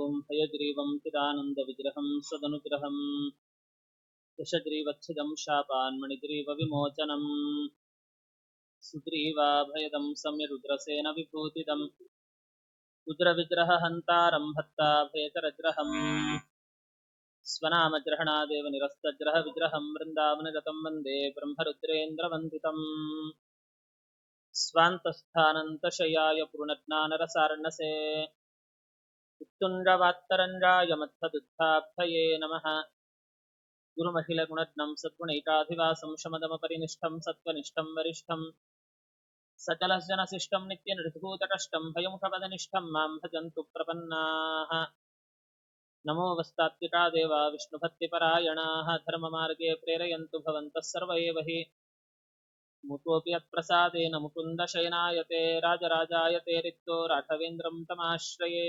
ॐ हयग्रीवं चिदानन्दविग्रहं सदनुग्रहं दशग्रीवच्छिदं शापान्मणिग्रीवविमोचनम् सुग्रीवाभयदं सम्यरुद्रसेन विभूतिदं रुद्रविग्रहहन्तारं भक्ताभयकरग्रहम् स्वनामग्रहणादेव निरस्तग्रहविग्रहं वृन्दावनगतं वन्दे ब्रह्मरुद्रेन्द्रवन्दितम् स्वान्तस्थानन्तशय्याय पूर्णज्ञानरसार्णसे उत्तुण्डवात्तरञ्जाय मध्वदुत्थाब्धये नमः। गुरुमखिलगुणज्ञं सद्गुणैकाधिवासं शमदमपरिनिष्ठं सत्त्वनिष्ठं वरिष्ठं सकलजनशिष्टं नित्यनिर्धूतकष्टं भयमुखपदनिष्ठं मां भजन्तु प्रपन्नाः। नमो वस्तात्विका देवा विष्णुभक्तिपरायणाः धर्ममार्गे प्रेरयन्तु भवन्तः सर्व एव हि मुकोऽपि यत्प्रसादेन मुकुन्दशयनायते राजराजायते रिक्तो राघवेन्द्रं तमाश्रये।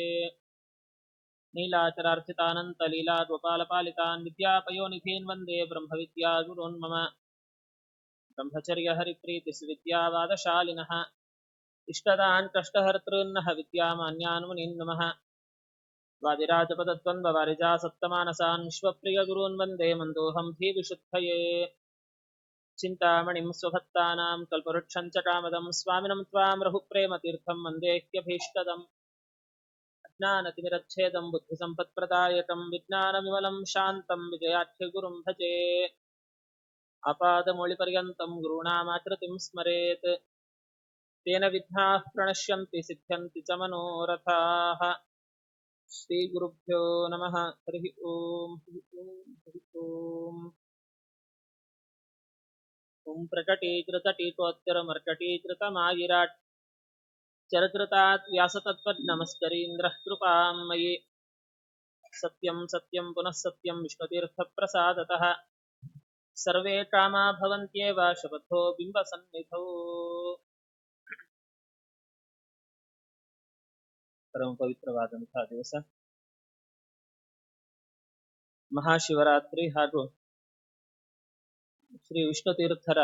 नीलाचरार्चितानन्तलीलागोपालपालितान् विद्यापयोनिधीन् वन्दे ब्रह्मविद्यागुरून् मम ब्रह्मचर्यहरिप्रीतिसुविद्यावादशालिनः इष्टदान् कष्टहर्तॄन्नः विद्यामान्यान् मुनीन् नमः। वादिराजपदद्वन्द्ववारिजासप्तमानसान् विश्वप्रियगुरून् वन्दे मन्दोऽहं धीविशुद्धये। चिन्तामणिं स्वभक्तानां कल्पवृक्षं च कामदं स्वामिनं त्वां रघुप्रेमतीर्थं वन्देह्यभीष्टदम् ज्ञानतिमिरच्छेदं बुद्धिसम्पत्प्रदायकं विज्ञानविमलं शान्तं विजयाख्यगुरुं भजे। आपादमौलिपर्यन्तं गुरूणामाकृतिं स्मरेत् तेन विघ्नाः प्रणश्यन्ति सिद्ध्यन्ति च मनोरथाः। श्रीगुरुभ्यो नमः। हरिः ओम् ॐ प्रकटीकृतटीकोत्तरमर्कटीकृतमायिराट् चरकृतात् व्यासतत्त्वनमस्करीन्द्रः कृपां मयि सत्यं सत्यं पुनः सत्यं विष्णुतीर्थप्रसादतः सर्वे कामा भवन्त्येव शपथो बिम्बसन्निधौ। परम ಪವಿತ್ರವಾದಂತಹ ದಿವಸ ಮಹಾಶಿವರಾತ್ರಿ ಹಾಗೂ ಶ್ರೀ ವಿಷ್ಣುತೀರ್ಥರ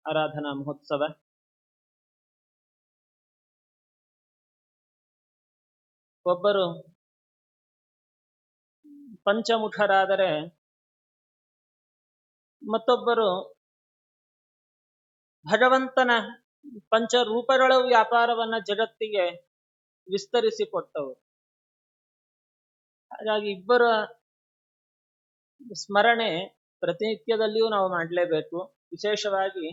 ಆರಾಧನಾ ಮಹೋತ್ಸವ. ಒಬ್ಬರು ಪಂಚಮುಖರಾದರೆ ಮತ್ತೊಬ್ಬರು ಭಗವಂತನ ಪಂಚರೂಪಗಳ ವ್ಯಾಪಾರವನ್ನ ಜಗತ್ತಿಗೆ ವಿಸ್ತರಿಸಿಕೊಟ್ಟವರು. ಹಾಗಾಗಿ ಇಬ್ಬರ ಸ್ಮರಣೆ ಪ್ರತಿನಿತ್ಯದಲ್ಲಿಯೂ ನಾವು ಮಾಡಲೇಬೇಕು. ವಿಶೇಷವಾಗಿ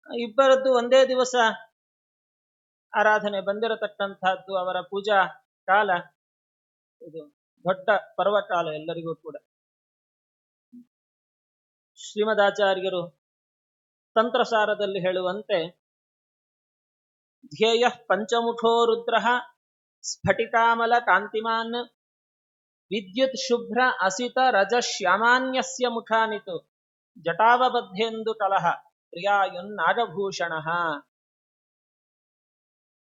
ಇಬ್ಬರದ್ದು ಒಂದೇ ದಿವಸ ಆರಾಧನೆ ಬಂದಿರತಕ್ಕಂತಹದ್ದು ಅವರ ಪೂಜಾ ಕಾಲ ಇದು ದೊಡ್ಡ ಪರ್ವಕಾಲ ಎಲ್ಲರಿಗೂ ಕೂಡ. ಶ್ರೀಮದಾಚಾರ್ಯರು ತಂತ್ರಸಾರದಲ್ಲಿ ಹೇಳುವಂತೆ ಧ್ಯೇಯ ಪಂಚಮುಖೋ ರುದ್ರ ಸ್ಫಟಿಕಾಮಲ ಕಾಂತಿಮಾನ್ ವಿದ್ಯುತ್ ಶುಭ್ರ ಅಸಿತ ರಜ ಶ್ಯಾಮಾನ್ಯಸ್ಯ ಮುಖಾನಿತು ಜಟಾವಬದ್ಧೇಂದು ಕಲಹ ಪ್ರಿಯಾಯುನ್ ನಾಗಭೂಷಣ.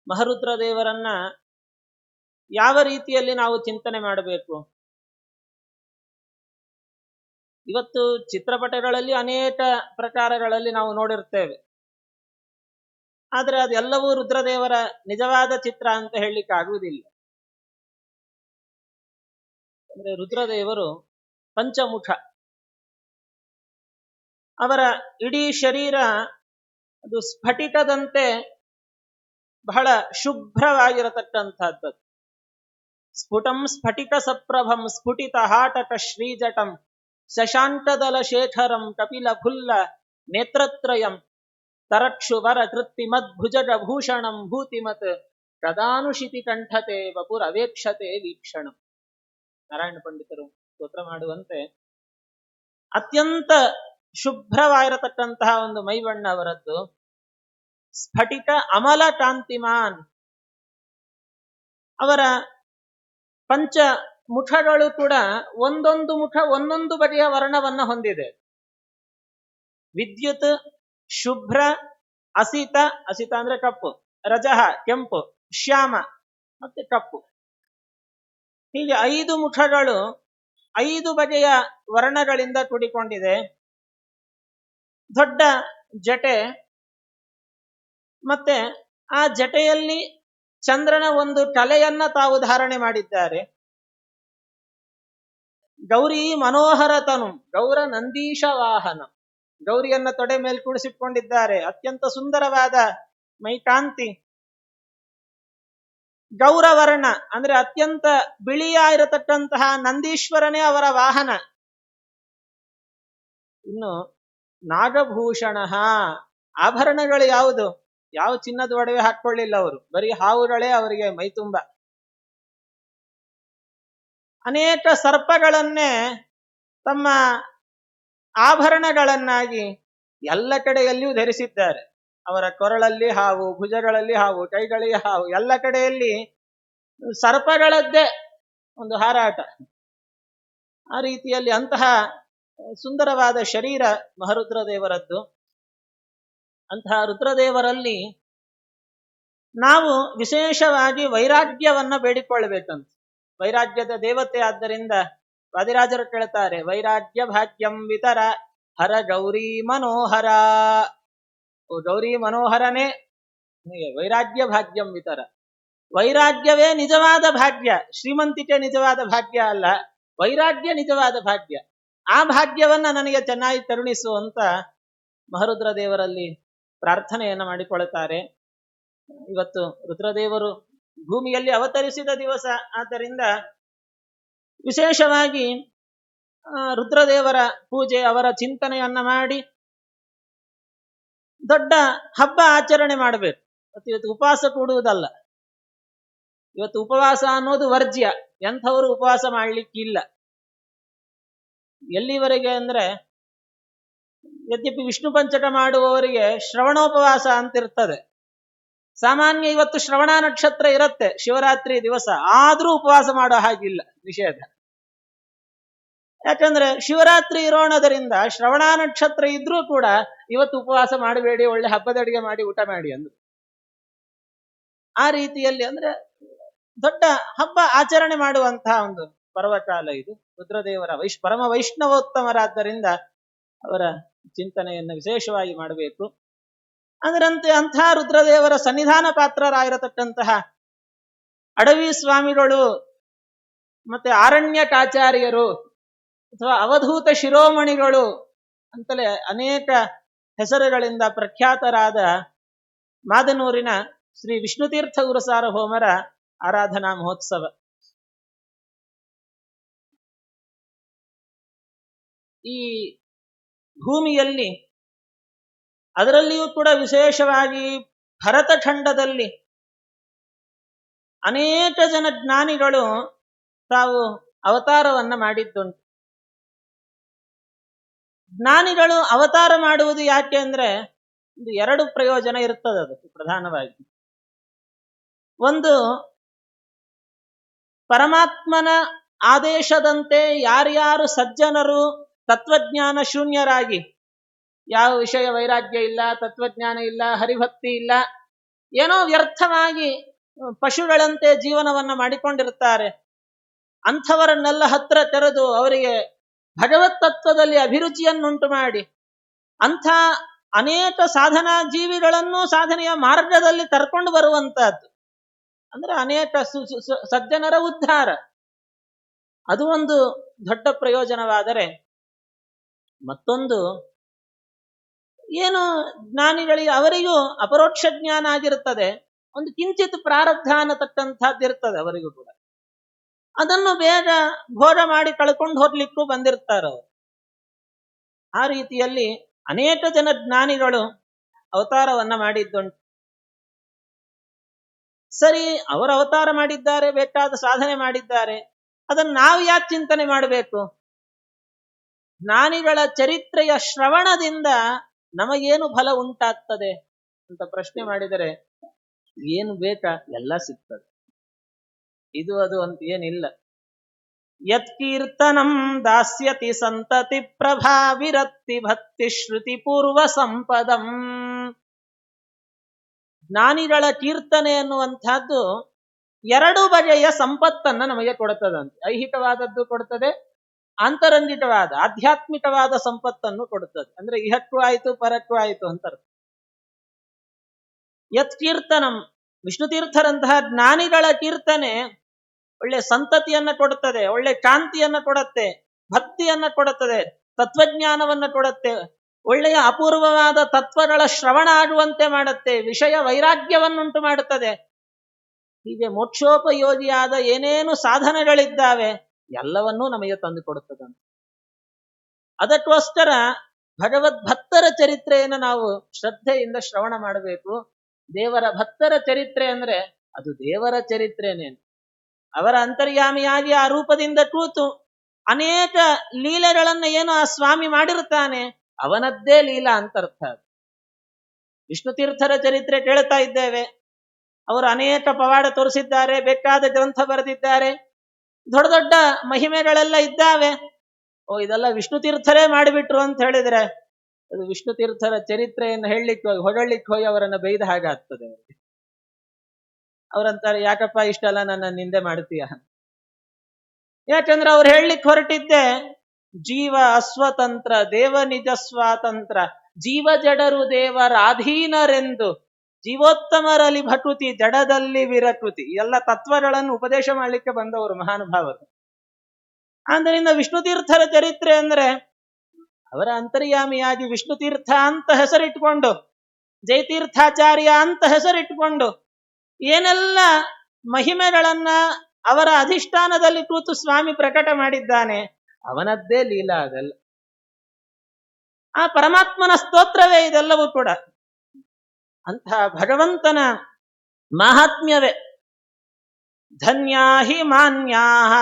ಮಹರುದ್ರ ದೇವರನ್ನ ಯಾವ ರೀತಿಯಲ್ಲಿ ನಾವು ಚಿಂತನೆ ಮಾಡಬೇಕು? ಇವತ್ತು ಚಿತ್ರಪಟಗಳಲ್ಲಿ ಅನೇಕ ಪ್ರಕಾರಗಳಲ್ಲಿ ನಾವು ನೋಡಿರ್ತೇವೆ. ಆದರೆ ಅದೆಲ್ಲವೂ ರುದ್ರದೇವರ ನಿಜವಾದ ಚಿತ್ರ ಅಂತ ಹೇಳಲಿಕ್ಕೆ ಆಗುವುದಿಲ್ಲ. ಅಂದ್ರೆ ರುದ್ರದೇವರು ಪಂಚಮುಖ. ಅವರ ಇಡೀ ಶರೀರ ಅದು ಸ್ಫಟಿಕದಂತೆ ಬಹಳ ಶುಭ್ರವಾಗಿರತಕ್ಕಂಥದ್ದು. ಸ್ಫುಟಂ ಸ್ಫಟಿಕ ಸಪ್ರಭಂ ಸ್ಫುಟಿತ ಹಾಟಕ ಶ್ರೀಜಟಂ ಶಶಾಂಕದಲ ಶೇಖರಂ ಕಪಿಲ ಫುಲ್ಲ ನೇತ್ರತ್ರಯಂ ತರಕ್ಷುವರ ಕೃತ್ತಿಮದ್ಭುಜಗ ಭೂಷಣಂ ಭೂತಿಮತ್ ಕದಾನುಷಿತಿ ಕಂಠತೆ ವಪುರವೇಕ್ಷತೆ ವೀಕ್ಷಣಂ. ನಾರಾಯಣ ಪಂಡಿತರು ಸ್ತೋತ್ರ ಮಾಡುವಂತೆ ಅತ್ಯಂತ ಶುಭ್ರವಾಗಿರತಕ್ಕಂತಹ ಒಂದು ಮೈಬಣ್ಣ ಅವರದ್ದು. ಸ್ಫಟಿಕ ಅಮಲ ಕಾಂತಿಮಾನ್. ಅವರ ಪಂಚ ಮುಖಗಳು ಕೂಡ ಒಂದೊಂದು ಮುಖ ಒಂದೊಂದು ಬಗೆಯ ವರ್ಣವನ್ನ ಹೊಂದಿದೆ. ವಿದ್ಯುತ್, ಶುಭ್ರ, ಅಸಿತ, ಅಸಿತ ಅಂದ್ರೆ ಕಪ್ಪು, ರಜಹ ಕೆಂಪು, ಶ್ಯಾಮ ಮತ್ತೆ ಕಪ್ಪು. ಹೀಗೆ 5 ಮುಖಗಳು 5 ಬಗೆಯ ವರ್ಣಗಳಿಂದ ಕೂಡಿಕೊಂಡಿದೆ. ದೊಡ್ಡ ಜಟೆ, ಮತ್ತೆ ಆ ಜಟೆಯಲ್ಲಿ ಚಂದ್ರನ ಒಂದು ತಲೆಯನ್ನ ತಾವು ಧಾರಣೆ ಮಾಡಿದ್ದಾರೆ. ಗೌರಿ ಮನೋಹರ ತನು ಗೌರ ನಂದೀಶ ವಾಹನ, ಗೌರಿಯನ್ನ ತೊಡೆ ಮೇಲೆ ಕೂಡಿಸಿಕೊಂಡಿದ್ದಾರೆ. ಅತ್ಯಂತ ಸುಂದರವಾದ ಮೈಕಾಂತಿ. ಗೌರವರ್ಣ ಅಂದ್ರೆ ಅತ್ಯಂತ ಬಿಳಿಯ ಇರತಕ್ಕಂತಹ ನಂದೀಶ್ವರನೇ ಅವರ ವಾಹನ. ಇನ್ನು ನಾಗಭೂಷಣ, ಆಭರಣಗಳು ಯಾವುದು? ಯಾವ ಚಿನ್ನದ ಒಡವೆ ಹಾಕೊಳ್ಳಿಲ್ಲ ಅವರು, ಬರೀ ಹಾವುಗಳೇ ಅವರಿಗೆ ಮೈತುಂಬ. ಅನೇಕ ಸರ್ಪಗಳನ್ನೇ ತಮ್ಮ ಆಭರಣಗಳನ್ನಾಗಿ ಎಲ್ಲ ಕಡೆಯಲ್ಲಿಯೂ ಧರಿಸಿದ್ದಾರೆ. ಅವರ ಕೊರಳಲ್ಲಿ ಹಾವು, ಭುಜಗಳಲ್ಲಿ ಹಾವು, ಕೈಗಳಿಗೆ ಹಾವು, ಎಲ್ಲ ಕಡೆಯಲ್ಲಿ ಸರ್ಪಗಳದ್ದೇ ಒಂದು ಹಾರಾಟ. ಆ ರೀತಿಯಲ್ಲಿ ಅಂತಹ ಸುಂದರವಾದ ಶರೀರ ಮಹರುದ್ರದೇವರದ್ದು. ಅಂತಹ ರುದ್ರದೇವರಲ್ಲಿ ನಾವು ವಿಶೇಷವಾಗಿ ವೈರಾಗ್ಯವನ್ನ ಬೇಡಿಕೊಳ್ಳಬೇಕಂತ. ವೈರಾಗ್ಯದ ದೇವತೆ ಆದ್ದರಿಂದ ವಾದಿರಾಜರು ಕೇಳ್ತಾರೆ, ವೈರಾಗ್ಯ ಭಾಗ್ಯಂ ವಿತರ ಹರ ಗೌರಿ ಮನೋಹರ. ಗೌರಿ ಮನೋಹರನೇ ವೈರಾಗ್ಯ ಭಾಗ್ಯಂ ವಿತರ. ವೈರಾಗ್ಯವೇ ನಿಜವಾದ ಭಾಗ್ಯ, ಶ್ರೀಮಂತಿಕೆ ನಿಜವಾದ ಭಾಗ್ಯ ಅಲ್ಲ, ವೈರಾಗ್ಯ ನಿಜವಾದ ಭಾಗ್ಯ. ಆ ಭಾಗ್ಯವನ್ನ ನನಗೆ ಚೆನ್ನಾಗಿ ಕರುಣಿಸು ಅಂತ ಮಹರುದ್ರದೇವರಲ್ಲಿ ಪ್ರಾರ್ಥನೆಯನ್ನ ಮಾಡಿಕೊಳ್ಳುತ್ತಾರೆ. ಇವತ್ತು ರುದ್ರದೇವರು ಭೂಮಿಯಲ್ಲಿ ಅವತರಿಸಿದ ದಿವಸ ಆದ್ದರಿಂದ ವಿಶೇಷವಾಗಿ ರುದ್ರದೇವರ ಪೂಜೆ, ಅವರ ಚಿಂತನೆಯನ್ನ ಮಾಡಿ ದೊಡ್ಡ ಹಬ್ಬ ಆಚರಣೆ ಮಾಡಬೇಕು. ಇವತ್ತು ಉಪವಾಸ ಕೂಡುವುದಲ್ಲ, ಇವತ್ತು ಉಪವಾಸ ಅನ್ನೋದು ವರ್ಜ್ಯ. ಎಂಥವರು ಉಪವಾಸ ಮಾಡಲಿಕ್ಕಿಲ್ಲ. ಎಲ್ಲಿವರೆಗೆ ಅಂದ್ರೆ, ಯದ್ಯಪಿ ವಿಷ್ಣು ಪಂಚಕ ಮಾಡುವವರಿಗೆ ಶ್ರವಣೋಪವಾಸ ಅಂತಿರ್ತದೆ. ಸಾಮಾನ್ಯ ಇವತ್ತು ಶ್ರವಣ ನಕ್ಷತ್ರ ಇರುತ್ತೆ ಶಿವರಾತ್ರಿ ದಿವಸ, ಆದ್ರೂ ಉಪವಾಸ ಮಾಡೋ ಹಾಗಿಲ್ಲ, ನಿಷೇಧ. ಯಾಕಂದ್ರೆ ಶಿವರಾತ್ರಿ ಇರೋಣದರಿಂದ ಶ್ರವಣ ನಕ್ಷತ್ರ ಇದ್ರೂ ಕೂಡ ಇವತ್ತು ಉಪವಾಸ ಮಾಡಬೇಡಿ, ಒಳ್ಳೆ ಹಬ್ಬದ ಅಡಿಗೆ ಮಾಡಿ ಊಟ ಮಾಡಿ ಅಂದ್ರು. ಆ ರೀತಿಯಲ್ಲಿ ಅಂದ್ರೆ ದೊಡ್ಡ ಹಬ್ಬ ಆಚರಣೆ ಮಾಡುವಂತಹ ಒಂದು ಪರ್ವಕಾಲ ಇದು. ರುದ್ರದೇವರ ಪರಮ ವೈಷ್ಣವೋತ್ತಮರಾದ್ದರಿಂದ ಅವರ ಚಿಂತನೆಯನ್ನು ವಿಶೇಷವಾಗಿ ಮಾಡಬೇಕು. ಅದರಂತೆ ಅಂಥ ರುದ್ರದೇವರ ಸನ್ನಿಧಾನ ಪಾತ್ರರಾಗಿರತಕ್ಕಂತಹ ಅಡವಿ ಸ್ವಾಮಿಗಳು ಮತ್ತೆ ಆರಣ್ಯಕಾಚಾರ್ಯರು ಅಥವಾ ಅವಧೂತ ಶಿರೋಮಣಿಗಳು ಅಂತಲೇ ಅನೇಕ ಹೆಸರುಗಳಿಂದ ಪ್ರಖ್ಯಾತರಾದ ಮಾದನೂರಿನ ಶ್ರೀ ವಿಷ್ಣುತೀರ್ಥ ಗುರುಸಾರ್ವಭೌಮರ ಆರಾಧನಾ ಮಹೋತ್ಸವ. ಈ ಭೂಮಿಯಲ್ಲಿ ಅದರಲ್ಲಿಯೂ ಕೂಡ ವಿಶೇಷವಾಗಿ ಭರತಖಂಡದಲ್ಲಿ ಅನೇಕ ಜನ ಜ್ಞಾನಿಗಳು ತಾವು ಅವತಾರವನ್ನ ಮಾಡಿದ್ದುಂಟು. ಜ್ಞಾನಿಗಳು ಅವತಾರ ಮಾಡುವುದು ಯಾಕೆ ಅಂದ್ರೆ ಒಂದು ಎರಡು ಪ್ರಯೋಜನ ಇರ್ತದೆ ಅದಕ್ಕೆ ಪ್ರಧಾನವಾಗಿ. ಒಂದು, ಪರಮಾತ್ಮನ ಆದೇಶದಂತೆ ಯಾರ್ಯಾರು ಸಜ್ಜನರು ತತ್ವಜ್ಞಾನ ಶೂನ್ಯರಾಗಿ, ಯಾವ ವಿಷಯ ವೈರಾಗ್ಯ ಇಲ್ಲ, ತತ್ವಜ್ಞಾನ ಇಲ್ಲ, ಹರಿಭಕ್ತಿ ಇಲ್ಲ, ಏನೋ ವ್ಯರ್ಥವಾಗಿ ಪಶುಗಳಂತೆ ಜೀವನವನ್ನ ಮಾಡಿಕೊಂಡಿರ್ತಾರೆ, ಅಂಥವರನ್ನೆಲ್ಲ ಹತ್ರ ತೆರೆದು ಅವರಿಗೆ ಭಗವತ್ ತತ್ವದಲ್ಲಿ ಅಭಿರುಚಿಯನ್ನುಂಟು ಮಾಡಿ ಅಂಥ ಅನೇಕ ಸಾಧನಾ ಜೀವಿಗಳನ್ನು ಸಾಧನೆಯ ಮಾರ್ಗದಲ್ಲಿ ಕರ್ಕೊಂಡು ಬರುವಂತಹದ್ದು. ಅಂದ್ರೆ ಅನೇಕ ಸಜ್ಜನರ ಉದ್ಧಾರ, ಅದು ಒಂದು ದೊಡ್ಡ ಪ್ರಯೋಜನವಾದರೆ, ಮತ್ತೊಂದು ಏನು ಜ್ಞಾನಿಗಳಿಗೆ ಅವರಿಗೂ ಅಪರೋಕ್ಷ ಜ್ಞಾನ ಆಗಿರುತ್ತದೆ, ಒಂದು ಕಿಂಚಿತ್ ಪ್ರಾರಬ್ಧ ಅನ್ನತಕ್ಕಂಥದ್ದು ಇರ್ತದೆ ಅವರಿಗೂ ಕೂಡ. ಅದನ್ನು ಬೇಗ ಭೋಗ ಮಾಡಿ ಕಳ್ಕೊಂಡು ಹೋಗ್ಲಿಕ್ಕೂ ಬಂದಿರ್ತಾರವರು. ಆ ರೀತಿಯಲ್ಲಿ ಅನೇಕ ಜನ ಜ್ಞಾನಿಗಳು ಅವತಾರವನ್ನ ಮಾಡಿದ್ದುಂಟು. ಸರಿ, ಅವರು ಅವತಾರ ಮಾಡಿದ್ದಾರೆ, ಬೇಕಾದ ಸಾಧನೆ ಮಾಡಿದ್ದಾರೆ, ಅದನ್ನು ನಾವು ಯಾಕೆ ಚಿಂತನೆ ಮಾಡಬೇಕು? ಜ್ಞಾನಿಗಳ ಚರಿತ್ರೆಯ ಶ್ರವಣದಿಂದ ನಮಗೇನು ಫಲ ಉಂಟಾಗ್ತದೆ ಅಂತ ಪ್ರಶ್ನೆ ಮಾಡಿದರೆ ಏನು ಬೇಕಾ ಎಲ್ಲ ಸಿಗ್ತದೆ. ಇದು ಅದು ಅಂತ ಏನಿಲ್ಲ. ಯತ್ಕೀರ್ತನಂ ದಾಸ್ಯತಿ ಸಂತತಿ ಪ್ರಭಾವಿರತ್ತಿ ಭಕ್ತಿ ಶ್ರುತಿ ಪೂರ್ವ ಸಂಪದಂ. ಜ್ಞಾನಿಗಳ ಕೀರ್ತನೆ ಎನ್ನುವಂತಹದ್ದು ಎರಡು ಬಗೆಯ ಸಂಪತ್ತನ್ನ ನಮಗೆ ಕೊಡುತ್ತದಂತೆ. ಐಹಿಕವಾದದ್ದು ಕೊಡುತ್ತದೆ, ಆಂತರಂಗಿಕವಾದ ಆಧ್ಯಾತ್ಮಿಕವಾದ ಸಂಪತ್ತನ್ನು ಕೊಡುತ್ತದೆ. ಅಂದ್ರೆ ಇಹಕ್ಕೂ ಆಯ್ತು ಪರಕ್ಕೂ ಆಯ್ತು ಅಂತಾರೆ. ಯತ್ ಕೀರ್ತನಂ, ವಿಷ್ಣು ತೀರ್ಥರಂತಹ ಜ್ಞಾನಿಗಳ ಕೀರ್ತನೆ ಒಳ್ಳೆ ಸಂತತಿಯನ್ನ ಕೊಡುತ್ತದೆ, ಒಳ್ಳೆ ಕಾಂತಿಯನ್ನ ಕೊಡುತ್ತೆ, ಭಕ್ತಿಯನ್ನ ಕೊಡುತ್ತದೆ, ತತ್ವಜ್ಞಾನವನ್ನ ಕೊಡುತ್ತೆ, ಒಳ್ಳೆಯ ಅಪೂರ್ವವಾದ ತತ್ವಗಳ ಶ್ರವಣ ಆಗುವಂತೆ ಮಾಡುತ್ತೆ, ವಿಷಯ ವೈರಾಗ್ಯವನ್ನುಂಟು ಮಾಡುತ್ತದೆ. ಹೀಗೆ ಮೋಕ್ಷೋಪಯೋಗಿಯಾದ ಏನೇನು ಸಾಧನೆಗಳಿದ್ದಾವೆ ಎಲ್ಲವನ್ನೂ ನಮಗೆ ತಂದು ಕೊಡುತ್ತದೆ. ಅದಕ್ಕೋಸ್ಕರ ಭಗವದ್ಭಕ್ತರ ಚರಿತ್ರೆಯನ್ನು ನಾವು ಶ್ರದ್ಧೆಯಿಂದ ಶ್ರವಣ ಮಾಡಬೇಕು. ದೇವರ ಭಕ್ತರ ಚರಿತ್ರೆ ಅಂದ್ರೆ ಅದು ದೇವರ ಚರಿತ್ರೆನೇ. ಅವರ ಅಂತರ್ಯಾಮಿಯಾಗಿ ಆ ರೂಪದಿಂದ ಕೂತು ಅನೇಕ ಲೀಲೆಗಳನ್ನ ಏನು ಆ ಸ್ವಾಮಿ ಮಾಡಿರುತ್ತಾನೆ ಅವನದ್ದೇ ಲೀಲಾ ಅಂತ ಅರ್ಥ. ವಿಷ್ಣು ತೀರ್ಥರ ಚರಿತ್ರೆ ಕೇಳ್ತಾ ಇದ್ದೇವೆ. ಅವರು ಅನೇಕ ಪವಾಡ ತೋರಿಸಿದ್ದಾರೆ, ಬೇಕಾದ ಗ್ರಂಥ ಬರೆದಿದ್ದಾರೆ, ದೊಡ್ಡ ದೊಡ್ಡ ಮಹಿಮೆಗಳೆಲ್ಲ ಇದ್ದಾವೆ. ಇದೆಲ್ಲ ವಿಷ್ಣು ತೀರ್ಥರೇ ಮಾಡಿಬಿಟ್ರು ಅಂತ ಹೇಳಿದ್ರೆ ಅದು ವಿಷ್ಣು ತೀರ್ಥರ ಚರಿತ್ರೆಯನ್ನು ಹೇಳಲಿಕ್ಕೆ ಹೋಗಿ ಹೊಗಳಿಕ್ಕೆ ಹೋಗಿ ಅವರನ್ನ ಬೈದ ಹಾಗಾಗ್ತದೆ. ಅವರಂತಾರೆ, ಯಾಕಪ್ಪ ಇಷ್ಟೆಲ್ಲ ನನ್ನ ನಿಂದೆ ಮಾಡ್ತೀಯ? ಯಾಕಂದ್ರೆ ಅವ್ರು ಹೇಳಲಿಕ್ಕೆ ಹೊರಟಿದ್ದೆ ಜೀವ ಅಸ್ವತಂತ್ರ, ದೇವ ನಿಜ ಸ್ವಾತಂತ್ರ್ಯ, ಜೀವ ಜಡರು ದೇವರ ಅಧೀನರೆಂದು, ಜೀವೋತ್ತಮರಲ್ಲಿ ಭಕುತಿ ಜಡದಲ್ಲಿ ವಿರಕೃತಿ, ಎಲ್ಲ ತತ್ವಗಳನ್ನು ಉಪದೇಶ ಮಾಡಲಿಕ್ಕೆ ಬಂದವರು ಮಹಾನುಭಾವರು. ಆದ್ದರಿಂದ ವಿಷ್ಣು ತೀರ್ಥರ ಚರಿತ್ರೆ ಅಂದ್ರೆ ಅವರ ಅಂತರ್ಯಾಮಿಯಾಗಿ ವಿಷ್ಣು ತೀರ್ಥ ಅಂತ ಹೆಸರಿಟ್ಕೊಂಡು, ಜಯತೀರ್ಥಾಚಾರ್ಯ ಅಂತ ಹೆಸರಿಟ್ಕೊಂಡು ಏನೆಲ್ಲ ಮಹಿಮೆಗಳನ್ನ ಅವರ ಅಧಿಷ್ಠಾನದಲ್ಲಿ ಕೂತು ಸ್ವಾಮಿ ಪ್ರಕಟ ಮಾಡಿದ್ದಾನೆ ಅವನದ್ದೇ ಲೀಲಾ ಅದೆಲ್ಲ. ಆ ಪರಮಾತ್ಮನ ಸ್ತೋತ್ರವೇ ಇದೆಲ್ಲವೂ ಕೂಡ. ಅಂತಹ ಭಗವಂತನ ಮಹಾತ್ಮ್ಯವೇ. ಧನ್ಯಾಹಿ ಮಾನ್ಯಾಹ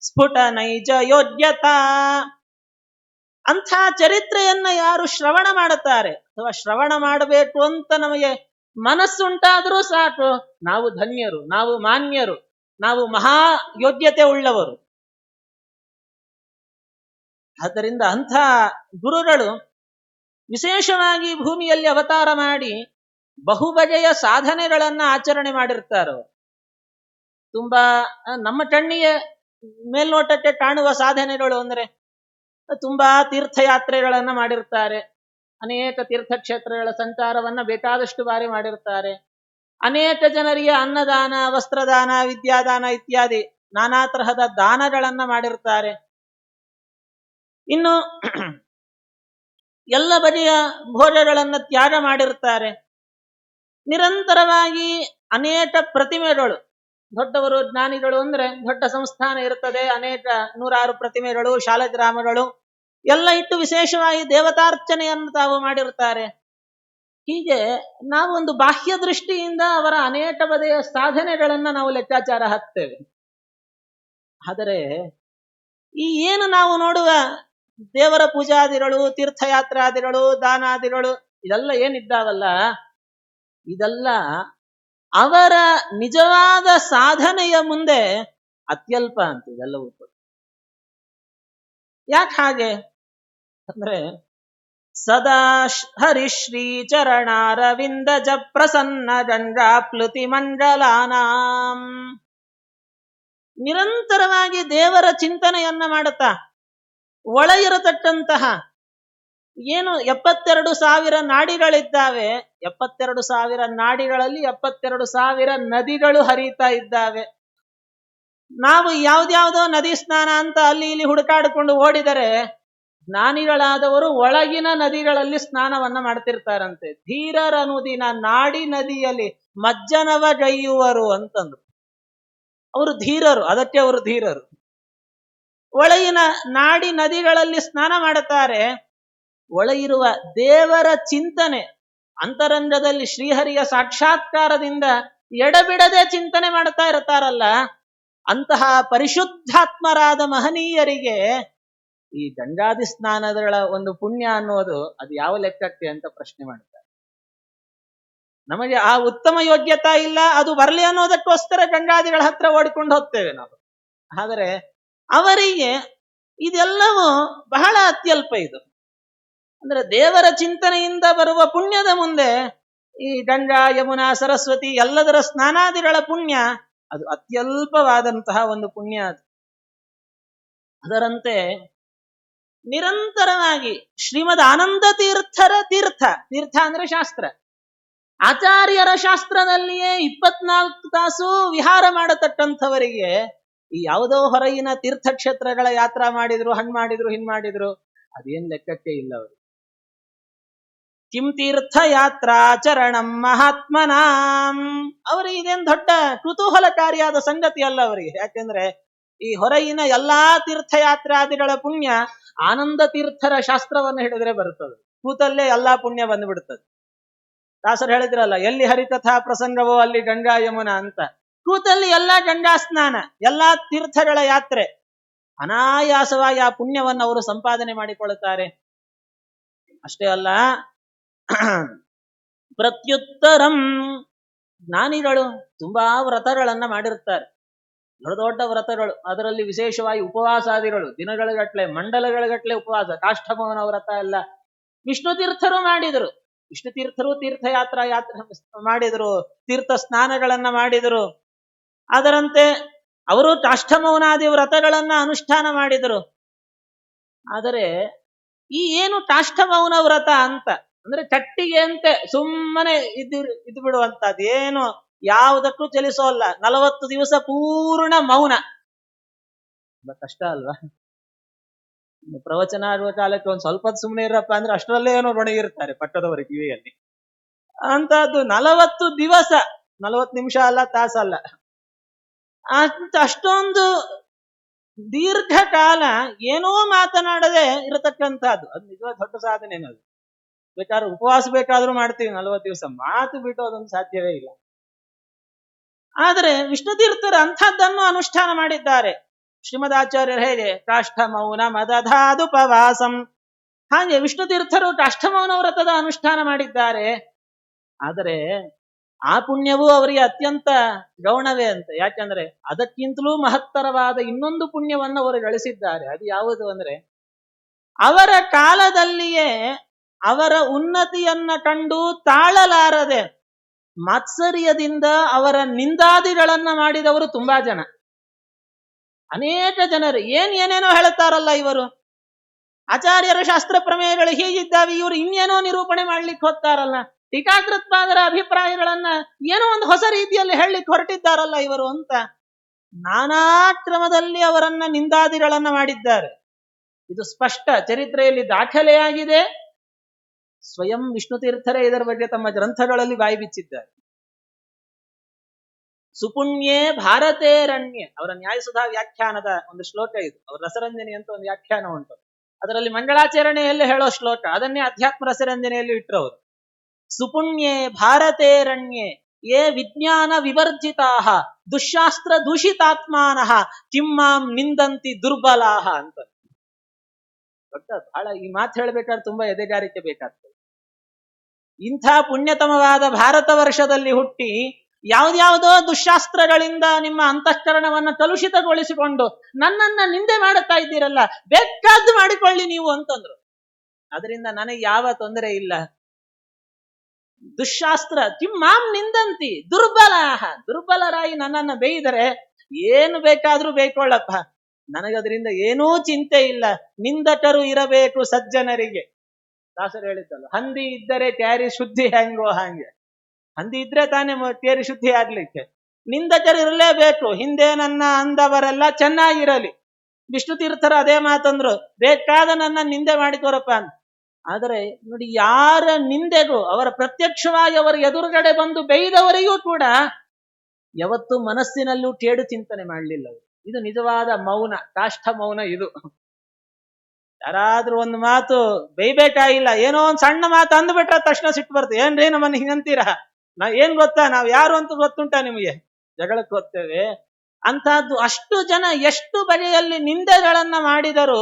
ಸ್ಫುಟ ನೈಜ ಯೋಗ್ಯತಾ. ಅಂಥ ಚರಿತ್ರೆಯನ್ನ ಯಾರು ಶ್ರವಣ ಮಾಡುತ್ತಾರೆ ಅಥವಾ ಶ್ರವಣ ಮಾಡಬೇಕು ಅಂತ ನಮಗೆ ಮನಸ್ಸುಂಟಾದರೂ ಸಾಕು, ನಾವು ಧನ್ಯರು, ನಾವು ಮಾನ್ಯರು, ನಾವು ಮಹಾ ಯೋಗ್ಯತೆ ಉಳ್ಳವರು. ಆದ್ದರಿಂದ ಅಂಥ ಗುರುಗಳು ವಿಶೇಷವಾಗಿ ಭೂಮಿಯಲ್ಲಿ ಅವತಾರ ಮಾಡಿ ಬಹುಬಗೆಯ ಸಾಧನೆಗಳನ್ನ ಆಚರಣೆ ಮಾಡಿರ್ತಾರೆ. ತುಂಬಾ ನಮ್ಮ ಕಣ್ಣಿಗೆ ಮೇಲ್ನೋಟಕ್ಕೆ ಕಾಣುವ ಸಾಧನೆಗಳು ಅಂದ್ರೆ ತುಂಬಾ ತೀರ್ಥಯಾತ್ರೆಗಳನ್ನ ಮಾಡಿರ್ತಾರೆ, ಅನೇಕ ತೀರ್ಥಕ್ಷೇತ್ರಗಳ ಸಂಚಾರವನ್ನ ಬೇಕಾದಷ್ಟು ಬಾರಿ ಮಾಡಿರ್ತಾರೆ, ಅನೇಕ ಜನರಿಗೆ ಅನ್ನದಾನ, ವಸ್ತ್ರದಾನ, ವಿದ್ಯಾದಾನ ಇತ್ಯಾದಿ ನಾನಾ ತರಹದ ದಾನಗಳನ್ನ ಮಾಡಿರ್ತಾರೆ. ಇನ್ನು ಎಲ್ಲ ಬಗೆಯ ಭೋಜಗಳನ್ನ ತ್ಯಾಗ ಮಾಡಿರ್ತಾರೆ. ನಿರಂತರವಾಗಿ ಅನೇಕ ಪ್ರತಿಮೆಗಳು, ದೊಡ್ಡವರು ಜ್ಞಾನಿಗಳು ಅಂದ್ರೆ ದೊಡ್ಡ ಸಂಸ್ಥಾನ ಇರ್ತದೆ, ಅನೇಕ ನೂರಾರು ಪ್ರತಿಮೆಗಳು, ಶಾಲಗ್ರಾಮಗಳು ಎಲ್ಲ ಇಟ್ಟು ವಿಶೇಷವಾಗಿ ದೇವತಾರ್ಚನೆಯನ್ನು ತಾವು ಮಾಡಿರ್ತಾರೆ. ಹೀಗೆ ನಾವು ಒಂದು ಬಾಹ್ಯ ದೃಷ್ಟಿಯಿಂದ ಅವರ ಅನೇಕ ಬಗೆಯ ಸಾಧನೆಗಳನ್ನ ನಾವು ಲೆಕ್ಕಾಚಾರ ಹಾಕ್ತೇವೆ. ಆದರೆ ಈ ಏನು ನಾವು ನೋಡುವ ದೇವರ ಪೂಜಾದಿಗಳು, ತೀರ್ಥಯಾತ್ರಾದಿಗಳು, ದಾನಾದಿಗಳು ಇದೆಲ್ಲ ಏನಿದ್ದಾವಲ್ಲ, ಇದೆಲ್ಲ ಅವರ ನಿಜವಾದ ಸಾಧನೆಯ ಮುಂದೆ ಅತ್ಯಲ್ಪ ಅಂತ ಇದೆಲ್ಲವೂ. ಯಾಕೆ ಹಾಗೆ ಅಂದ್ರೆ ಸದಾ ಹರಿಶ್ರೀ ಚರಣಾರವಿಂದ ಜ ಪ್ರಸನ್ನ ಗಂಗಾಪ್ಲುತಿ ಮಂಡಲಾನಾಂ. ನಿರಂತರವಾಗಿ ದೇವರ ಚಿಂತನೆಯನ್ನ ಮಾಡುತ್ತಾ ಒಳ ಇರತಕ್ಕಂತಹ ಏನು 72,000 ನಾಡಿಗಳಿದ್ದಾವೆ, 72,000 ನಾಡಿಗಳಲ್ಲಿ 72,000 ನದಿಗಳು ಹರಿತಾ ಇದ್ದಾವೆ. ನಾವು ಯಾವ್ದ್ಯಾವ್ದೋ ನದಿ ಸ್ನಾನ ಅಂತ ಅಲ್ಲಿ ಇಲ್ಲಿ ಹುಡುಕಾಡಿಕೊಂಡು ಓಡಿದರೆ ಜ್ಞಾನಿಗಳಾದವರು ಒಳಗಿನ ನದಿಗಳಲ್ಲಿ ಸ್ನಾನವನ್ನ ಮಾಡ್ತಿರ್ತಾರಂತೆ. ಧೀರರನುದಿನ ನಾಡಿ ನದಿಯಲ್ಲಿ ಮಜ್ಜನವ ಗೈಯುವರು ಅಂತಂದ್ರು. ಅವರು ಧೀರರು, ಅದಕ್ಕೆ ಅವರು ಧೀರರು. ಒಳಗಿನ ನಾಡಿ ನದಿಗಳಲ್ಲಿ ಸ್ನಾನ ಮಾಡುತ್ತಾರೆ. ಒಳಗಿರುವ ದೇವರ ಚಿಂತನೆ ಅಂತರಂಗದಲ್ಲಿ ಶ್ರೀಹರಿಯ ಸಾಕ್ಷಾತ್ಕಾರದಿಂದ ಎಡಬಿಡದೆ ಚಿಂತನೆ ಮಾಡ್ತಾ ಇರ್ತಾರಲ್ಲ, ಅಂತಹ ಪರಿಶುದ್ಧಾತ್ಮರಾದ ಮಹನೀಯರಿಗೆ ಈ ಗಂಗಾದಿ ಸ್ನಾನಗಳ ಒಂದು ಪುಣ್ಯ ಅನ್ನೋದು ಅದು ಯಾವ ಲೆಕ್ಕಕ್ಕೆ ಅಂತ ಪ್ರಶ್ನೆ ಮಾಡ್ತಾರೆ. ನಮಗೆ ಆ ಉತ್ತಮ ಯೋಗ್ಯತಾ ಇಲ್ಲ, ಅದು ಬರಲಿ ಅನ್ನೋದಕ್ಕೋಸ್ಕರ ಗಂಗಾದಿಗಳ ಹತ್ರ ಓಡಿಕೊಂಡು ಹೋಗ್ತೇವೆ ನಾವು. ಆದರೆ ಅವರಿಗೆ ಇದೆಲ್ಲವೂ ಬಹಳ ಅತ್ಯಲ್ಪ. ಇದು ಅಂದ್ರೆ ದೇವರ ಚಿಂತನೆಯಿಂದ ಬರುವ ಪುಣ್ಯದ ಮುಂದೆ ಈ ಗಂಗಾ, ಯಮುನಾ, ಸರಸ್ವತಿ ಎಲ್ಲದರ ಸ್ನಾನಾದಿಗಳ ಪುಣ್ಯ ಅದು ಅತ್ಯಲ್ಪವಾದಂತಹ ಒಂದು ಪುಣ್ಯ. ಅದರಂತೆ ನಿರಂತರವಾಗಿ ಶ್ರೀಮದ್ ಆನಂದ ತೀರ್ಥರ ತೀರ್ಥ ಅಂದ್ರೆ ಶಾಸ್ತ್ರ, ಆಚಾರ್ಯರ ಶಾಸ್ತ್ರದಲ್ಲಿಯೇ 24 ತಾಸು ವಿಹಾರ ಮಾಡತಕ್ಕಂಥವರಿಗೆ ಈ ಯಾವುದೋ ಹೊರಗಿನ ತೀರ್ಥಕ್ಷೇತ್ರಗಳ ಯಾತ್ರಾ ಮಾಡಿದ್ರು, ಹಂಗ್ ಮಾಡಿದ್ರು, ಹಿಂಗ್ ಮಾಡಿದ್ರು, ಅದೇನ್ ಲೆಕ್ಕಕ್ಕೆ ಇಲ್ಲ ಅವರು. ಕಿಂ ತೀರ್ಥಯಾತ್ರಾಚರಣಂ ಮಹಾತ್ಮನಾಂ, ಅವರಿಗೆ ಇದೇನ್ ದೊಡ್ಡ ಕುತೂಹಲಕಾರಿಯಾದ ಸಂಗತಿ ಅಲ್ಲ ಅವರಿಗೆ. ಯಾಕೆಂದ್ರೆ ಈ ಹೊರಗಿನ ಎಲ್ಲಾ ತೀರ್ಥಯಾತ್ರಾದಿಗಳ ಪುಣ್ಯ ಆನಂದ ತೀರ್ಥರ ಶಾಸ್ತ್ರವನ್ನು ಹಿಡಿದ್ರೆ ಬರುತ್ತದೆ. ಕೂತಲ್ಲೇ ಎಲ್ಲಾ ಪುಣ್ಯ ಬಂದ್ಬಿಡ್ತದೆ. ದಾಸರು ಹೇಳಿದ್ರಲ್ಲ, ಎಲ್ಲಿ ಹರಿಕಥಾ ಪ್ರಸಂಗವೋ ಅಲ್ಲಿ ಗಂಗಾ ಯಮುನಾ ಅಂತ. ಕೂತಲ್ಲಿ ಎಲ್ಲಾ ಗಂಗಾ ಸ್ನಾನ, ಎಲ್ಲಾ ತೀರ್ಥಗಳ ಯಾತ್ರೆ, ಅನಾಯಾಸವಾಗಿ ಆ ಪುಣ್ಯವನ್ನು ಅವರು ಸಂಪಾದನೆ ಮಾಡಿಕೊಳ್ಳುತ್ತಾರೆ. ಅಷ್ಟೇ ಅಲ್ಲ, ಪ್ರತ್ಯುತ್ತರಂ, ಜ್ಞಾನಿಗಳು ತುಂಬಾ ವ್ರತಗಳನ್ನ ಮಾಡಿರುತ್ತಾರೆ, ದೊಡ್ಡ ದೊಡ್ಡ ವ್ರತಗಳು. ಅದರಲ್ಲಿ ವಿಶೇಷವಾಗಿ ಉಪವಾಸಾದಿಗಳು, ದಿನಗಳಿಗಟ್ಲೆ ಮಂಡಲಗಳಿಗಟ್ಲೆ ಉಪವಾಸ, ಕಾಷ್ಠಮೌನ ವ್ರತ ಎಲ್ಲ ವಿಷ್ಣು ತೀರ್ಥರು ಮಾಡಿದರು. ವಿಷ್ಣು ತೀರ್ಥರು ತೀರ್ಥಯಾತ್ರಾ ಮಾಡಿದರು, ತೀರ್ಥ ಸ್ನಾನಗಳನ್ನ ಮಾಡಿದರು. ಅದರಂತೆ ಅವರು ಕಾಷ್ಠಮೌನಾದಿ ವ್ರತಗಳನ್ನ ಅನುಷ್ಠಾನ ಮಾಡಿದರು. ಆದರೆ ಈ ಏನು ಕಾಷ್ಠಮೌನ ವ್ರತ ಅಂತ ಅಂದ್ರೆ ಕಟ್ಟಿಗೆ ಅಂತೆ ಸುಮ್ಮನೆ ಇದ್ದು ಬಿಡುವಂತದ್ದು, ಏನು ಯಾವುದಕ್ಕೂ ಚಲಿಸೋಲ್ಲ, 40 ದಿವಸ ಪೂರ್ಣ ಮೌನ. ಕಷ್ಟ ಅಲ್ವಾ? ಪ್ರವಚನ ಆಡುವ ಕಾಲಕ್ಕೆ ಒಂದ್ ಸ್ವಲ್ಪ ಸುಮ್ಮನೆ ಇರಪ್ಪ ಅಂದ್ರೆ ಅಷ್ಟರಲ್ಲೇ ಏನೋ ಒಣಗಿರ್ತಾರೆ ಪಟ್ಟದವರ ಕಿವಿಯಲ್ಲಿ. ಅಂತದ್ದು 40 ದಿವಸ, 40 ನಿಮಿಷ ಅಲ್ಲ, ತಾಸಲ್ಲ, ಅಷ್ಟೊಂದು ದೀರ್ಘಕಾಲ ಏನೋ ಮಾತನಾಡದೆ ಇರತಕ್ಕಂಥದ್ದು, ಅದು ನಿಜವಾದ ದೊಡ್ಡ ಸಾಧನೆ. ಅದು ಬೇಕಾದ್ರೆ ಉಪವಾಸ ಬೇಕಾದ್ರೂ ಮಾಡ್ತೀವಿ, 40 ದಿವಸ ಮಾತು ಬಿಟ್ಟು ಅದೊಂದು ಸಾಧ್ಯವೇ ಇಲ್ಲ. ಆದರೆ ವಿಷ್ಣು ತೀರ್ಥರು ಅಂಥದ್ದನ್ನು ಅನುಷ್ಠಾನ ಮಾಡಿದ್ದಾರೆ. ಶ್ರೀಮದಾಚಾರ್ಯರು ಹೇಗೆ ಕಾಷ್ಠಮೌನ ಮದಧಾದುಪವಾಸಂ, ಹಾಗೆ ವಿಷ್ಣು ತೀರ್ಥರು ಕಾಷ್ಠಮೌನ ವ್ರತದ ಅನುಷ್ಠಾನ ಮಾಡಿದ್ದಾರೆ. ಆದರೆ ಆ ಪುಣ್ಯವೂ ಅವರಿಗೆ ಅತ್ಯಂತ ಗೌಣವೇ ಅಂತ. ಯಾಕೆಂದ್ರೆ ಅದಕ್ಕಿಂತಲೂ ಮಹತ್ತರವಾದ ಇನ್ನೊಂದು ಪುಣ್ಯವನ್ನು ಅವರು ಗಳಿಸಿದ್ದಾರೆ. ಅದು ಯಾವುದು ಅಂದ್ರೆ, ಅವರ ಕಾಲದಲ್ಲಿಯೇ ಅವರ ಉನ್ನತಿಯನ್ನ ಕಂಡು ತಾಳಲಾರದೆ ಮಾತ್ಸರ್ಯದಿಂದ ಅವರ ನಿಂದಾದಿಗಳನ್ನ ಮಾಡಿದವರು ತುಂಬಾ ಜನ, ಅನೇಕ ಜನರು. ಏನೇನೋ ಹೇಳುತ್ತಾರಲ್ಲ ಇವರು, ಆಚಾರ್ಯರ ಶಾಸ್ತ್ರ ಪ್ರಮೇಯಗಳು ಹೀಗಿದ್ದಾವೆ, ಇವರು ಇನ್ನೇನೋ ನಿರೂಪಣೆ ಮಾಡ್ಲಿಕ್ಕೆ ಹೋಗ್ತಾರಲ್ಲ, ಟೀಕಾಕೃತ್ಪಾದರ ಅಭಿಪ್ರಾಯಗಳನ್ನ ಏನೋ ಒಂದು ಹೊಸ ರೀತಿಯಲ್ಲಿ ಹೇಳಲಿಕ್ಕೆ ಹೊರಟಿದ್ದಾರಲ್ಲ ಇವರು ಅಂತ ನಾನಾ ಕ್ರಮದಲ್ಲಿ ಅವರನ್ನ ನಿಂದಾದಿಗಳನ್ನ ಮಾಡಿದ್ದಾರೆ. ಇದು ಸ್ಪಷ್ಟ ಚರಿತ್ರೆಯಲ್ಲಿ ದಾಖಲೆಯಾಗಿದೆ. ಸ್ವಯಂ ವಿಷ್ಣು ತೀರ್ಥರೇ ಇದರ ಬಗ್ಗೆ ತಮ್ಮ ಗ್ರಂಥಗಳಲ್ಲಿ ಬಾಯಿ ಬಿಚ್ಚಿದ್ದಾರೆ. ಸುಪುಣ್ಯೇ ಭಾರತೇರಣ್ಯೆ, ಅವರ ನ್ಯಾಯಸುಧಾ ವ್ಯಾಖ್ಯಾನದ ಒಂದು ಶ್ಲೋಕ ಇದು. ಅವರ ರಸರಂಜನೆ ಅಂತ ಒಂದು ವ್ಯಾಖ್ಯಾನ ಉಂಟು, ಅದರಲ್ಲಿ ಮಂಗಳಾಚರಣೆಯಲ್ಲಿ ಹೇಳೋ ಶ್ಲೋಕ, ಅದನ್ನೇ ಅಧ್ಯಾತ್ಮ ರಸರಂಜನೆಯಲ್ಲಿ ಇಟ್ಟರವರು. ಸುಪುಣ್ಯೇ ಭಾರತೇರಣ್ಯೆ ಯೇ ವಿಜ್ಞಾನ ವಿವರ್ಜಿತಾಹ ದುಶಾಸ್ತ್ರ ದೂಷಿತಾತ್ಮಾನಃ ಕಿಮ್ಮಾಂ ನಿಂದಂತಿ ದುರ್ಬಲಾಹ ಅಂತ. ಬಹಳ ಈ ಮಾತು ಹೇಳ್ಬೇಕಾದ್ರೆ ತುಂಬಾ ಎದೆಗಾರಿಕೆ ಬೇಕಾಗ್ತದೆ. ಇಂಥ ಪುಣ್ಯತಮವಾದ ಭಾರತ ವರ್ಷದಲ್ಲಿ ಹುಟ್ಟಿ ಯಾವ್ದ್ಯಾವುದೋ ದುಶಾಸ್ತ್ರಗಳಿಂದ ನಿಮ್ಮ ಅಂತಃಕರಣವನ್ನ ಕಲುಷಿತಗೊಳಿಸಿಕೊಂಡು ನನ್ನನ್ನ ನಿಂದೆ ಮಾಡುತ್ತಾ ಇದ್ದೀರಲ್ಲ, ಬೇಕಾದ್ದು ಮಾಡಿಕೊಳ್ಳಿ ನೀವು ಅಂತಂದ್ರು. ಅದರಿಂದ ನನಗೆ ಯಾವ ತೊಂದರೆ ಇಲ್ಲ. ದುಶಾಸ್ತ್ರ ಕಿಮ್ಮಾಂ ನಿಂದಂತಿ ದುರ್ಬಲಾಹ, ದುರ್ಬಲರಾಗಿ ನನ್ನನ್ನು ಬೇಯಿದರೆ ಏನು ಬೇಕಾದ್ರೂ ಬೇಕೊಳ್ಳಪ್ಪ, ನನಗದ್ರಿಂದ ಏನೂ ಚಿಂತೆ ಇಲ್ಲ. ನಿಂದಕರು ಇರಬೇಕು ಸಜ್ಜನರಿಗೆ. ದಾಸರು ಹೇಳಿದ್ದಲ್ಲ, ಹಂದಿ ಇದ್ದರೆ ಕ್ಯಾರಿ ಶುದ್ಧಿ ಹೆಂಗೋ ಹಾಗೆ. ಹಂದಿ ಇದ್ರೆ ತಾನೇ ಕೇರಿ ಶುದ್ಧಿ ಆಗ್ಲಿಕ್ಕೆ. ನಿಂದಕರು ಇರಲೇಬೇಕು. ಹಿಂದೆ ನನ್ನ ಅಂದವರೆಲ್ಲ ಚೆನ್ನಾಗಿರಲಿ. ವಿಷ್ಣು ತೀರ್ಥರು ಅದೇ ಮಾತಂದ್ರು, ಬೇಕಾದ ನನ್ನ ನಿಂದೆ ಮಾಡಿಕೊರಪ್ಪ ಅಂತ. ಆದರೆ ನೋಡಿ, ಯಾರ ನಿಂದೆಗೂ ಅವರ ಪ್ರತ್ಯಕ್ಷವಾಗಿ ಅವರ ಎದುರುಗಡೆ ಬಂದು ಬೈದವರಿಗೂ ಕೂಡ ಯಾವತ್ತೂ ಮನಸ್ಸಿನಲ್ಲೂ ಕೇಡು ಚಿಂತನೆ ಮಾಡಲಿಲ್ಲ. ಇದು ನಿಜವಾದ ಮೌನ, ಕಾಷ್ಠ ಮೌನ ಇದು. ಯಾರಾದ್ರೂ ಒಂದು ಮಾತು ಬೈಬೇಕಾಗಿಲ್ಲ, ಏನೋ ಒಂದ್ ಸಣ್ಣ ಮಾತು ಅಂದ್ಬಿಟ್ರೆ ತಕ್ಷಣ ಸಿಟ್ಟು ಬರ್ತದೆ. ಏನ್ರಿ ನಮ್ಮನ್ನ ಹಿಂಗಂತೀರಾ, ಏನ್ ಗೊತ್ತಾ, ನಾವ್ ಯಾರು ಅಂತ ಗೊತ್ತುಂಟಾ ನಿಮಗೆ, ಜಗಳಕ್ಕೆ ಹೋಗ್ತೇವೆ ಅಂತಹದ್ದು. ಅಷ್ಟು ಜನ ಎಷ್ಟು ಬಗೆಯಲ್ಲಿ ನಿಂದೆಗಳನ್ನ ಮಾಡಿದರು,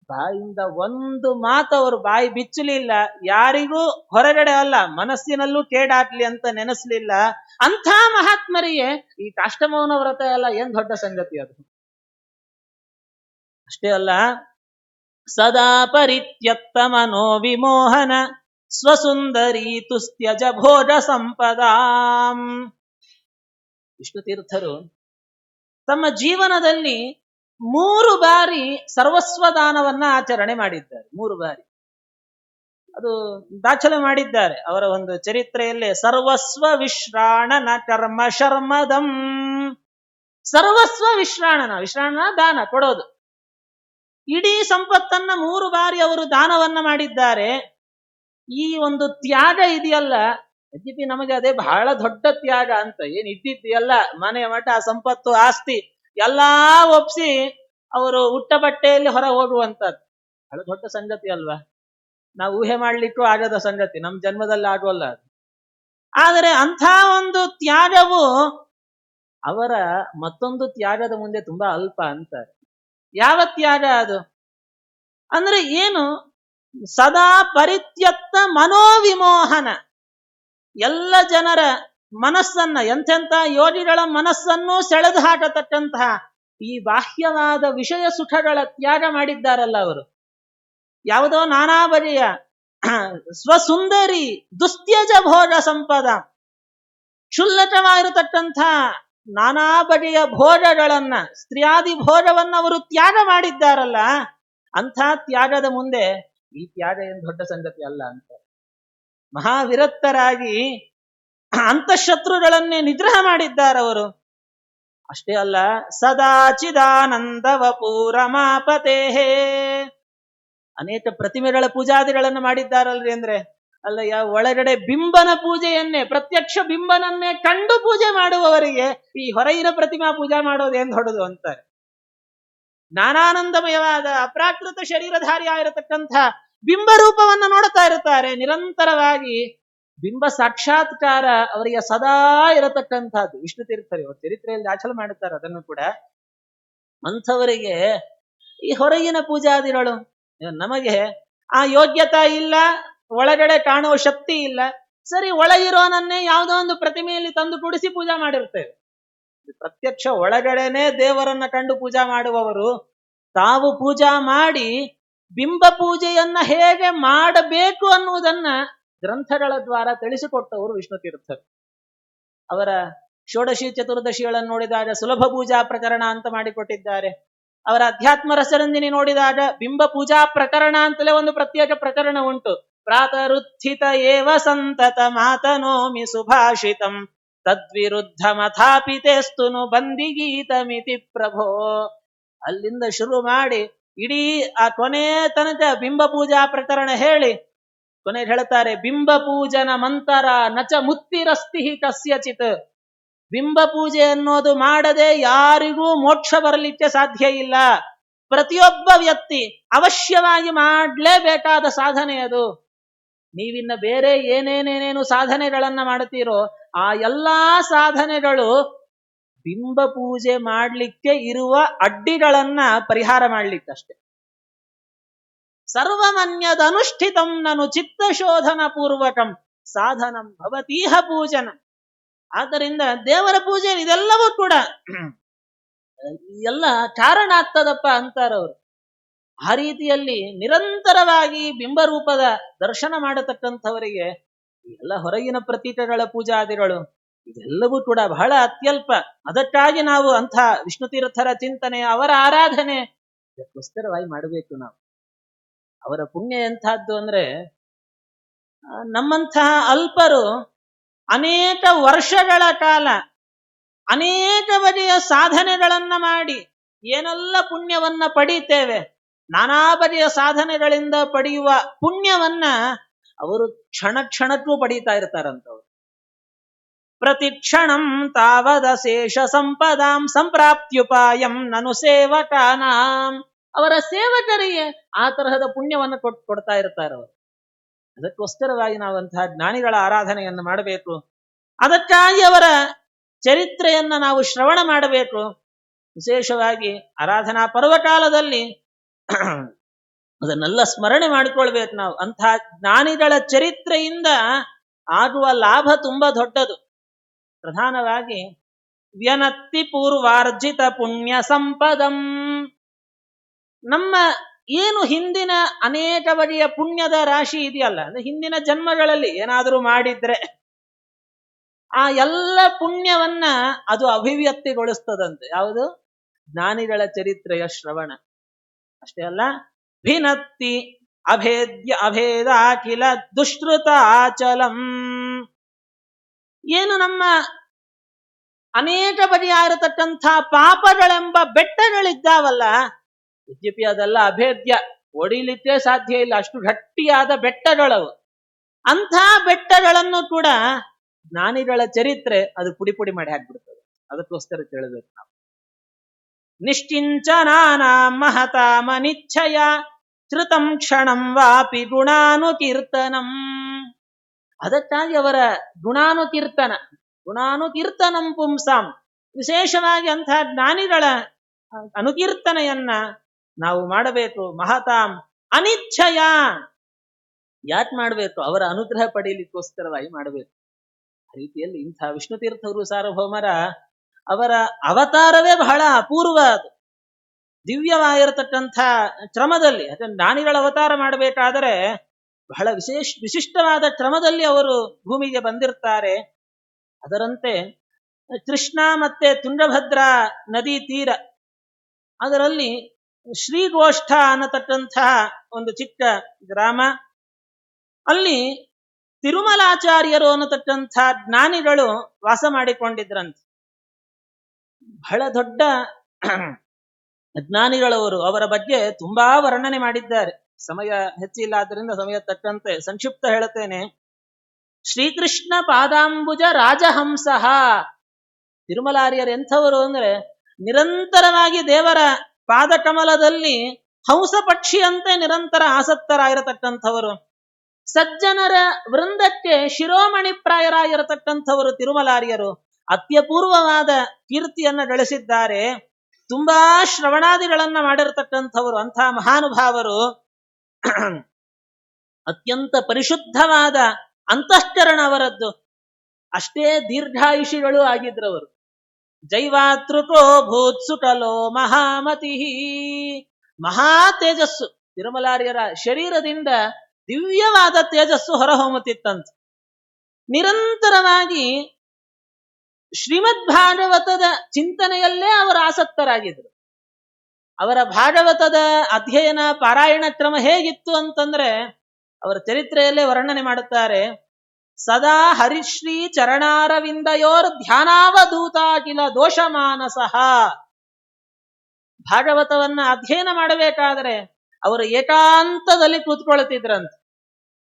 ಬಾಯಿಂದ ಒಂದು ಮಾತು ಅವರು ಬಾಯಿ ಬಿಚ್ಚಲಿಲ್ಲ. ಯಾರಿಗೂ ಹೊರಗಡೆ ಅಲ್ಲ, ಮನಸ್ಸಿನಲ್ಲೂ ಕೇಡಾಗ್ಲಿ ಅಂತ ನೆನೆಸ್ಲಿಲ್ಲ. ಅಂಥ ಮಹಾತ್ಮರಿಗೆ ಈ ಕಾಷ್ಠಮೌನ ವ್ರತ ಎಲ್ಲ ಏನ್ ದೊಡ್ಡ ಸಂಗತಿ ಅದು. ಅಷ್ಟೇ ಅಲ್ಲ, ಸದಾ ಪರಿತ್ಯಕ್ತ ಮನೋ ವಿಮೋಹನ ಸ್ವಸುಂದರಿ ತುಸ್ತ್ಯಜ ಭೋಜ ಸಂಪದಾಂ. ವಿಷ್ಣು ತೀರ್ಥರು ತಮ್ಮ ಜೀವನದಲ್ಲಿ 3 ಬಾರಿ ಸರ್ವಸ್ವದಾನವನ್ನ ಆಚರಣೆ ಮಾಡಿದ್ದಾರೆ. 3 ಬಾರಿ. ಅದು ದಾಖಲೆ ಮಾಡಿದ್ದಾರೆ ಅವರ ಒಂದು ಚರಿತ್ರೆಯಲ್ಲಿ. ಸರ್ವಸ್ವ ವಿಶ್ರಾಣನ ಕರ್ಮ ಶರ್ಮದಂ. ಸರ್ವಸ್ವ ವಿಶ್ರಾಣನ ದಾನ ಕೊಡೋದು. ಇಡೀ ಸಂಪತ್ತನ್ನ 3 ಬಾರಿ ಅವರು ದಾನವನ್ನ ಮಾಡಿದ್ದಾರೆ. ಈ ಒಂದು ತ್ಯಾಗ ಇದೆಯಲ್ಲ, ಯದ್ಯಪಿ ನಮಗೆ ಅದೇ ಬಹಳ ದೊಡ್ಡ ತ್ಯಾಗ ಅಂತ, ಏನ್ ಇದ್ದಿದ್ದೆಲ್ಲ ಮನೆ ಮಠ ಸಂಪತ್ತು ಆಸ್ತಿ ಎಲ್ಲಾ ಒಪ್ಸಿ ಅವರು ಉಟ್ಟ ಬಟ್ಟೆಯಲ್ಲಿ ಹೊರ ಹೋಗುವಂತದ್ದು ಬಹಳ ದೊಡ್ಡ ಸಂಗತಿ ಅಲ್ವಾ. ನಾವು ಊಹೆ ಮಾಡ್ಲಿಕ್ಕೂ ಆಗದ ಸಂಗತಿ, ನಮ್ಮ ಜನ್ಮದಲ್ಲಿ ಆಗುವಲ್ಲ ಅದು. ಆದರೆ ಅಂಥ ಒಂದು ತ್ಯಾಗವು ಅವರ ಮತ್ತೊಂದು ತ್ಯಾಗದ ಮುಂದೆ ತುಂಬಾ ಅಲ್ಪ ಅಂತಾರೆ. ಯಾವ ತ್ಯಾಗ ಅದು ಅಂದ್ರೆ ಏನು? ಸದಾ ಪರಿತ್ಯಕ್ತ ಮನೋವಿಮೋಹನ. ಎಲ್ಲ ಜನರ ಮನಸ್ಸನ್ನ, ಎಂತೆಂಥ ಯೋಗಿಗಳ ಮನಸ್ಸನ್ನು ಸೆಳೆದು ಹಾಕತಕ್ಕಂತಹ ಈ ಬಾಹ್ಯವಾದ ವಿಷಯ ಸುಖಗಳ ತ್ಯಾಗ ಮಾಡಿದ್ದಾರಲ್ಲ ಅವರು. ಯಾವುದೋ ನಾನಾ ಬಗೆಯ ಸ್ವಸುಂದರಿ ದುಸ್ತ್ಯಜ ಭೋಗ ಸಂಪದ, ಕ್ಷುಲ್ಲಕವಾಗಿರತಕ್ಕಂಥ ನಾನಾ ಬಗೆಯ ಭೋಗಗಳನ್ನ, ಸ್ತ್ರೀಯಾದಿ ಭೋಗವನ್ನ ಅವರು ತ್ಯಾಗ ಮಾಡಿದ್ದಾರಲ್ಲ, ಅಂಥ ತ್ಯಾಗದ ಮುಂದೆ ಈ ತ್ಯಾಗ ಏನು ದೊಡ್ಡ ಸಂಗತಿ ಅಲ್ಲ ಅಂತ. ಮಹಾವಿರಕ್ತರಾಗಿ ಅಂತಃಶತ್ರುಗಳನ್ನೇ ನಿಗ್ರಹ ಮಾಡಿದ್ದಾರವರು. ಅಷ್ಟೇ ಅಲ್ಲ, ಸದಾಚಿದಾನಂದವ ಪೂರಮಾಪತೇಹೇ. ಅನೇಕ ಪ್ರತಿಮೆಗಳ ಪೂಜಾದಿಗಳನ್ನು ಮಾಡಿದ್ದಾರಲ್ರಿ. ಅಂದ್ರೆ ಅಲ್ಲಯ್ಯ, ಒಳಗಡೆ ಬಿಂಬನ ಪೂಜೆಯನ್ನೇ, ಪ್ರತ್ಯಕ್ಷ ಬಿಂಬನನ್ನೇ ಕಂಡು ಪೂಜೆ ಮಾಡುವವರಿಗೆ ಈ ಹೊರಗಿನ ಪ್ರತಿಮಾ ಪೂಜಾ ಮಾಡೋದೇನ್ ದೊಡ್ಡದು ಅಂತಾರೆ. ಜ್ಞಾನಾನಂದಮಯವಾದ ಅಪ್ರಾಕೃತ ಶರೀರಧಾರಿ ಆಗಿರತಕ್ಕಂಥ ಬಿಂಬ ರೂಪವನ್ನು ನೋಡ್ತಾ ಇರುತ್ತಾರೆ ನಿರಂತರವಾಗಿ. ಬಿಂಬ ಸಾಕ್ಷಾತ್ಕಾರ ಅವರಿಗೆ ಸದಾ ಇರತಕ್ಕಂಥದ್ದು. ವಿಷ್ಣು ತೀರ್ಥರು ಅವ್ರ ಚರಿತ್ರೆಯಲ್ಲಿ ದಾಖಲೆ ಮಾಡುತ್ತಾರೆ ಅದನ್ನು ಕೂಡ. ಅಂಥವರಿಗೆ ಈ ಹೊರಗಿನ ಪೂಜಾದಿಗಳು, ನಮಗೆ ಆ ಯೋಗ್ಯತಾ ಇಲ್ಲ, ಒಳಗಡೆ ಕಾಣುವ ಶಕ್ತಿ ಇಲ್ಲ, ಸರಿ ಒಳಗಿರೋನನ್ನೇ ಯಾವುದೋ ಒಂದು ಪ್ರತಿಮೆಯಲ್ಲಿ ತಂದು ಕೂಡಿಸಿ ಪೂಜಾ ಮಾಡಿರ್ತೇವೆ. ಪ್ರತ್ಯಕ್ಷ ಒಳಗಡೆನೆ ದೇವರನ್ನ ಕಂಡು ಪೂಜಾ ಮಾಡುವವರು ತಾವು ಪೂಜಾ ಮಾಡಿ ಬಿಂಬ ಪೂಜೆಯನ್ನ ಹೇಗೆ ಮಾಡಬೇಕು ಅನ್ನುವುದನ್ನ ಗ್ರಂಥಗಳ ದ್ವಾರ ತಿಳಿಸಿಕೊಟ್ಟವರು ವಿಷ್ಣು ತೀರ್ಥರು. ಅವರ ಷೋಡಶಿ ಚತುರ್ದಶಿಗಳನ್ನು ನೋಡಿದಾಗ ಸುಲಭ ಪೂಜಾ ಪ್ರಕರಣ ಅಂತ ಮಾಡಿಕೊಟ್ಟಿದ್ದಾರೆ. ಅವರ ಅಧ್ಯಾತ್ಮ ರಸರಂಜಿನಿ ನೋಡಿದಾಗ ಬಿಂಬ ಪೂಜಾ ಪ್ರಕರಣ ಅಂತಲೇ ಒಂದು ಪ್ರತ್ಯೇಕ ಪ್ರಕರಣ ಉಂಟು. ಪ್ರಾತರುತ್ಥಿತ ಏವ ಸಂತತ ಮಾತನೋಮಿ ಸುಭಾಷಿತಂ ತದ್ವಿರುದ್ಧ ಮಥಾಪಿತೇಸ್ತುನು ಬಂದಿಗೀತಮಿತಿ ಪ್ರಭೋ. ಅಲ್ಲಿಂದ ಶುರು ಮಾಡಿ ಇಡೀ ಆ ಕೊನೆ ತನಕ ಬಿಂಬ ಪೂಜಾ ಪ್ರಕರಣ ಹೇಳಿ ಕೊನೆಗೆ ಹೇಳ್ತಾರೆ, ಬಿಂಬ ಪೂಜನ ಮಂತರ ನಚ ಮುತ್ತಿರಸ್ತಿ ಕಸ್ಯಚಿತ್. ಬಿಂಬ ಪೂಜೆ ಅನ್ನೋದು ಮಾಡದೆ ಯಾರಿಗೂ ಮೋಕ್ಷ ಬರಲಿಕ್ಕೆ ಸಾಧ್ಯ ಇಲ್ಲ. ಪ್ರತಿಯೊಬ್ಬ ವ್ಯಕ್ತಿ ಅವಶ್ಯವಾಗಿ ಮಾಡಲೇಬೇಕಾದ ಸಾಧನೆ ಅದು. ನೀವಿನ್ನ ಬೇರೆ ಏನೇನೇನೇನು ಸಾಧನೆಗಳನ್ನ ಮಾಡ್ತೀರೋ ಆ ಎಲ್ಲಾ ಸಾಧನೆಗಳು ಬಿಂಬ ಪೂಜೆ ಮಾಡ್ಲಿಕ್ಕೆ ಇರುವ ಅಡ್ಡಿಗಳನ್ನ ಪರಿಹಾರ ಮಾಡ್ಲಿಕ್ಕಷ್ಟೆ. ಸರ್ವಮನ್ಯದನುಷ್ಠಿತಂ ನನು ಚಿತ್ತಶೋಧನ ಪೂರ್ವಕಂ ಸಾಧನಂ ಭವತೀಹ ಪೂಜನಂ. ಆದ್ದರಿಂದ ದೇವರ ಪೂಜೆ ಇದೆಲ್ಲವೂ ಕೂಡ ಎಲ್ಲ ಕಾರಣ ಆಗ್ತದಪ್ಪ ಅಂತಾರವರು. ಆ ರೀತಿಯಲ್ಲಿ ನಿರಂತರವಾಗಿ ಬಿಂಬರೂಪದ ದರ್ಶನ ಮಾಡತಕ್ಕಂಥವರಿಗೆ ಎಲ್ಲ ಹೊರಗಿನ ಪ್ರತೀಕಗಳ ಪೂಜಾದಿಗಳು ಇದೆಲ್ಲವೂ ಕೂಡ ಬಹಳ ಅತ್ಯಲ್ಪ. ಅದಕ್ಕಾಗಿ ನಾವು ಅಂಥ ವಿಷ್ಣು ತೀರ್ಥರ ಚಿಂತನೆ, ಅವರ ಆರಾಧನೆ ಇದಕ್ಕೋಸ್ಕರವಾಗಿ ಮಾಡಬೇಕು ನಾವು. ಅವರ ಪುಣ್ಯ ಎಂಥದ್ದು ಅಂದ್ರೆ, ನಮ್ಮಂತಹ ಅಲ್ಪರು ಅನೇಕ ವರ್ಷಗಳ ಕಾಲ ಅನೇಕ ಬಗೆಯ ಸಾಧನೆಗಳನ್ನ ಮಾಡಿ ಏನೆಲ್ಲ ಪುಣ್ಯವನ್ನ ಪಡೀತೇವೆ, ನಾನಾ ಬಗೆಯ ಸಾಧನೆಗಳಿಂದ ಪಡೆಯುವ ಪುಣ್ಯವನ್ನ ಅವರು ಕ್ಷಣ ಕ್ಷಣಕ್ಕೂ ಪಡೀತಾ ಇರ್ತಾರಂತವ್ರು. ಪ್ರತಿ ಕ್ಷಣಂ ತಾವದ ಶೇಷ ಸಂಪದಾಂ ಸಂಪ್ರಾಪ್ತ್ಯುಪಾಯಂ ನನು ಸೇವಕಾನಾಂ. ಅವರ ಸೇವಕರಿಗೆ ಆ ತರಹದ ಪುಣ್ಯವನ್ನು ಕೊಡ್ತಾ ಇರ್ತಾರವರು. ಅದಕ್ಕೋಸ್ಕರವಾಗಿ ನಾವಂತಹ ಜ್ಞಾನಿಗಳ ಆರಾಧನೆಯನ್ನು ಮಾಡಬೇಕು. ಅದಕ್ಕಾಗಿ ಅವರ ಚರಿತ್ರೆಯನ್ನ ನಾವು ಶ್ರವಣ ಮಾಡಬೇಕು. ವಿಶೇಷವಾಗಿ ಆರಾಧನಾ ಪರ್ವಕಾಲದಲ್ಲಿ ಅದನ್ನೆಲ್ಲ ಸ್ಮರಣೆ ಮಾಡಿಕೊಳ್ಬೇಕು ನಾವು. ಅಂತಹ ಜ್ಞಾನಿಗಳ ಚರಿತ್ರೆಯಿಂದ ಆಗುವ ಲಾಭ ತುಂಬಾ ದೊಡ್ಡದು. ಪ್ರಧಾನವಾಗಿ ವ್ಯನತ್ತಿ ಪೂರ್ವಾರ್ಜಿತ ಪುಣ್ಯ ಸಂಪದಂ. ನಮ್ಮ ಏನು ಹಿಂದಿನ ಅನೇಕ ಬಗೆಯ ಪುಣ್ಯದ ರಾಶಿ ಇದೆಯಲ್ಲ, ಅಂದ್ರೆ ಹಿಂದಿನ ಜನ್ಮಗಳಲ್ಲಿ ಏನಾದರೂ ಮಾಡಿದ್ರೆ ಆ ಎಲ್ಲ ಪುಣ್ಯವನ್ನ ಅದು ಅಭಿವ್ಯಕ್ತಿಗೊಳಿಸ್ತದಂತೆ. ಯಾವುದು? ಜ್ಞಾನಿಗಳ ಚರಿತ್ರೆಯ ಶ್ರವಣ. ಅಷ್ಟೇ ಅಲ್ಲ, ಭಿನತ್ತಿ ಅಭೇದ್ಯ ಅಭೇದಾಖಿಲ ದುಷ್ಕೃತಾಚಲಂ. ಏನು ನಮ್ಮ ಅನೇಕ ಬಗೆಯಾಗಿರತಕ್ಕಂಥ ಪಾಪಗಳೆಂಬ ಬೆಟ್ಟಗಳಿದ್ದಾವಲ್ಲ, ಯದ್ಯಪಿ ಅದೆಲ್ಲ ಅಭೇದ್ಯ, ಒಡಿಲಿಕ್ಕೆ ಸಾಧ್ಯ ಇಲ್ಲ, ಅಷ್ಟು ಗಟ್ಟಿಯಾದ ಬೆಟ್ಟಗಳವು. ಅಂಥ ಬೆಟ್ಟಗಳನ್ನು ಕೂಡ ಜ್ಞಾನಿಗಳ ಚರಿತ್ರೆ ಅದು ಪುಡಿ ಪುಡಿ ಮಾಡಿ ಹಾಕ್ಬಿಡ್ತದೆ. ಅದಕ್ಕೋಸ್ಕರ ಕೇಳಬೇಕು ನಾವು. ನಿಶ್ಚಿಂಚನಾನಾಂ ಮಹತಾಮನಿಚ್ಛಯ ಶ್ರುತಂ ಕ್ಷಣಂ ವಾಪಿ ಗುಣಾನುಕೀರ್ತನಂ. ಅದಕ್ಕಾಗಿ ಅವರ ಗುಣಾನುಕೀರ್ತನಂ ಪುಂಸಾಂ, ವಿಶೇಷವಾಗಿ ಅಂತಹ ಜ್ಞಾನಿಗಳ ಅನುಕೀರ್ತನೆಯನ್ನ ನಾವು ಮಾಡಬೇಕು. ಮಹತಾಂ ಅನಿಚ್ಛಯ, ಯಾಕೆ ಮಾಡಬೇಕು? ಅವರ ಅನುಗ್ರಹ ಪಡೆಯಲಿಕ್ಕೋಸ್ಕರವಾಗಿ ಮಾಡಬೇಕು. ಆ ರೀತಿಯಲ್ಲಿ ಇಂಥ ವಿಷ್ಣು ತೀರ್ಥರು ಸಾರ್ವಭೌಮರ ಅವರ ಅವತಾರವೇ ಬಹಳ ಅಪೂರ್ವ, ಅದು ದಿವ್ಯವಾಗಿರತಕ್ಕಂಥ ಕ್ರಮದಲ್ಲಿ. ಅದನ್ನು ಜ್ಞಾನಿಗಳ ಅವತಾರ ಮಾಡಬೇಕಾದರೆ ಬಹಳ ವಿಶಿಷ್ಟವಾದ ಕ್ರಮದಲ್ಲಿ ಅವರು ಭೂಮಿಗೆ ಬಂದಿರ್ತಾರೆ. ಅದರಂತೆ ಕೃಷ್ಣ ಮತ್ತೆ ತುಂಗಭದ್ರಾ ನದಿ ತೀರ, ಅದರಲ್ಲಿ ಶ್ರೀಗೋಷ್ಠ ಅನ್ನತಕ್ಕಂತಹ ಒಂದು ಚಿಕ್ಕ ಗ್ರಾಮ, ಅಲ್ಲಿ ತಿರುಮಲಾಚಾರ್ಯರು ಅನ್ನತಕ್ಕಂಥ ಜ್ಞಾನಿಗಳು ವಾಸ ಮಾಡಿಕೊಂಡಿದ್ರಂತೆ. ಬಹಳ ದೊಡ್ಡ ಜ್ಞಾನಿಗಳವರು. ಅವರ ಬಗ್ಗೆ ತುಂಬಾ ವರ್ಣನೆ ಮಾಡಿದ್ದಾರೆ. ಸಮಯ ಹೆಚ್ಚಿಲ್ಲ, ಆದ್ದರಿಂದ ಸಮಯ ತಕ್ಕಂತೆ ಸಂಕ್ಷಿಪ್ತ ಹೇಳುತ್ತೇನೆ. ಶ್ರೀಕೃಷ್ಣ ಪಾದಾಂಬುಜ ರಾಜಹಂಸ. ತಿರುಮಲಾರ್ಯರು ಎಂಥವರು ಅಂದ್ರೆ, ನಿರಂತರವಾಗಿ ದೇವರ ಪಾದಕಮಲದಲ್ಲಿ ಹಂಸ ಪಕ್ಷಿಯಂತೆ ನಿರಂತರ ಆಸಕ್ತರಾಗಿರತಕ್ಕಂಥವರು. ಸಜ್ಜನರ ವೃಂದಕ್ಕೆ ಶಿರೋಮಣಿಪ್ರಾಯರಾಗಿರತಕ್ಕಂಥವರು ತಿರುಮಲಾರ್ಯರು. ಅತ್ಯಪೂರ್ವವಾದ ಕೀರ್ತಿಯನ್ನ ಗಳಿಸಿದ್ದಾರೆ. ತುಂಬಾ ಶ್ರವಣಾದಿಗಳನ್ನ ಮಾಡಿರತಕ್ಕಂಥವರು. ಅಂಥ ಮಹಾನುಭಾವರು. ಅತ್ಯಂತ ಪರಿಶುದ್ಧವಾದ ಅಂತಃಕರಣ ಅವರದ್ದು. ಅಷ್ಟೇ ದೀರ್ಘಾಯುಷಿಗಳು ಆಗಿದ್ರವರು. ಜೈವಾತೃಕೋ ಭೂತ್ಸುಕಲೋ ಮಹಾಮತಿ. ಮಹಾ ತೇಜಸ್ಸು. ತಿರುಮಲಾರ್ಯರ ಶರೀರದಿಂದ ದಿವ್ಯವಾದ ತೇಜಸ್ಸು ಹೊರಹೊಮ್ಮುತ್ತಿತ್ತಂತೆ. ನಿರಂತರವಾಗಿ ಶ್ರೀಮದ್ ಭಾಗವತದ ಚಿಂತನೆಯಲ್ಲೇ ಅವರು ಆಸಕ್ತರಾಗಿದ್ರು. ಅವರ ಭಾಗವತದ ಅಧ್ಯಯನ ಪಾರಾಯಣ ಕ್ರಮ ಹೇಗಿತ್ತು ಅಂತಂದ್ರೆ, ಅವರ ಚರಿತ್ರೆಯಲ್ಲೇ ವರ್ಣನೆ ಮಾಡುತ್ತಾರೆ. ಸದಾ ಹರಿಶ್ರೀ ಚರಣಾರವಿಂದಯೋರ್ ಧ್ಯಾನಾವಧೂತಾಕಿಲ ದೋಷಮಾನಸಃ. ಭಾಗವತವನ್ನ ಅಧ್ಯಯನ ಮಾಡಬೇಕಾದರೆ ಅವರು ಏಕಾಂತದಲ್ಲಿ ಕೂತ್ಕೊಳ್ತಿದ್ರಂತೆ.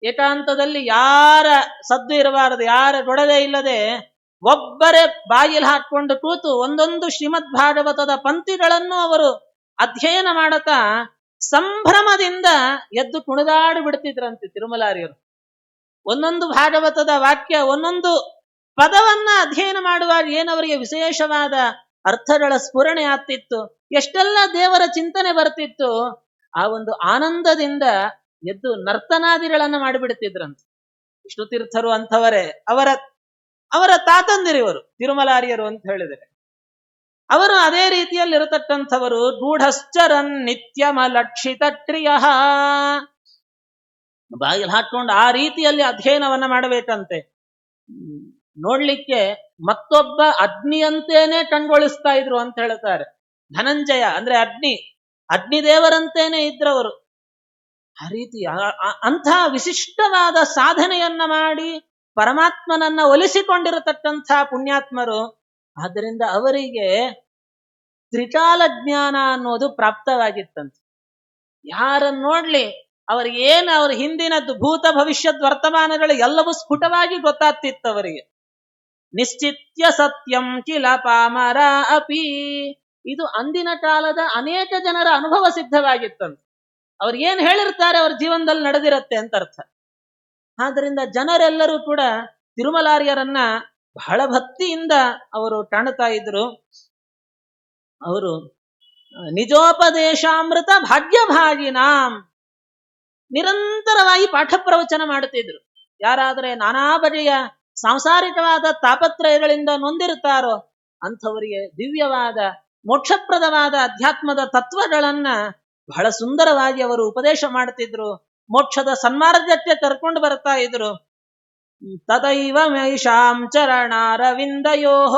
ಏಕಾಂತದಲ್ಲಿ ಯಾರ ಸದ್ದು ಇರಬಾರದು, ಯಾರ ಗೊಡವೆ ಇಲ್ಲದೆ ಒಬ್ಬರೇ ಬಾಗಿಲು ಹಾಕೊಂಡು ಕೂತು ಒಂದೊಂದು ಶ್ರೀಮದ್ ಭಾಗವತದ ಪಂಕ್ತಿಗಳನ್ನು ಅವರು ಅಧ್ಯಯನ ಮಾಡುತ್ತಾ ಸಂಭ್ರಮದಿಂದ ಎದ್ದು ಕುಣಿದಾಡಿ ಬಿಡ್ತಿದ್ರಂತೆ ತಿರುಮಲಾರ್ಯರು. ಒಂದೊಂದು ಭಾಗವತದ ವಾಕ್ಯ, ಒಂದೊಂದು ಪದವನ್ನ ಅಧ್ಯಯನ ಮಾಡುವಾಗ ಏನವರಿಗೆ ವಿಶೇಷವಾದ ಅರ್ಥಗಳ ಸ್ಫುರಣೆ ಆಗ್ತಿತ್ತು, ಎಷ್ಟೆಲ್ಲ ದೇವರ ಚಿಂತನೆ ಬರ್ತಿತ್ತು. ಆ ಒಂದು ಆನಂದದಿಂದ ಎದ್ದು ನರ್ತನಾದಿಗಳನ್ನ ಮಾಡಿಬಿಡ್ತಿದ್ರಂತೆ. ವಿಷ್ಣು ತೀರ್ಥರು ಅಂಥವರೇ. ಅವರ ತಾತಂದಿರಿವರು ತಿರುಮಲಾರ್ಯರು ಅಂತ ಹೇಳಿದರೆ, ಅವರು ಅದೇ ರೀತಿಯಲ್ಲಿ ಇರತಕ್ಕಂಥವರು. ಗೂಢಶ್ಚರನ್ ನಿತ್ಯಮಲಕ್ಷಿತ ಕ್ರಿಯ. ಬಾಗಿಲು ಹಾಕೊಂಡು ಆ ರೀತಿಯಲ್ಲಿ ಅಧ್ಯಯನವನ್ನ ಮಾಡಬೇಕಂತೆ. ನೋಡ್ಲಿಕ್ಕೆ ಮತ್ತೊಬ್ಬ ಅಗ್ನಿಯಂತೇನೆ ಕಣ್ಗೊಳಿಸ್ತಾ ಇದ್ರು ಅಂತ ಹೇಳ್ತಾರೆ. ಧನಂಜಯ ಅಂದ್ರೆ ಅಗ್ನಿದೇವರಂತೇನೆ ಇದ್ರವರು. ಆ ರೀತಿ ಅಂಥ ವಿಶಿಷ್ಟವಾದ ಸಾಧನೆಯನ್ನ ಮಾಡಿ ಪರಮಾತ್ಮನನ್ನ ಒಲಿಸಿಕೊಂಡಿರತಕ್ಕಂಥ ಪುಣ್ಯಾತ್ಮರು. ಆದ್ದರಿಂದ ಅವರಿಗೆ ತ್ರಿಕಾಲ ಜ್ಞಾನ ಅನ್ನೋದು ಪ್ರಾಪ್ತವಾಗಿತ್ತಂತೆ. ಯಾರನ್ನು ನೋಡ್ಲಿ ಅವ್ರಿಗೇನು ಅವ್ರ ಹಿಂದಿನದ್ದು ಭೂತ ಭವಿಷ್ಯದ ವರ್ತಮಾನಗಳು ಎಲ್ಲವೂ ಸ್ಫುಟವಾಗಿ ಗೊತ್ತಾಗ್ತಿತ್ತು ಅವರಿಗೆ. ನಿಶ್ಚಿತ್ಯ ಸತ್ಯಂ ಕಿಲ ಪಾಮರ ಅಪಿ. ಇದು ಅಂದಿನ ಕಾಲದ ಅನೇಕ ಜನರ ಅನುಭವ ಸಿದ್ಧವಾಗಿತ್ತಂತೆ. ಅವ್ರಿಗೇನು ಹೇಳಿರ್ತಾರೆ ಅವ್ರ ಜೀವನದಲ್ಲಿ ನಡೆದಿರತ್ತೆ ಅಂತ ಅರ್ಥ. ಆದ್ರಿಂದ ಜನರೆಲ್ಲರೂ ಕೂಡ ತಿರುಮಲಾರ್ಯರನ್ನ ಬಹಳ ಭಕ್ತಿಯಿಂದ ಅವರು ಕಾಣುತ್ತಾ ಇದ್ರು. ಅವರು ನಿಜೋಪದೇಶಾಮೃತ ಭಾಗ್ಯಭಾಗಿನಾಂ. ನಿರಂತರವಾಗಿ ಪಾಠ ಪ್ರವಚನ ಮಾಡುತ್ತಿದ್ರು. ಯಾರಾದರೆ ನಾನಾ ಬಗೆಯ ಸಾಂಸಾರಿಕವಾದ ತಾಪತ್ರಯಗಳಿಂದ ನೊಂದಿರುತ್ತಾರೋ ಅಂಥವರಿಗೆ ದಿವ್ಯವಾದ ಮೋಕ್ಷಪ್ರದವಾದ ಅಧ್ಯಾತ್ಮದ ತತ್ವಗಳನ್ನ ಬಹಳ ಸುಂದರವಾಗಿ ಅವರು ಉಪದೇಶ ಮಾಡ್ತಿದ್ರು. ಮೋಕ್ಷದ ಸನ್ಮಾರ್ಗಕ್ಕೆ ಕರ್ಕೊಂಡು ಬರ್ತಾ ಇದ್ರು. ತದೈವ ಮೈಷಾಂ ಚರಣಾರವಿಂದಯೋ.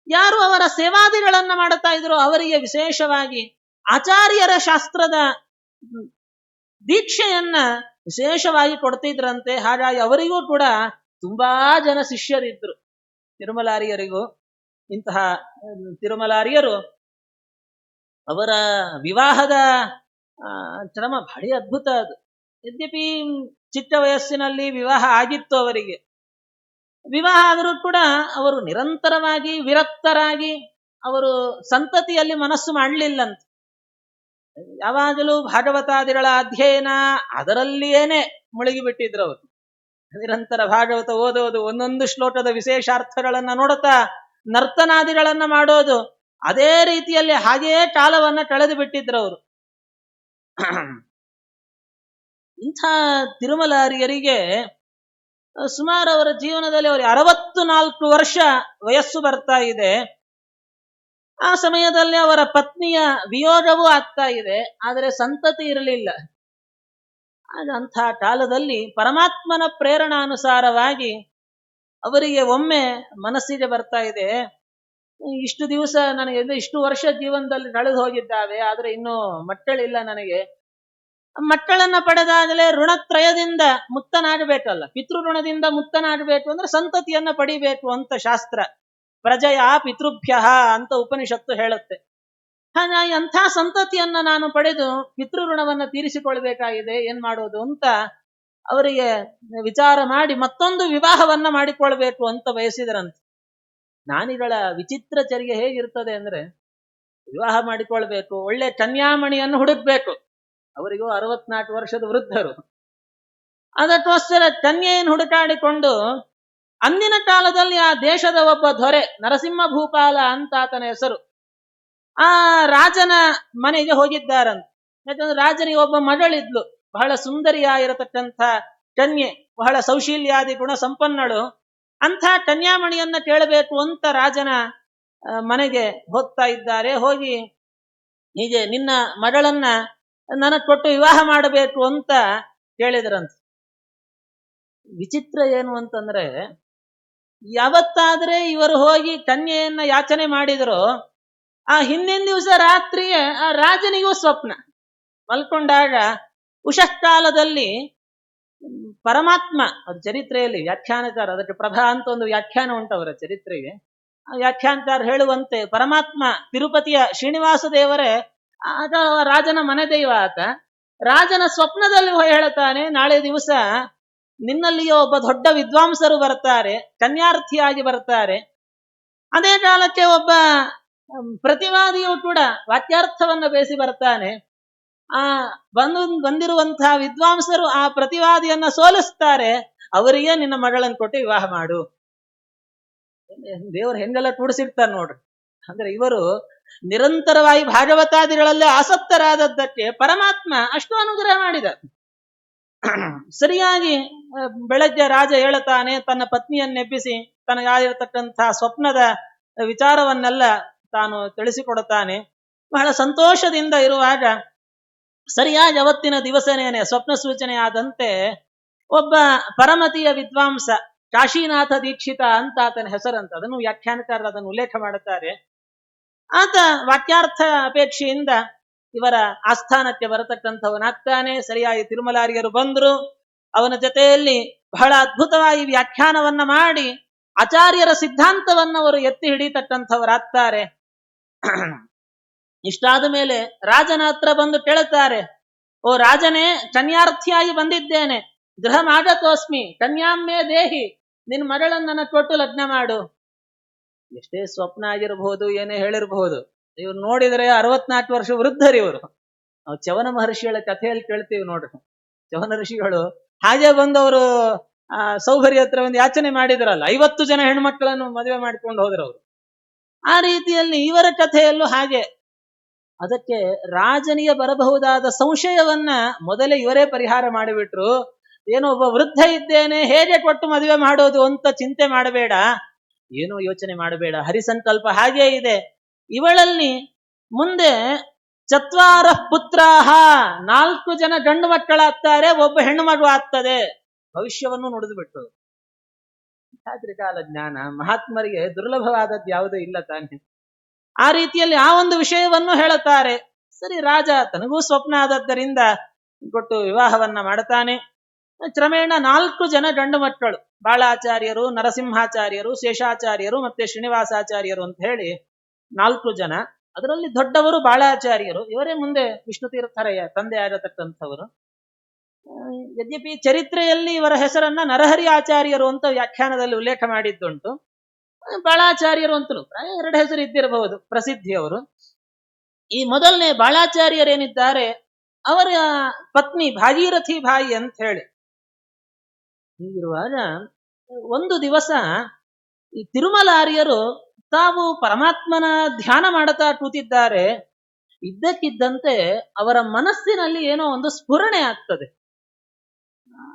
ಯಾರು ಅವರ ಸೇವಾದಿಗಳನ್ನ ಮಾಡುತ್ತಾ ಇದ್ರು ಅವರಿಗೆ ವಿಶೇಷವಾಗಿ ಆಚಾರ್ಯರ ಶಾಸ್ತ್ರದ ದೀಕ್ಷೆಯನ್ನ ವಿಶೇಷವಾಗಿ ಕೊಡ್ತಿದ್ರಂತೆ. ಹಾಗಾಗಿ ಅವರಿಗೂ ಕೂಡ ತುಂಬಾ ಜನ ಶಿಷ್ಯರಿದ್ರು. ತಿರುಮಲಾರಿಯರಿಗೂ ಇಂತಹ ತಿರುಮಲಾರಿಯರು ಅವರ ವಿವಾಹದ ಕ್ರಮ ಬಹಳ ಅದ್ಭುತ. ಅದು ಯದ್ಯಪಿ ಚಿಕ್ಕ ವಯಸ್ಸಿನಲ್ಲಿ ವಿವಾಹ ಆಗಿತ್ತು ಅವರಿಗೆ, ವಿವಾಹ ಆದರೂ ಕೂಡ ಅವರು ನಿರಂತರವಾಗಿ ವಿರಕ್ತರಾಗಿ ಅವರು ಸಂತತಿಯಲ್ಲಿ ಮನಸ್ಸು ಮಾಡಲಿಲ್ಲಂತ. ಯಾವಾಗಲೂ ಭಾಗವತಾದಿಗಳ ಅಧ್ಯಯನ ಅದರಲ್ಲಿಯೇನೆ ಮುಳುಗಿಬಿಟ್ಟಿದ್ರು ಅವರು. ನಿರಂತರ ಭಾಗವತ ಓದೋದು, ಒಂದೊಂದು ಶ್ಲೋಕದ ವಿಶೇಷಾರ್ಥಗಳನ್ನ ನೋಡುತ್ತಾ ನರ್ತನಾದಿಗಳನ್ನ ಮಾಡೋದು, ಅದೇ ರೀತಿಯಲ್ಲಿ ಹಾಗೆಯೇ ಕಾಲವನ್ನ ಕಳೆದು ಬಿಟ್ಟಿದ್ರು ಅವರು. ಇಂಥ ತಿರುಮಲಾರಿಯರಿಗೆ ಸುಮಾರು ಅವರ ಜೀವನದಲ್ಲಿ ಅವರಿಗೆ 64 ವರ್ಷ ವಯಸ್ಸು ಬರ್ತಾ ಇದೆ. ಆ ಸಮಯದಲ್ಲಿ ಅವರ ಪತ್ನಿಯ ವಿಯೋಗವೂ ಆಗ್ತಾ ಇದೆ, ಆದರೆ ಸಂತತಿ ಇರಲಿಲ್ಲ. ಅಂಥ ಕಾಲದಲ್ಲಿ ಪರಮಾತ್ಮನ ಪ್ರೇರಣಾನುಸಾರವಾಗಿ ಅವರಿಗೆ ಒಮ್ಮೆ ಮನಸ್ಸಿಗೆ ಬರ್ತಾ ಇದೆ, ಇಷ್ಟು ದಿವಸ ನನಗೆ ಇಷ್ಟು ವರ್ಷ ಜೀವನದಲ್ಲಿ ಕಳೆದು ಹೋಗಿದ್ದಾವೆ, ಆದರೆ ಇನ್ನೂ ಮಕ್ಕಳಿಲ್ಲ ನನಗೆ. ಮಕ್ಕಳನ್ನ ಪಡೆದಾಗಲೇ ಋಣತ್ರಯದಿಂದ ಮುಕ್ತನಾಗಬೇಕಲ್ಲ, ಪಿತೃ ಋಣದಿಂದ ಮುಕ್ತನಾಗಬೇಕು ಅಂದ್ರೆ ಸಂತತಿಯನ್ನ ಪಡಿಬೇಕು ಅಂತ ಶಾಸ್ತ್ರ. ಪ್ರಜಯ ಪಿತೃಭ್ಯ ಅಂತ ಉಪನಿಷತ್ತು ಹೇಳುತ್ತೆ. ಹಾಗಾಗಿ ಅಂಥ ಸಂತತಿಯನ್ನ ನಾನು ಪಡೆದು ಪಿತೃ ಋಣವನ್ನ ತೀರಿಸಿಕೊಳ್ಬೇಕಾಗಿದೆ, ಏನ್ ಮಾಡೋದು ಅಂತ ಅವರಿಗೆ ವಿಚಾರ ಮಾಡಿ ಮತ್ತೊಂದು ವಿವಾಹವನ್ನ ಮಾಡಿಕೊಳ್ಬೇಕು ಅಂತ ಬಯಸಿದರಂತೆ. ಜ್ಞಾನಿಗಳ ವಿಚಿತ್ರ ಚರ್ಯೆ ಹೇಗಿರ್ತದೆ ಅಂದ್ರೆ, ವಿವಾಹ ಮಾಡಿಕೊಳ್ಬೇಕು, ಒಳ್ಳೆ ಕನ್ಯಾಮಣಿಯನ್ನು ಹುಡುಕ್ಬೇಕು. ಅವರಿಗೂ 64 ವರ್ಷದ ವೃದ್ಧರು. ಅದಕ್ಕೋಸ್ಕರ ಕನ್ಯೆಯನ್ನು ಹುಡುಕಾಡಿಕೊಂಡು ಅಂದಿನ ಕಾಲದಲ್ಲಿ ಆ ದೇಶದ ಒಬ್ಬ ದೊರೆ, ನರಸಿಂಹ ಭೂಪಾಲ ಅಂತ ಆತನ ಹೆಸರು, ಆ ರಾಜನ ಮನೆಗೆ ಹೋಗಿದ್ದಾರಂತೆ. ಯಾಕಂದ್ರೆ ರಾಜನಿಗೆ ಒಬ್ಬ ಮಗಳಿದ್ಲು, ಬಹಳ ಸುಂದರಿಯಾಗಿರತಕ್ಕಂಥ ಕನ್ಯೆ, ಬಹಳ ಸೌಶೀಲ್ಯಾದಿ ಗುಣ ಸಂಪನ್ನಳು. ಅಂಥ ಕನ್ಯಾಮಣಿಯನ್ನ ಕೇಳಬೇಕು ಅಂತ ರಾಜನ ಮನೆಗೆ ಹೋಗ್ತಾ ಇದ್ದಾರೆ. ಹೋಗಿ ಹೀಗೆ ನಿನ್ನ ಮಗಳನ್ನ ನನಗೆ ಕೊಟ್ಟು ವಿವಾಹ ಮಾಡಬೇಕು ಅಂತ ಕೇಳಿದ್ರಂತ. ವಿಚಿತ್ರ ಏನು ಅಂತಂದ್ರೆ, ಯಾವತ್ತಾದ್ರೆ ಇವರು ಹೋಗಿ ಕನ್ಯೆಯನ್ನ ಯಾಚನೆ ಮಾಡಿದ್ರು, ಆ ಹಿಂದಿನ ದಿವಸ ರಾತ್ರಿಯೇ ಆ ರಾಜನಿಗೂ ಸ್ವಪ್ನ. ಮಲ್ಕೊಂಡಾಗ ಉಷಃಕಾಲದಲ್ಲಿ ಪರಮಾತ್ಮ, ಅದು ಚರಿತ್ರೆಯಲ್ಲಿ ವ್ಯಾಖ್ಯಾನಕಾರ, ಅದಕ್ಕೆ ಪ್ರಭಾ ಅಂತ ಒಂದು ವ್ಯಾಖ್ಯಾನ ಉಂಟು ಅವರ ಚರಿತ್ರೆಗೆ. ಆ ವ್ಯಾಖ್ಯಾನಕಾರ ಹೇಳುವಂತೆ ಪರಮಾತ್ಮ ತಿರುಪತಿಯ ಶ್ರೀನಿವಾಸ ದೇವರೇ ಆತ ರಾಜನ ಮನೆ ದೈವ. ಆತ ರಾಜನ ಸ್ವಪ್ನದಲ್ಲಿ ಹೇಳುತ್ತಾನೆ, ನಾಳೆ ದಿವಸ ನಿನ್ನಲ್ಲಿಯೋ ಒಬ್ಬ ದೊಡ್ಡ ವಿದ್ವಾಂಸರು ಬರ್ತಾರೆ, ಕನ್ಯಾರ್ಥಿಯಾಗಿ ಬರ್ತಾರೆ. ಅದೇ ಕಾಲಕ್ಕೆ ಒಬ್ಬ ಪ್ರತಿವಾದಿಯೂ ಕೂಡ ವಾಕ್ಯಾರ್ಥವನ್ನ ಬೇಸಿ ಬರ್ತಾನೆ. ಆ ಬಂದಿರುವಂತಹ ವಿದ್ವಾಂಸರು ಆ ಪ್ರತಿವಾದಿಯನ್ನ ಸೋಲಿಸ್ತಾರೆ, ಅವರಿಗೆ ನಿನ್ನ ಮಗಳನ್ನು ಕೊಟ್ಟು ವಿವಾಹ ಮಾಡು. ದೇವರು ಹೆಂಗೆಲ್ಲ ಕೂಡಿಸಿರ್ತಾರೆ ನೋಡ್ರಿ. ಅಂದ್ರೆ ಇವರು ನಿರಂತರವಾಗಿ ಭಾಗವತಾದಿಗಳಲ್ಲೇ ಆಸಕ್ತರಾದದ್ದಕ್ಕೆ ಪರಮಾತ್ಮ ಅಷ್ಟು ಅನುಗ್ರಹ ಮಾಡಿದ. ಸರಿಯಾಗಿ ಬೆಳಗ್ಗೆ ರಾಜ ಹೇಳುತ್ತಾನೆ, ತನ್ನ ಪತ್ನಿಯನ್ನೆಬ್ಬಿಸಿ ತನಗಾಗಿರತಕ್ಕಂತಹ ಸ್ವಪ್ನದ ವಿಚಾರವನ್ನೆಲ್ಲ ತಾನು ತಿಳಿಸಿಕೊಡುತ್ತಾನೆ. ಬಹಳ ಸಂತೋಷದಿಂದ ಇರುವಾಗ ಸರಿಯಾಗಿ ಅವತ್ತಿನ ದಿವಸನೇನೆ ಸ್ವಪ್ನ ಸೂಚನೆ ಆದಂತೆ ಒಬ್ಬ ಪರಮತಿಯ ವಿದ್ವಾಂಸ, ಕಾಶೀನಾಥ ದೀಕ್ಷಿತ ಅಂತ ಆತನ ಹೆಸರಂತ, ಅದನ್ನು ವ್ಯಾಖ್ಯಾನಕಾರರು ಅದನ್ನು ಉಲ್ಲೇಖ ಮಾಡುತ್ತಾರೆ. ಆತ ವಾಕ್ಯಾರ್ಥ ಅಪೇಕ್ಷೆಯಿಂದ ಇವರ ಆಸ್ಥಾನಕ್ಕೆ ಬರತಕ್ಕಂಥವನಾಗ್ತಾನೆ. ಸರಿಯಾಗಿ ತಿರುಮಲಾರಿಯರು ಬಂದ್ರು, ಅವನ ಜೊತೆಯಲ್ಲಿ ಬಹಳ ಅದ್ಭುತವಾಗಿ ವ್ಯಾಖ್ಯಾನವನ್ನ ಮಾಡಿ ಆಚಾರ್ಯರ ಸಿದ್ಧಾಂತವನ್ನು ಅವರು ಎತ್ತಿ ಹಿಡಿತಕ್ಕಂಥವರಾಗ್ತಾರೆ. ಇಷ್ಟಾದ ಮೇಲೆ ರಾಜನ ಹತ್ರ ಬಂದು ಕೇಳುತ್ತಾರೆ, ಓ ರಾಜನೇ, ಕನ್ಯಾರ್ಥಿಯಾಗಿ ಬಂದಿದ್ದೇನೆ, ಗೃಹ ಮಾಗತೋಸ್ಮಿ ಕನ್ಯಾಮ್ಮೆ ದೇಹಿ, ನಿನ್ನ ಮಗಳನ್ನು ನನಗೆ ಕೊಟ್ಟು ಲಗ್ನ ಮಾಡು. ಎಷ್ಟೇ ಸ್ವಪ್ನ ಆಗಿರಬಹುದು, ಏನೇ ಹೇಳಿರಬಹುದು, ಇವ್ರು ನೋಡಿದ್ರೆ 64 ವರ್ಷ ವೃದ್ಧರು ಇವರು. ನಾವು ಚವನ ಮಹರ್ಷಿಗಳ ಕಥೆಯಲ್ಲಿ ಕೇಳ್ತೀವಿ ನೋಡ್ರಿ. ಚವನ ಋಷಿಗಳು ಹಾಗೆ ಬಂದವರು ಸೌಭರಿ ಹತ್ರ ಒಂದು ಯಾಚನೆ ಮಾಡಿದ್ರಲ್ಲ, 50 ಜನ ಹೆಣ್ಮಕ್ಕಳನ್ನು ಮದುವೆ ಮಾಡಿಕೊಂಡು ಹೋದ್ರವರು. ಆ ರೀತಿಯಲ್ಲಿ ಇವರ ಕಥೆಯಲ್ಲೂ ಹಾಗೆ. ಅದಕ್ಕೆ ರಾಜನಿಗೆ ಬರಬಹುದಾದ ಸಂಶಯವನ್ನ ಮೊದಲೇ ಇವರೇ ಪರಿಹಾರ ಮಾಡಿಬಿಟ್ರು. ಏನೋ ಒಬ್ಬ ವೃದ್ಧ ಇದ್ದೇನೆ, ಹೇಗೆ ಕೊಟ್ಟು ಮದುವೆ ಮಾಡೋದು ಅಂತ ಚಿಂತೆ ಮಾಡಬೇಡ, ಏನೋ ಯೋಚನೆ ಮಾಡಬೇಡ, ಹರಿಸಂಕಲ್ಪ ಹಾಗೇ ಇದೆ. ಇವಳಲ್ಲಿ ಮುಂದೆ 4 ಪುತ್ರಾಹ, 4 ಜನ ಗಂಡು ಮಕ್ಕಳಾಗ್ತಾರೆ, ಒಬ್ಬ ಹೆಣ್ಣು ಮಗು ಆಗ್ತದೆ. ಭವಿಷ್ಯವನ್ನು ನುಡಿದು ಬಿಟ್ಟು. ತ್ರಿಕಾಲ ಜ್ಞಾನ ಮಹಾತ್ಮರಿಗೆ ದುರ್ಲಭವಾದದ್ದು ಯಾವುದೂ ಇಲ್ಲ ತಾನೆ. ಆ ರೀತಿಯಲ್ಲಿ ಆ ಒಂದು ವಿಷಯವನ್ನು ಹೇಳುತ್ತಾರೆ. ಸರಿ, ರಾಜ ತನಗೂ ಸ್ವಪ್ನ ಆದದ್ದರಿಂದ ಕೊಟ್ಟು ವಿವಾಹವನ್ನ ಮಾಡ್ತಾನೆ. ಕ್ರಮೇಣ 4 ಜನ ಗಂಡು ಮಕ್ಕಳು, ಬಾಳಾಚಾರ್ಯರು, ನರಸಿಂಹಾಚಾರ್ಯರು, ಶೇಷಾಚಾರ್ಯರು ಮತ್ತೆ ಶ್ರೀನಿವಾಸಾಚಾರ್ಯರು ಅಂತ ಹೇಳಿ 4 ಜನ. ಅದರಲ್ಲಿ ದೊಡ್ಡವರು ಬಾಳಾಚಾರ್ಯರು, ಇವರೇ ಮುಂದೆ ವಿಷ್ಣು ತೀರ್ಥರಯ್ಯ ತಂದೆ ಆಗತಕ್ಕಂಥವರು. ಯದ್ಯಪಿ ಚರಿತ್ರೆಯಲ್ಲಿ ಇವರ ಹೆಸರನ್ನ ನರಹರಿ ಆಚಾರ್ಯರು ಅಂತ ವ್ಯಾಖ್ಯಾನದಲ್ಲಿ ಉಲ್ಲೇಖ ಮಾಡಿದ್ದುಂಟು. ಬಾಳಾಚಾರ್ಯರು ಅಂತಲೂ ಪ್ರಾಯ 2 ಹೆಸರು ಇದ್ದಿರಬಹುದು ಪ್ರಸಿದ್ಧಿಯವರು. ಈ ಮೊದಲನೇ ಬಾಳಾಚಾರ್ಯರೇನಿದ್ದಾರೆ ಅವರ ಪತ್ನಿ ಭಾಗೀರಥಿ ಬಾಯಿ ಅಂತ ಹೇಳಿ. ಹೀಗಿರುವಾಗ ಒಂದು ದಿವಸ ಈ ತಿರುಮಲಾರ್ಯರು ತಾವು ಪರಮಾತ್ಮನ ಧ್ಯಾನ ಮಾಡುತ್ತಾ ಕೂತಿದ್ದಾರೆ. ಇದ್ದಕ್ಕಿದ್ದಂತೆ ಅವರ ಮನಸ್ಸಿನಲ್ಲಿ ಏನೋ ಒಂದು ಸ್ಫುರಣೆ ಆಗ್ತದೆ.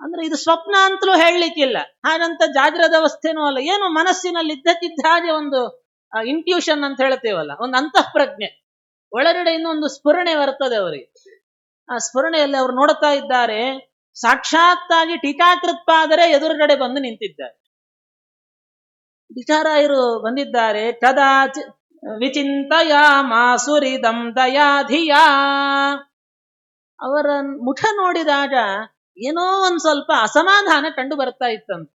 ಅಂದ್ರೆ ಇದು ಸ್ವಪ್ನ ಅಂತಲೂ ಹೇಳಲಿಕ್ಕಿಲ್ಲ, ಹಾಗಂತ ಜಾಗ್ರದ ಅವಸ್ಥೆನೂ ಅಲ್ಲ. ಏನು ಮನಸ್ಸಿನಲ್ಲಿ ಇದ್ದಕ್ಕಿದ್ದ ಹಾಗೆ ಒಂದು ಇಂಟ್ಯೂಷನ್ ಅಂತ ಹೇಳ್ತೇವಲ್ಲ, ಒಂದು ಅಂತಃಪ್ರಜ್ಞೆ, ಒಳಗಡೆಯಿಂದ ಒಂದು ಸ್ಫುರಣೆ ಬರ್ತದೆ ಅವರಿಗೆ. ಆ ಸ್ಫುರಣೆಯಲ್ಲಿ ಅವರು ನೋಡ್ತಾ ಇದ್ದಾರೆ, ಸಾಕ್ಷಾತ್ತಾಗಿ ಟೀಕಾಕೃತ್ಪಾದರೆ ಎದುರುಗಡೆ ಬಂದು ನಿಂತಿದ್ದಾರೆ. ಟೀಕಾರಾಯರು ಬಂದಿದ್ದಾರೆ. ಕದಾಚಿ ವಿಚಿಂತಯ ಮಾಸುರಿದಂ ದಯಾಧಿಯಾ. ಅವರ ಮುಖ ನೋಡಿದಾಗ ಏನೋ ಒಂದ್ ಸ್ವಲ್ಪ ಅಸಮಾಧಾನ ಕಂಡು ಬರ್ತಾ ಇತ್ತಂತೆ.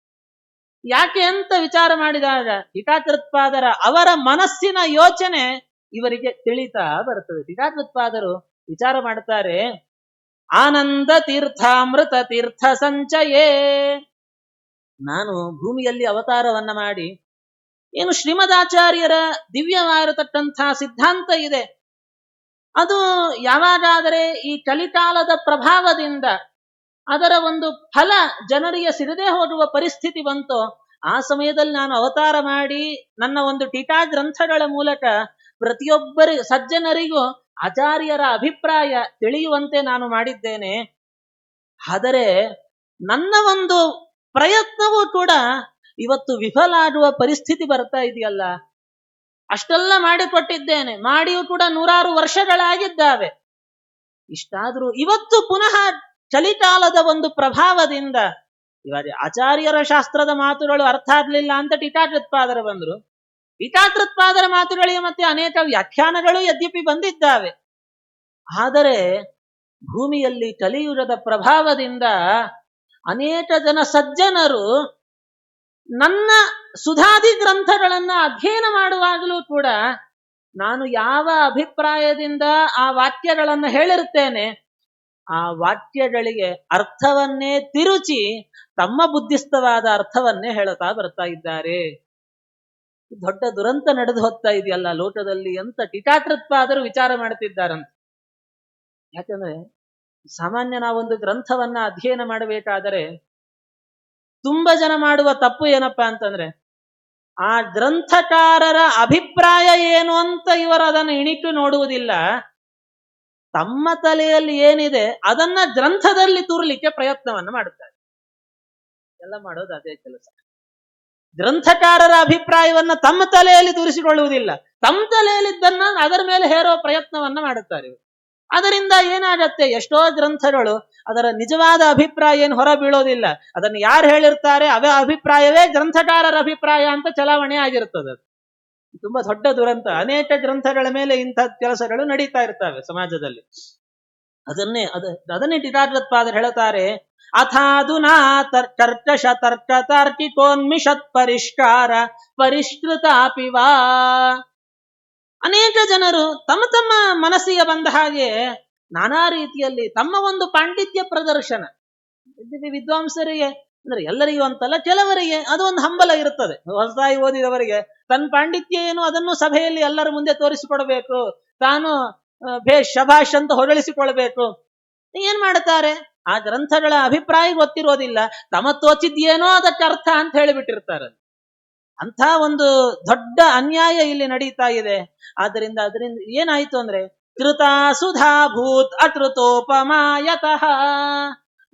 ಯಾಕೆ ಅಂತ ವಿಚಾರ ಮಾಡಿದಾಗ ಟೀಕಾಕೃತ್ಪಾದರ ಅವರ ಮನಸ್ಸಿನ ಯೋಚನೆ ಇವರಿಗೆ ತಿಳಿತಾ ಬರ್ತದೆ. ಟೀಕಾಕೃತ್ಪಾದರು ವಿಚಾರ ಮಾಡ್ತಾರೆ, ಆನಂದ ತೀರ್ಥಾಮೃತ ತೀರ್ಥ ಸಂಚಯೇ. ನಾನು ಭೂಮಿಯಲ್ಲಿ ಅವತಾರವನ್ನ ಮಾಡಿ ಏನು ಶ್ರೀಮದಾಚಾರ್ಯರ ದಿವ್ಯವಾಗಿರತಕ್ಕಂಥ ಸಿದ್ಧಾಂತ ಇದೆ, ಅದು ಯಾವಾಗಾದರೆ ಈ ಕಲಿಕಾಲದ ಪ್ರಭಾವದಿಂದ ಅದರ ಒಂದು ಫಲ ಜನರಿಗೆ ಸಿಗದೆ ಹೋಗುವ ಪರಿಸ್ಥಿತಿ ಬಂತೋ, ಆ ಸಮಯದಲ್ಲಿ ನಾನು ಅವತಾರ ಮಾಡಿ ನನ್ನ ಒಂದು ಟೀಕಾ ಗ್ರಂಥಗಳ ಮೂಲಕ ಪ್ರತಿಯೊಬ್ಬರಿ ಸಜ್ಜನರಿಗೂ ಆಚಾರ್ಯರ ಅಭಿಪ್ರಾಯ ತಿಳಿಯುವಂತೆ ನಾನು ಮಾಡಿದ್ದೇನೆ. ಆದರೆ ನನ್ನ ಒಂದು ಪ್ರಯತ್ನವೂ ಕೂಡ ಇವತ್ತು ವಿಫಲ ಆಗುವ ಪರಿಸ್ಥಿತಿ ಬರ್ತಾ ಇದೆಯಲ್ಲ. ಅಷ್ಟೆಲ್ಲ ಮಾಡಿಕೊಟ್ಟಿದ್ದೇನೆ, ಮಾಡಿಯೂ ಕೂಡ 100 ವರ್ಷಗಳಾಗಿದ್ದಾವೆ. ಇಷ್ಟಾದ್ರೂ ಇವತ್ತು ಪುನಃ ಚಳಿಕಾಲದ ಒಂದು ಪ್ರಭಾವದಿಂದ ಇವಾಗ ಆಚಾರ್ಯರ ಶಾಸ್ತ್ರದ ಮಾತುಗಳು ಅರ್ಥ ಆಗ್ಲಿಲ್ಲ ಅಂತ ಟೀಕಾಕೃತ್ಪಾದರ ಬಂದ್ರು. ಟೀಕಾಕೃತ್ಪಾದರ ಮಾತುಗಳಿಗೆ ಮತ್ತೆ ಅನೇಕ ವ್ಯಾಖ್ಯಾನಗಳು ಯದ್ಯಪಿ ಬಂದಿದ್ದಾವೆ. ಆದರೆ ಭೂಮಿಯಲ್ಲಿ ಕಲಿಯುಗದ ಪ್ರಭಾವದಿಂದ ಅನೇಕ ಜನ ಸಜ್ಜನರು ನನ್ನ ಸುಧಾದಿ ಗ್ರಂಥಗಳನ್ನ ಅಧ್ಯಯನ ಮಾಡುವಾಗಲೂ ಕೂಡ ನಾನು ಯಾವ ಅಭಿಪ್ರಾಯದಿಂದ ಆ ವಾಕ್ಯಗಳನ್ನು ಹೇಳಿರುತ್ತೇನೆ, ಆ ವಾಕ್ಯಗಳಿಗೆ ಅರ್ಥವನ್ನೇ ತಿರುಚಿ ತಮ್ಮ ಬುದ್ಧಿಸ್ಥವಾದ ಅರ್ಥವನ್ನೇ ಹೇಳುತ್ತಾ ಬರ್ತಾ ಇದ್ದಾರೆ. ದೊಡ್ಡ ದುರಂತ ನಡೆದು ಹೋಗ್ತಾ ಇದೆಯಲ್ಲ ಲೋಕದಲ್ಲಿ ಅಂತ ಟೀಕಾಕೃತ್ಪಾದರು ವಿಚಾರ ಮಾಡ್ತಿದ್ದಾರಂತೆ. ಯಾಕಂದ್ರೆ ಸಾಮಾನ್ಯ ನಾವೊಂದು ಗ್ರಂಥವನ್ನ ಅಧ್ಯಯನ ಮಾಡಬೇಕಾದರೆ ತುಂಬಾ ಜನ ಮಾಡುವ ತಪ್ಪು ಏನಪ್ಪಾ ಅಂತಂದ್ರೆ, ಆ ಗ್ರಂಥಕಾರರ ಅಭಿಪ್ರಾಯ ಏನು ಅಂತ ಇವರು ಅದನ್ನು ಇಣಿಟ್ಟು ನೋಡುವುದಿಲ್ಲ. ತಮ್ಮ ತಲೆಯಲ್ಲಿ ಏನಿದೆ ಅದನ್ನ ಗ್ರಂಥದಲ್ಲಿ ತೂರ್ಲಿಕ್ಕೆ ಪ್ರಯತ್ನವನ್ನು ಮಾಡುತ್ತಾರೆ. ಎಲ್ಲ ಮಾಡೋದು ಅದೇ ಕೆಲಸ. ಗ್ರಂಥಕಾರರ ಅಭಿಪ್ರಾಯವನ್ನ ತಮ್ಮ ತಲೆಯಲ್ಲಿ ತೂರಿಸಿಕೊಳ್ಳುವುದಿಲ್ಲ, ತಮ್ಮ ತಲೆಯಲ್ಲಿದ್ದನ್ನ ಅದರ ಮೇಲೆ ಹೇರೋ ಪ್ರಯತ್ನವನ್ನ ಮಾಡುತ್ತಾರೆ. ಅದರಿಂದ ಏನಾಗತ್ತೆ, ಎಷ್ಟೋ ಗ್ರಂಥಗಳು ಅದರ ನಿಜವಾದ ಅಭಿಪ್ರಾಯ ಏನು ಹೊರ ಬೀಳೋದಿಲ್ಲ. ಅದನ್ನು ಯಾರು ಹೇಳಿರ್ತಾರೆ ಅವೇ ಅಭಿಪ್ರಾಯವೇ ಗ್ರಂಥಕಾರರ ಅಭಿಪ್ರಾಯ ಅಂತ ಚಲಾವಣೆ ಆಗಿರ್ತದೆ. ತುಂಬಾ ದೊಡ್ಡ ದುರಂತ. ಅನೇಕ ಗ್ರಂಥಗಳ ಮೇಲೆ ಇಂಥ ಕೆಲಸಗಳು ನಡೀತಾ ಇರ್ತವೆ ಸಮಾಜದಲ್ಲಿ. ಅದನ್ನೇ ಟೀಕಾಕೃತ್ಪಾದರು ಹೇಳ್ತಾರೆ, ಅಥಾದುನಾ ಕರ್ಕಶ ತರ್ಕ ತಾರ್ಕಿಕೋನ್ಮಿಷತ್ ಪರಿಷ್ಕಾರ ಪರಿಷ್ಕೃತಾಪಿವಾ. ಅನೇಕ ಜನರು ತಮ್ಮ ತಮ್ಮ ಮನಸ್ಸಿಗೆ ಬಂದ ಹಾಗೆ ನಾನಾ ರೀತಿಯಲ್ಲಿ ತಮ್ಮ ಒಂದು ಪಾಂಡಿತ್ಯ ಪ್ರದರ್ಶನ. ವಿದ್ವಾಂಸರಿಗೆ ಅಂದ್ರೆ ಎಲ್ಲರಿಗೂ ಅಂತಲ್ಲ, ಕೆಲವರಿಗೆ ಅದು ಒಂದು ಹಂಬಲ ಇರುತ್ತದೆ. ಹೊಸದಾಗಿ ಓದಿದವರಿಗೆ ತನ್ನ ಪಾಂಡಿತ್ಯ ಏನು ಅದನ್ನು ಸಭೆಯಲ್ಲಿ ಎಲ್ಲರ ಮುಂದೆ ತೋರಿಸಿಕೊಡ್ಬೇಕು, ತಾನು ಶಭಾಷ್ ಅಂತ ಹೊಗಳಿಸಿಕೊಳ್ಬೇಕು. ಏನ್ ಮಾಡುತ್ತಾರೆ, ಆ ಗ್ರಂಥಗಳ ಅಭಿಪ್ರಾಯ ಗೊತ್ತಿರೋದಿಲ್ಲ, ತಮ್ಮ ತೋಚಿದ್ಯೇನೋ ಅದಕ್ಕೆ ಅರ್ಥ ಅಂತ ಹೇಳಿಬಿಟ್ಟಿರ್ತಾರೆ. ಅಂಥ ಒಂದು ದೊಡ್ಡ ಅನ್ಯಾಯ ಇಲ್ಲಿ ನಡೀತಾ ಇದೆ. ಅದರಿಂದ ಏನಾಯ್ತು ಅಂದ್ರೆ, ಕೃತಾ ಸುಧಾಭೂತ್ ಅಕೃತೋಪಮಾಯತಃ.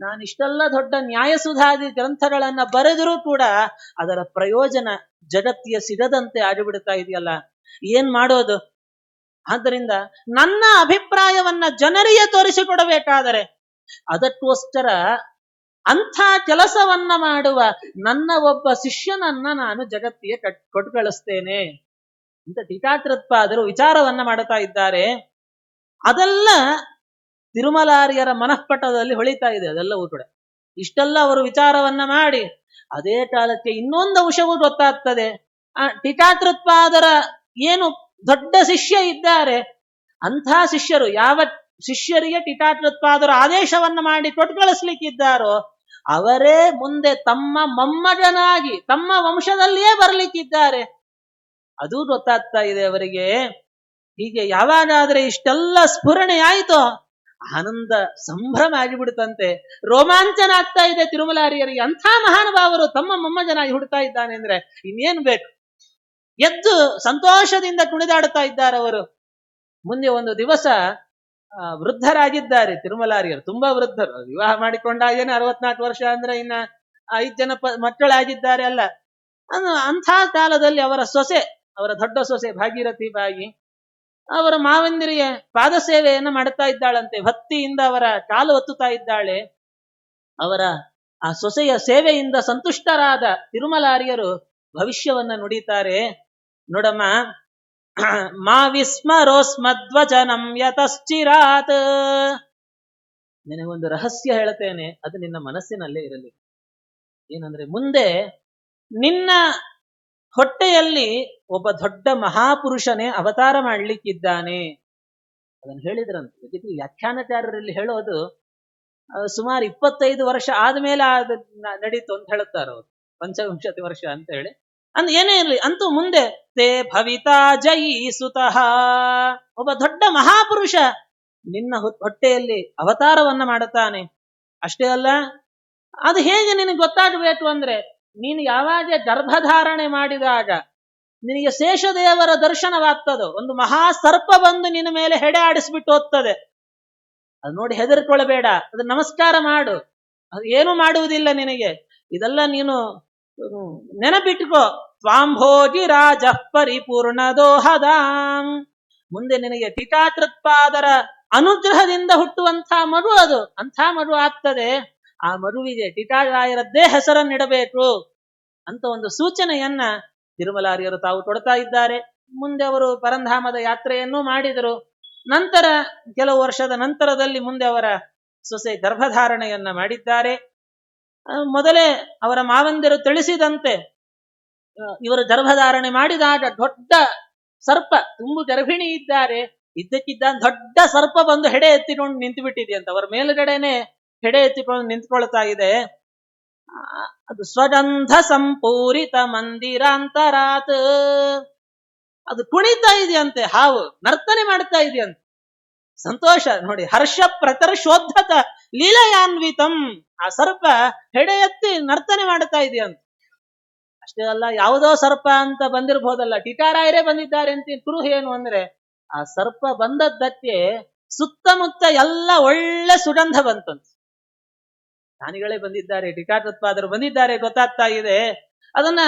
ನಾನಿಷ್ಟೆಲ್ಲ ದೊಡ್ಡ ನ್ಯಾಯಸುಧಾದಿ ಗ್ರಂಥಗಳನ್ನ ಬರೆದರೂ ಕೂಡ ಅದರ ಪ್ರಯೋಜನ ಜಗತ್ತಿಗೆ ಸಿಗದಂತೆ ಆಗಿಬಿಡ್ತಾ ಇದೆಯಲ್ಲ, ಏನ್ ಮಾಡೋದು? ಆದ್ದರಿಂದ ನನ್ನ ಅಭಿಪ್ರಾಯವನ್ನ ಜನರಿಗೆ ತೋರಿಸಿಕೊಡಬೇಕಾದರೆ ಅದಕ್ಕೋಸ್ಕರ ಅಂಥ ಕೆಲಸವನ್ನ ಮಾಡುವ ನನ್ನ ಒಬ್ಬ ಶಿಷ್ಯನನ್ನ ನಾನು ಜಗತ್ತಿಗೆ ಕೊಟ್ಟು ಕಳಿಸ್ತೇನೆ ಅಂತ ಟೀಕಾಕೃತ್ಪಾದರು ವಿಚಾರವನ್ನ ಮಾಡುತ್ತಾ ಇದ್ದಾರೆ. ಅದೆಲ್ಲ ತಿರುಮಲಾರ್ಯರ ಮನಃಪಟದಲ್ಲಿ ಹೊಳಿತಾ ಇದೆ ಅದೆಲ್ಲವೂ ಕೂಡ. ಇಷ್ಟೆಲ್ಲ ಅವರು ವಿಚಾರವನ್ನ ಮಾಡಿ ಅದೇ ಕಾಲಕ್ಕೆ ಇನ್ನೊಂದು ಅಂಶವೂ ಗೊತ್ತಾಗ್ತದೆ. ಆ ಟೀಕಾಕೃತ್ಪಾದರ ಏನು ದೊಡ್ಡ ಶಿಷ್ಯ ಇದ್ದಾರೆ, ಅಂಥ ಶಿಷ್ಯರು ಯಾವ ಶಿಷ್ಯರಿಗೆ ಟೀಕಾಕೃತ್ಪಾದರು ಆದೇಶವನ್ನ ಮಾಡಿ ಕೊಟ್ಟು ಕಳಿಸ್ಲಿಕ್ಕಿದ್ದಾರೋ ಅವರೇ ಮುಂದೆ ತಮ್ಮ ಮೊಮ್ಮಗನಾಗಿ ತಮ್ಮ ವಂಶದಲ್ಲಿಯೇ ಬರ್ಲಿಕ್ಕಿದ್ದಾರೆ. ಅದು ಗೊತ್ತಾಗ್ತಾ ಇದೆ ಅವರಿಗೆ. ಹೀಗೆ ಯಾವಾಗಾದ್ರೆ ಇಷ್ಟೆಲ್ಲ ಸ್ಫುರಣೆ ಆಯಿತೋ ಆನಂದ ಸಂಭ್ರಮ ಆಗಿಬಿಡುತ್ತಂತೆ, ರೋಮಾಂಚನ ಆಗ್ತಾ ಇದೆ ತಿರುಮಲಾರ್ಯರಿಗೆ. ಅಂಥ ಮಹಾನುಭಾವರು ತಮ್ಮ ಮೊಮ್ಮಗನಾಗಿ ಹುಡ್ತಾ ಇದ್ದಾನೆ ಅಂದ್ರೆ ಇನ್ನೇನು ಬೇಕು. ಎದ್ದು ಸಂತೋಷದಿಂದ ಕುಣಿದಾಡುತ್ತಾ ಇದ್ದಾರೆ ಅವರು. ಮುಂದೆ ಒಂದು ದಿವಸ ವೃದ್ಧರಾಗಿದ್ದಾರೆ ತಿರುಮಲಾರ್ಯರು, ತುಂಬಾ ವೃದ್ಧರು. ವಿವಾಹ ಮಾಡಿಕೊಂಡಾಗೇನೆ 64 ವರ್ಷ ಅಂದ್ರೆ ಇನ್ನ 5 ಜನ ಮಕ್ಕಳಾಗಿದ್ದಾರೆ ಅಲ್ಲ. ಅಂಥ ಕಾಲದಲ್ಲಿ ಅವರ ಸೊಸೆ, ಅವರ ದೊಡ್ಡ ಸೊಸೆ ಭಾಗೀರಥಿ ಬಾಯಿ, ಅವರ ಮಾವಂದಿರಿಗೆ ಪಾದ ಸೇವೆಯನ್ನು ಮಾಡುತ್ತಾ ಇದ್ದಾಳಂತೆ. ಭಕ್ತಿಯಿಂದ ಅವರ ಕಾಲು ಒತ್ತುತ್ತಾ ಇದ್ದಾಳೆ. ಅವರ ಆ ಸೊಸೆಯ ಸೇವೆಯಿಂದ ಸಂತುಷ್ಟರಾದ ತಿರುಮಲಾರ್ಯರು ಭವಿಷ್ಯವನ್ನ ನುಡಿತಾರೆ. ನೋಡಮ್ಮ, ಮಾ ವಿಸ್ಮರೋಸ್ಮದ್ವಚನಂ ಯತಶ್ಚಿರಾತ್. ನಿನಗೊಂದು ರಹಸ್ಯ ಹೇಳ್ತೇನೆ, ಅದು ನಿನ್ನ ಮನಸ್ಸಿನಲ್ಲೇ ಇರಲಿ. ಏನಂದ್ರೆ, ಮುಂದೆ ನಿನ್ನ ಹೊಟ್ಟೆಯಲ್ಲಿ ಒಬ್ಬ ದೊಡ್ಡ ಮಹಾಪುರುಷನೇ ಅವತಾರ ಮಾಡ್ಲಿಕ್ಕಿದ್ದಾನೆ. ಅದನ್ನು ಹೇಳಿದ್ರಂತೆ. ಅದಕ್ಕೆ ವ್ಯಾಖ್ಯಾನಕಾರರಲ್ಲಿ ಹೇಳೋದು ಸುಮಾರು 25 ವರ್ಷ ಆದ್ಮೇಲೆ ನಡೀತು ಅಂತ ಹೇಳುತ್ತಾರೆ ಅವರು, ಪಂಚವಿಂಶತಿ ವರ್ಷ ಅಂತ ಹೇಳಿ. ಏನೇ ಇರಲಿ, ಅಂತೂ ಮುಂದೆ ತೇ ಭವಿತಾ ಜಯಿ ಸುತಃ, ಒಬ್ಬ ದೊಡ್ಡ ಮಹಾಪುರುಷ ನಿನ್ನ ಹೊಟ್ಟೆಯಲ್ಲಿ ಅವತಾರವನ್ನ ಮಾಡುತ್ತಾನೆ. ಅಷ್ಟೇ ಅಲ್ಲ, ಅದು ಹೇಗೆ ನಿನಗೆ ಗೊತ್ತಾಗಬೇಕು ಅಂದ್ರೆ, ನೀನು ಯಾವಾಗ ಗರ್ಭಧಾರಣೆ ಮಾಡಿದಾಗ ನಿನಗೆ ಶೇಷದೇವರ ದರ್ಶನವಾಗ್ತದೋ, ಒಂದು ಮಹಾ ಸರ್ಪ ಬಂದು ನಿನ್ನ ಮೇಲೆ ಹೆಡೆ ಆಡಿಸ್ಬಿಟ್ಟು ಹೋಗ್ತದೆ, ಅದು ನೋಡಿ ಹೆದರ್ಕೊಳ್ಬೇಡ, ಅದು ನಮಸ್ಕಾರ ಮಾಡು, ಅದು ಏನು ಮಾಡುವುದಿಲ್ಲ ನಿನಗೆ. ಇದೆಲ್ಲ ನೀನು ನೆನಪಿಟ್ಕೋ. ತ್ವಾಂಭೋಜಿ ರಾಜ ಪರಿಪೂರ್ಣ ದೋಹದಾಂ. ಮುಂದೆ ನಿನಗೆ ಟೀಕಾಕೃತ್ಪಾದರ ಅನುಗ್ರಹದಿಂದ ಹುಟ್ಟುವಂಥ ಮಗು ಅದು, ಅಂಥ ಮಗು ಆಗ್ತದೆ. ಆ ಮಗುವಿಗೆ ಟೀಕಾರಾಯರದ್ದೇ ಹೆಸರನ್ನಿಡಬೇಕು ಅಂತ ಒಂದು ಸೂಚನೆಯನ್ನ ತಿರುಮಲಾರ್ಯರು ತಾವು ಕೊಡ್ತಾ ಇದ್ದಾರೆ. ಮುಂದೆ ಅವರು ಪರಂಧಾಮದ ಯಾತ್ರೆಯನ್ನೂ ಮಾಡಿದರು. ನಂತರ ಕೆಲವು ವರ್ಷದ ನಂತರದಲ್ಲಿ ಮುಂದೆ ಅವರ ಸೊಸೆ ಗರ್ಭಧಾರಣೆಯನ್ನ ಮಾಡಿದ್ದಾರೆ. ಮೊದಲೇ ಅವರ ಮಾವಂದಿರು ತಿಳಿಸಿದಂತೆ ಇವರು ಗರ್ಭಧಾರಣೆ ಮಾಡಿದಾಗ ದೊಡ್ಡ ಸರ್ಪ, ತುಂಬು ಗರ್ಭಿಣಿ ಇದ್ದಾರೆ, ಇದ್ದಕ್ಕಿದ್ದ ದೊಡ್ಡ ಸರ್ಪ ಬಂದು ಹೆಡೆ ಎತ್ತಿಕೊಂಡು ನಿಂತು ಬಿಟ್ಟಿದೆಯಂತ. ಅವರ ಮೇಲುಗಡೆನೆ ಹೆಡೆ ಎತ್ತಿಕೊಂಡು ನಿಂತ್ಕೊಳ್ತಾ ಇದೆ. ಅದು ಸ್ವಗಂಧ ಸಂಪೂರಿತ ಮಂದಿರಾಂತರಾತ್, ಅದು ಕುಣಿತಾ ಇದೆಯಂತೆ, ಹಾವು ನರ್ತನೆ ಮಾಡ್ತಾ ಇದೆಯಂತೆ. ಸಂತೋಷ ನೋಡಿ, ಹರ್ಷ ಪ್ರತರ್ಶೋದ್ಧತ ಲೀಲಯಾನ್ವಿತಂ. ಆ ಸರ್ಪ ಹೆಡೆ ಎತ್ತಿ ನರ್ತನೆ ಮಾಡ್ತಾ ಇದೆಯಂತ. ಅಷ್ಟೇ ಅಲ್ಲ, ಯಾವುದೋ ಸರ್ಪ ಅಂತ ಬಂದಿರಬಹುದಲ್ಲ, ಟೀಕಾರಾಯರೇ ಬಂದಿದ್ದಾರೆ ಅಂತ ಕುರುಹು ಏನು ಅಂದ್ರೆ, ಆ ಸರ್ಪ ಬಂದದ್ದಕ್ಕೆ ಸುತ್ತಮುತ್ತ ಎಲ್ಲ ಒಳ್ಳೆ ಸುಗಂಧ ಬಂತಂತ. ಜ್ಞಾನಿಗಳೇ ಬಂದಿದ್ದಾರೆ, ಟೀಕಾಕೃತ್ಪಾದರು ಬಂದಿದ್ದಾರೆ ಗೊತ್ತಾಗ್ತಾ ಇದೆ. ಅದನ್ನ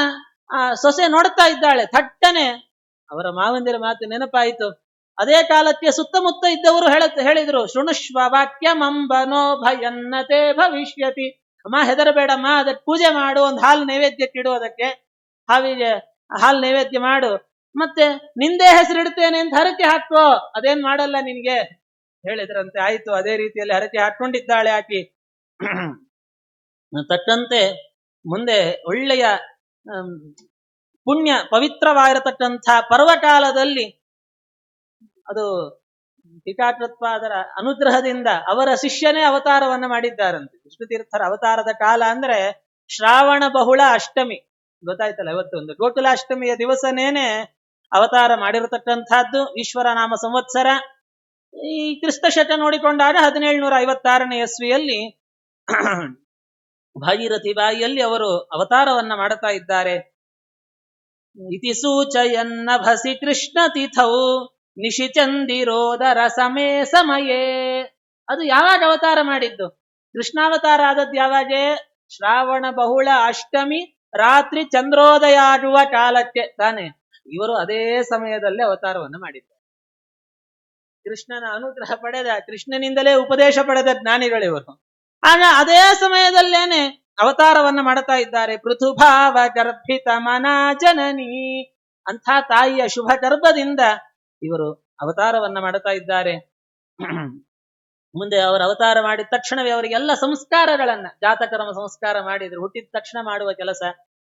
ಆ ಸೊಸೆ ನೋಡ್ತಾ ಇದ್ದಾಳೆ. ಥಟ್ಟನೆ ಅವರ ಮಾವಂದಿರ ಮಾತು ನೆನಪಾಯಿತು. ಅದೇ ಕಾಲಕ್ಕೆ ಸುತ್ತಮುತ್ತ ಇದ್ದವರು ಹೇಳಿದ್ರು, ಶೃಣುಷ್ವ ವಾಕ್ಯ ಮಂಬನೋ ಭಯನ್ನತೆ ಭವಿಷ್ಯತಿ. ಅಮ್ಮ ಹೆದರಬೇಡಮ್ಮ, ಅದಕ್ಕೆ ಪೂಜೆ ಮಾಡು, ಒಂದು ಹಾಲು ನೈವೇದ್ಯಕ್ಕೆ ಇಡುವುದಕ್ಕೆ, ಹಾವಿಗೆ ಹಾಲು ನೈವೇದ್ಯ ಮಾಡು, ಮತ್ತೆ ನಿಂದೇ ಹೆಸರಿಡ್ತೇನೆ ಅಂತ ಹರಕೆ ಹಾಕೋ, ಅದೇನ್ ಮಾಡಲ್ಲ ನಿನ್ಗೆ ಹೇಳಿದ್ರಂತೆ. ಆಯ್ತು, ಅದೇ ರೀತಿಯಲ್ಲಿ ಹರಕೆ ಹಾಕೊಂಡಿದ್ದಾಳೆ ಆಕಿ. ತಕ್ಕಂತೆ ಮುಂದೆ ಒಳ್ಳೆಯ ಪುಣ್ಯ ಪವಿತ್ರವಾಗಿರತಕ್ಕಂಥ ಪರ್ವಕಾಲದಲ್ಲಿ ಅದು ಟೀಕಾಕೃತ್ಪಾದರ ಅನುಗ್ರಹದಿಂದ ಅವರ ಶಿಷ್ಯನೇ ಅವತಾರವನ್ನ ಮಾಡಿದ್ದಾರಂತೆ. ವಿಷ್ಣುತೀರ್ಥರ ಅವತಾರದ ಕಾಲ ಅಂದ್ರೆ ಶ್ರಾವಣ ಬಹುಳ ಅಷ್ಟಮಿ, ಗೊತ್ತಾಯ್ತಲ್ಲ, ಇವತ್ತು ಒಂದು ಗೋಕುಲಾಷ್ಟಮಿಯ ದಿವಸನೇನೆ ಅವತಾರ ಮಾಡಿರತಕ್ಕಂಥದ್ದು. ಈಶ್ವರ ನಾಮ ಸಂವತ್ಸರ ಈ ಕ್ರಿಸ್ತ ಶಕ ನೋಡಿಕೊಂಡಾಗ 1756ನೇ ಇಸ್ವಿಯಲ್ಲಿ ಭಾಗೀರಥಿ ಬಾಯಿಯಲ್ಲಿ ಅವರು ಅವತಾರವನ್ನ ಮಾಡುತ್ತಾ ಇದ್ದಾರೆ. ಇತಿ ಸೂಚಯನ್ನ ಭಸಿ ಕೃಷ್ಣ ತಿಥೌ ನಿಶಿಚಂದಿರೋದರ ಸಮಯೇ. ಅದು ಯಾವಾಗ ಅವತಾರ ಮಾಡಿದ್ದು? ಕೃಷ್ಣಾವತಾರ ಆದದ್ದು ಯಾವಾಗ? ಶ್ರಾವಣ ಬಹುಳ ಅಷ್ಟಮಿ ರಾತ್ರಿ ಚಂದ್ರೋದಯ ಆಗುವ ಕಾಲಕ್ಕೆ ತಾನೆ. ಇವರು ಅದೇ ಸಮಯದಲ್ಲೇ ಅವತಾರವನ್ನು ಮಾಡಿದ್ದಾರೆ. ಕೃಷ್ಣನ ಅನುಗ್ರಹ ಪಡೆದ, ಕೃಷ್ಣನಿಂದಲೇ ಉಪದೇಶ ಪಡೆದ ಜ್ಞಾನಿಗಳಿವರು. ಆಗ ಅದೇ ಸಮಯದಲ್ಲೇನೆ ಅವತಾರವನ್ನ ಮಾಡ್ತಾ ಇದ್ದಾರೆ. ಪೃಥುಭಾವ ಗರ್ಭಿತ ಮನಾ ಜನನಿ, ಅಂಥ ತಾಯಿಯ ಶುಭ ಗರ್ಭದಿಂದ ಇವರು ಅವತಾರವನ್ನ ಮಾಡ್ತಾ ಇದ್ದಾರೆ. ಮುಂದೆ ಅವರು ಅವತಾರ ಮಾಡಿದ ತಕ್ಷಣವೇ ಅವರಿಗೆಲ್ಲ ಸಂಸ್ಕಾರಗಳನ್ನ ಜಾತಕರ್ಮ ಸಂಸ್ಕಾರ ಮಾಡಿದ್ರು, ಹುಟ್ಟಿದ ತಕ್ಷಣ ಮಾಡುವ ಕೆಲಸ.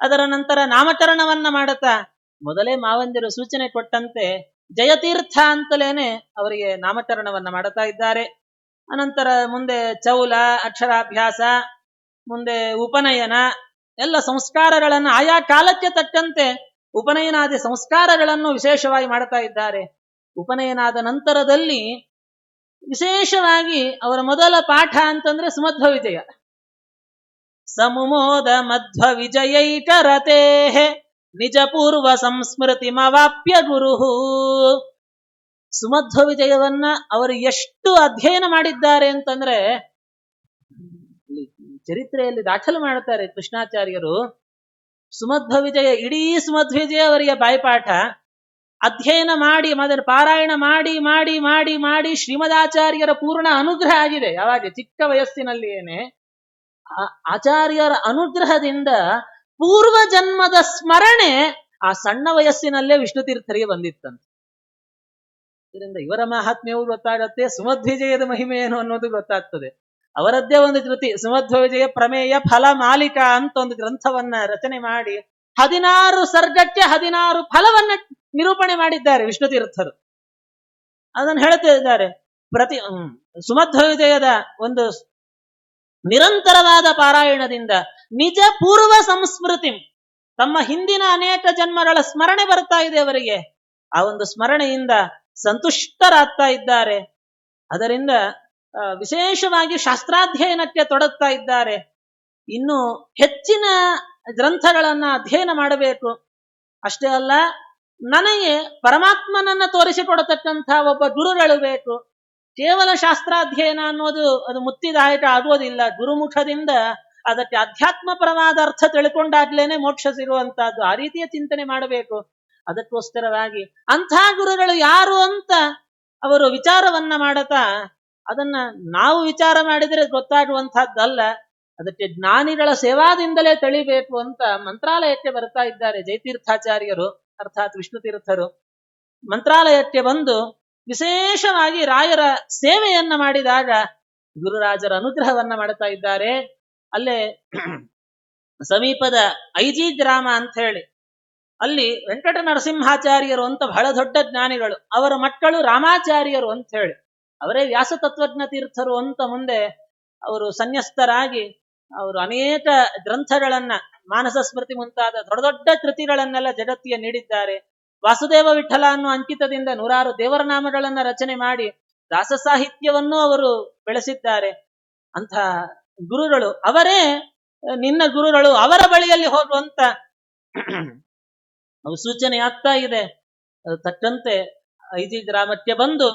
ಅದರ ನಂತರ ನಾಮಕರಣವನ್ನ ಮಾಡುತ್ತಾ ಮೊದಲೇ ಮಾವಂದಿರು ಸೂಚನೆ ಕೊಟ್ಟಂತೆ ಜಯತೀರ್ಥ ಅಂತಲೇನೆ ಅವರಿಗೆ ನಾಮಕರಣವನ್ನ ಮಾಡುತ್ತಾ ಇದ್ದಾರೆ. ಅನಂತರ ಮುಂದೆ ಚೌಲ, ಅಕ್ಷರಾಭ್ಯಾಸ, ಮುಂದೆ ಉಪನಯನ, ಎಲ್ಲ ಸಂಸ್ಕಾರಗಳನ್ನು ಆಯಾ ಕಾಲಕ್ಕೆ ತಕ್ಕಂತೆ ಉಪನಯನಾದಿ ಸಂಸ್ಕಾರಗಳನ್ನು ವಿಶೇಷವಾಗಿ ಮಾಡ್ತಾ ಇದ್ದಾರೆ. ಉಪನಯನಾದ ನಂತರದಲ್ಲಿ ವಿಶೇಷವಾಗಿ ಅವರ ಮೊದಲ ಪಾಠ ಅಂತಂದ್ರೆ ಸುಮಧ್ವ ವಿಜಯ. ಸಮುಮೋದ ಮಧ್ವ ವಿಜಯೈಕರತೆ ನಿಜ ಪೂರ್ವ ಸಂಸ್ಮೃತಿ ಮವಾಪ್ಯ ಗುರುಹು. ಸುಮಧ್ವ ವಿಜಯವನ್ನ ಅವರು ಎಷ್ಟು ಅಧ್ಯಯನ ಮಾಡಿದ್ದಾರೆ ಅಂತಂದ್ರೆ ಚರಿತ್ರೆಯಲ್ಲಿ ದಾಖಲು ಮಾಡುತ್ತಾರೆ ಕೃಷ್ಣಾಚಾರ್ಯರು. ಸುಮಧ್ವ ವಿಜಯ, ಇಡೀ ಸುಮಧ್ವ ವಿಜಯ ಅವರಿಗೆ ಬಾಯ್ಪಾಠ. ಅಧ್ಯಯನ ಮಾಡಿ ಅದರ ಪಾರಾಯಣ ಮಾಡಿ ಮಾಡಿ ಮಾಡಿ ಮಾಡಿ ಶ್ರೀಮದಾಚಾರ್ಯರ ಪೂರ್ಣ ಅನುಗ್ರಹ ಆಗಿದೆ. ಯಾವಾಗ ಚಿಕ್ಕ ವಯಸ್ಸಿನಲ್ಲಿಯೇನೆ ಆಚಾರ್ಯರ ಅನುಗ್ರಹದಿಂದ ಪೂರ್ವ ಜನ್ಮದ ಸ್ಮರಣೆ ಆ ಸಣ್ಣ ವಯಸ್ಸಿನಲ್ಲೇ ವಿಷ್ಣು ತೀರ್ಥರಿಗೆ ಬಂದಿತ್ತಂತೆ. ಇದರಿಂದ ಇವರ ಮಹಾತ್ಮ್ಯವು ಗೊತ್ತಾಗತ್ತೆ, ಸುಮಧ್ವಿಜಯದ ಮಹಿಮೆ ಏನು ಅನ್ನೋದು ಗೊತ್ತಾಗ್ತದೆ. ಅವರದ್ದೇ ಒಂದು ಕೃತಿ ಸುಮಧ್ವ ವಿಜಯ ಪ್ರಮೇಯ ಫಲ ಮಾಲಿಕಾ ಅಂತ ಒಂದು ಗ್ರಂಥವನ್ನ ರಚನೆ ಮಾಡಿ 16 ಸರ್ಗಕ್ಕೆ 16 ಫಲವನ್ನ ನಿರೂಪಣೆ ಮಾಡಿದ್ದಾರೆ ವಿಷ್ಣು ತೀರ್ಥರು. ಅದನ್ನು ಹೇಳ್ತಾ ಇದ್ದಾರೆ. ಸುಮಧ್ವ ವಿಜಯದ ಒಂದು ನಿರಂತರವಾದ ಪಾರಾಯಣದಿಂದ ನಿಜ ಪೂರ್ವ ಸಂಸ್ಮೃತಿ, ತಮ್ಮ ಹಿಂದಿನ ಅನೇಕ ಜನ್ಮಗಳ ಸ್ಮರಣೆ ಬರ್ತಾ ಇದೆ ಅವರಿಗೆ. ಆ ಒಂದು ಸ್ಮರಣೆಯಿಂದ ಸಂತುಷ್ಟರಾಗ್ತಾ ಇದ್ದಾರೆ. ಅದರಿಂದ ವಿಶೇಷವಾಗಿ ಶಾಸ್ತ್ರಾಧ್ಯಯನಕ್ಕೆ ತೊಡಗ್ತಾ ಇದ್ದಾರೆ. ಇನ್ನು ಹೆಚ್ಚಿನ ಗ್ರಂಥಗಳನ್ನ ಅಧ್ಯಯನ ಮಾಡಬೇಕು. ಅಷ್ಟೇ ಅಲ್ಲ, ನನಗೆ ಪರಮಾತ್ಮನನ್ನ ತೋರಿಸಿಕೊಡತಕ್ಕಂಥ ಒಬ್ಬ ಗುರುಗಳು ಬೇಕು. ಕೇವಲ ಶಾಸ್ತ್ರಾಧ್ಯಯನ ಅನ್ನೋದು ಅದು ಮುಕ್ತಿದಾಯಕ ಆಗೋದಿಲ್ಲ. ಗುರುಮುಖದಿಂದ ಅದಕ್ಕೆ ಅಧ್ಯಾತ್ಮಪರವಾದ ಅರ್ಥ ತಿಳ್ಕೊಂಡಾಗ್ಲೇನೆ ಮೋಕ್ಷ ಸಿಗುವಂತಹದ್ದು. ಆ ರೀತಿಯ ಚಿಂತನೆ ಮಾಡಬೇಕು. ಅದಕ್ಕೋಸ್ಕರವಾಗಿ ಅಂಥ ಗುರುಗಳು ಯಾರು ಅಂತ ಅವರು ವಿಚಾರವನ್ನ ಮಾಡತಾ, ಅದನ್ನ ನಾವು ವಿಚಾರ ಮಾಡಿದರೆ ಗೊತ್ತಾಗುವಂತಹದ್ದಲ್ಲ, ಅದಕ್ಕೆ ಜ್ಞಾನಿಗಳ ಸೇವಾದಿಂದಲೇ ತಿಳಿಬೇಕು ಅಂತ ಮಂತ್ರಾಲಯಕ್ಕೆ ಬರ್ತಾ ಇದ್ದಾರೆ ಜಯತೀರ್ಥಾಚಾರ್ಯರು, ಅರ್ಥಾತ್ ವಿಷ್ಣು ತೀರ್ಥರು. ಮಂತ್ರಾಲಯಕ್ಕೆ ಬಂದು ವಿಶೇಷವಾಗಿ ರಾಯರ ಸೇವೆಯನ್ನ ಮಾಡಿದಾಗ ಗುರುರಾಜರ ಅನುಗ್ರಹವನ್ನ ಮಾಡ್ತಾ ಇದ್ದಾರೆ. ಅಲ್ಲೇ ಸಮೀಪದ ಐಜಿ ಗ್ರಾಮ ಅಂತ ಹೇಳಿ, ಅಲ್ಲಿ ವೆಂಕಟ ನರಸಿಂಹಾಚಾರ್ಯರು ಅಂತ ಬಹಳ ದೊಡ್ಡ ಜ್ಞಾನಿಗಳು, ಅವರ ಮಕ್ಕಳು ರಾಮಾಚಾರ್ಯರು ಅಂತ ಹೇಳಿ, ಅವರೇ ವ್ಯಾಸ ತತ್ವಜ್ಞ ತೀರ್ಥರು ಅಂತ ಮುಂದೆ ಅವರು ಸನ್ಯಸ್ತರಾಗಿ ಅವರು ಅನೇಕ ಗ್ರಂಥಗಳನ್ನ, ಮಾನಸ ಸ್ಮೃತಿ ಮುಂತಾದ ದೊಡ್ಡ ದೊಡ್ಡ ಕೃತಿಗಳನ್ನೆಲ್ಲ ಜಗತ್ತಿಗೆ ನೀಡಿದ್ದಾರೆ. ವಾಸುದೇವ ವಿಠಲ ಅನ್ನೋ ಅಂಕಿತದಿಂದ 100 ದೇವರ ನಾಮಗಳನ್ನ ರಚನೆ ಮಾಡಿ ದಾಸ ಸಾಹಿತ್ಯವನ್ನು ಅವರು ಬೆಳೆಸಿದ್ದಾರೆ. ಅಂಥ ಗುರುಗಳು ಅವರೇ ನಿನ್ನ ಗುರುಗಳು, ಅವರ ಬಳಿಯಲ್ಲಿ ಹೋಗುವಂತ ಸೂಚನೆ ಆಗ್ತಾ ಇದೆ. ತಕ್ಕಂತೆ ಐಜಿ ಗ್ರಾಮಕ್ಕೆ ಬಂದು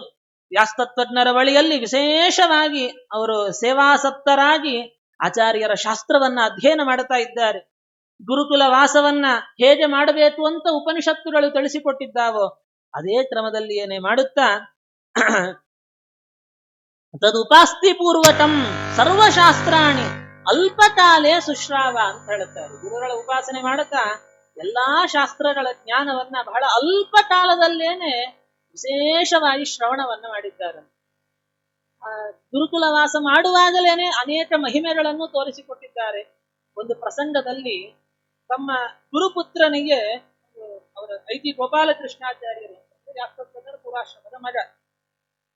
ವ್ಯಾಸ್ತತ್ವಜ್ಞರ ಬಳಿಯಲ್ಲಿ ವಿಶೇಷವಾಗಿ ಅವರು ಸೇವಾಸಕ್ತರಾಗಿ ಆಚಾರ್ಯರ ಶಾಸ್ತ್ರವನ್ನ ಅಧ್ಯಯನ ಮಾಡ್ತಾ ಇದ್ದಾರೆ. ಗುರುಕುಲ ವಾಸವನ್ನ ಹೇಗೆ ಮಾಡಬೇಕು ಅಂತ ಉಪನಿಷತ್ತುಗಳು ತಿಳಿಸಿಕೊಟ್ಟಿದ್ದಾವೋ ಅದೇ ಕ್ರಮದಲ್ಲಿ ಏನೇ ಮಾಡುತ್ತಾ ತದುಪಾಸ್ತಿ ಪೂರ್ವಕಂ ಸರ್ವಶಾಸ್ತ್ರಾಣಿ ಅಲ್ಪಕಾಲೇ ಸುಶ್ರಾವ ಅಂತ ಹೇಳುತ್ತಾರೆ. ಗುರುಗಳ ಉಪಾಸನೆ ಮಾಡುತ್ತಾ ಎಲ್ಲಾ ಶಾಸ್ತ್ರಗಳ ಜ್ಞಾನವನ್ನ ಬಹಳ ಅಲ್ಪ ಕಾಲದಲ್ಲೇನೆ ವಿಶೇಷವಾಗಿ ಶ್ರವಣವನ್ನ ಮಾಡಿದ್ದಾರೆ. ಗುರುಕುಲ ವಾಸ ಮಾಡುವಾಗಲೇನೆ ಅನೇಕ ಮಹಿಮೆಗಳನ್ನು ತೋರಿಸಿಕೊಟ್ಟಿದ್ದಾರೆ. ಒಂದು ಪ್ರಸಂಗದಲ್ಲಿ ತಮ್ಮ ಗುರುಪುತ್ರನಿಗೆ, ಅವರ ಐತಿ ಗೋಪಾಲಕೃಷ್ಣಾಚಾರ್ಯರು ಪುರಾಶ್ರಮದ ಮಗ,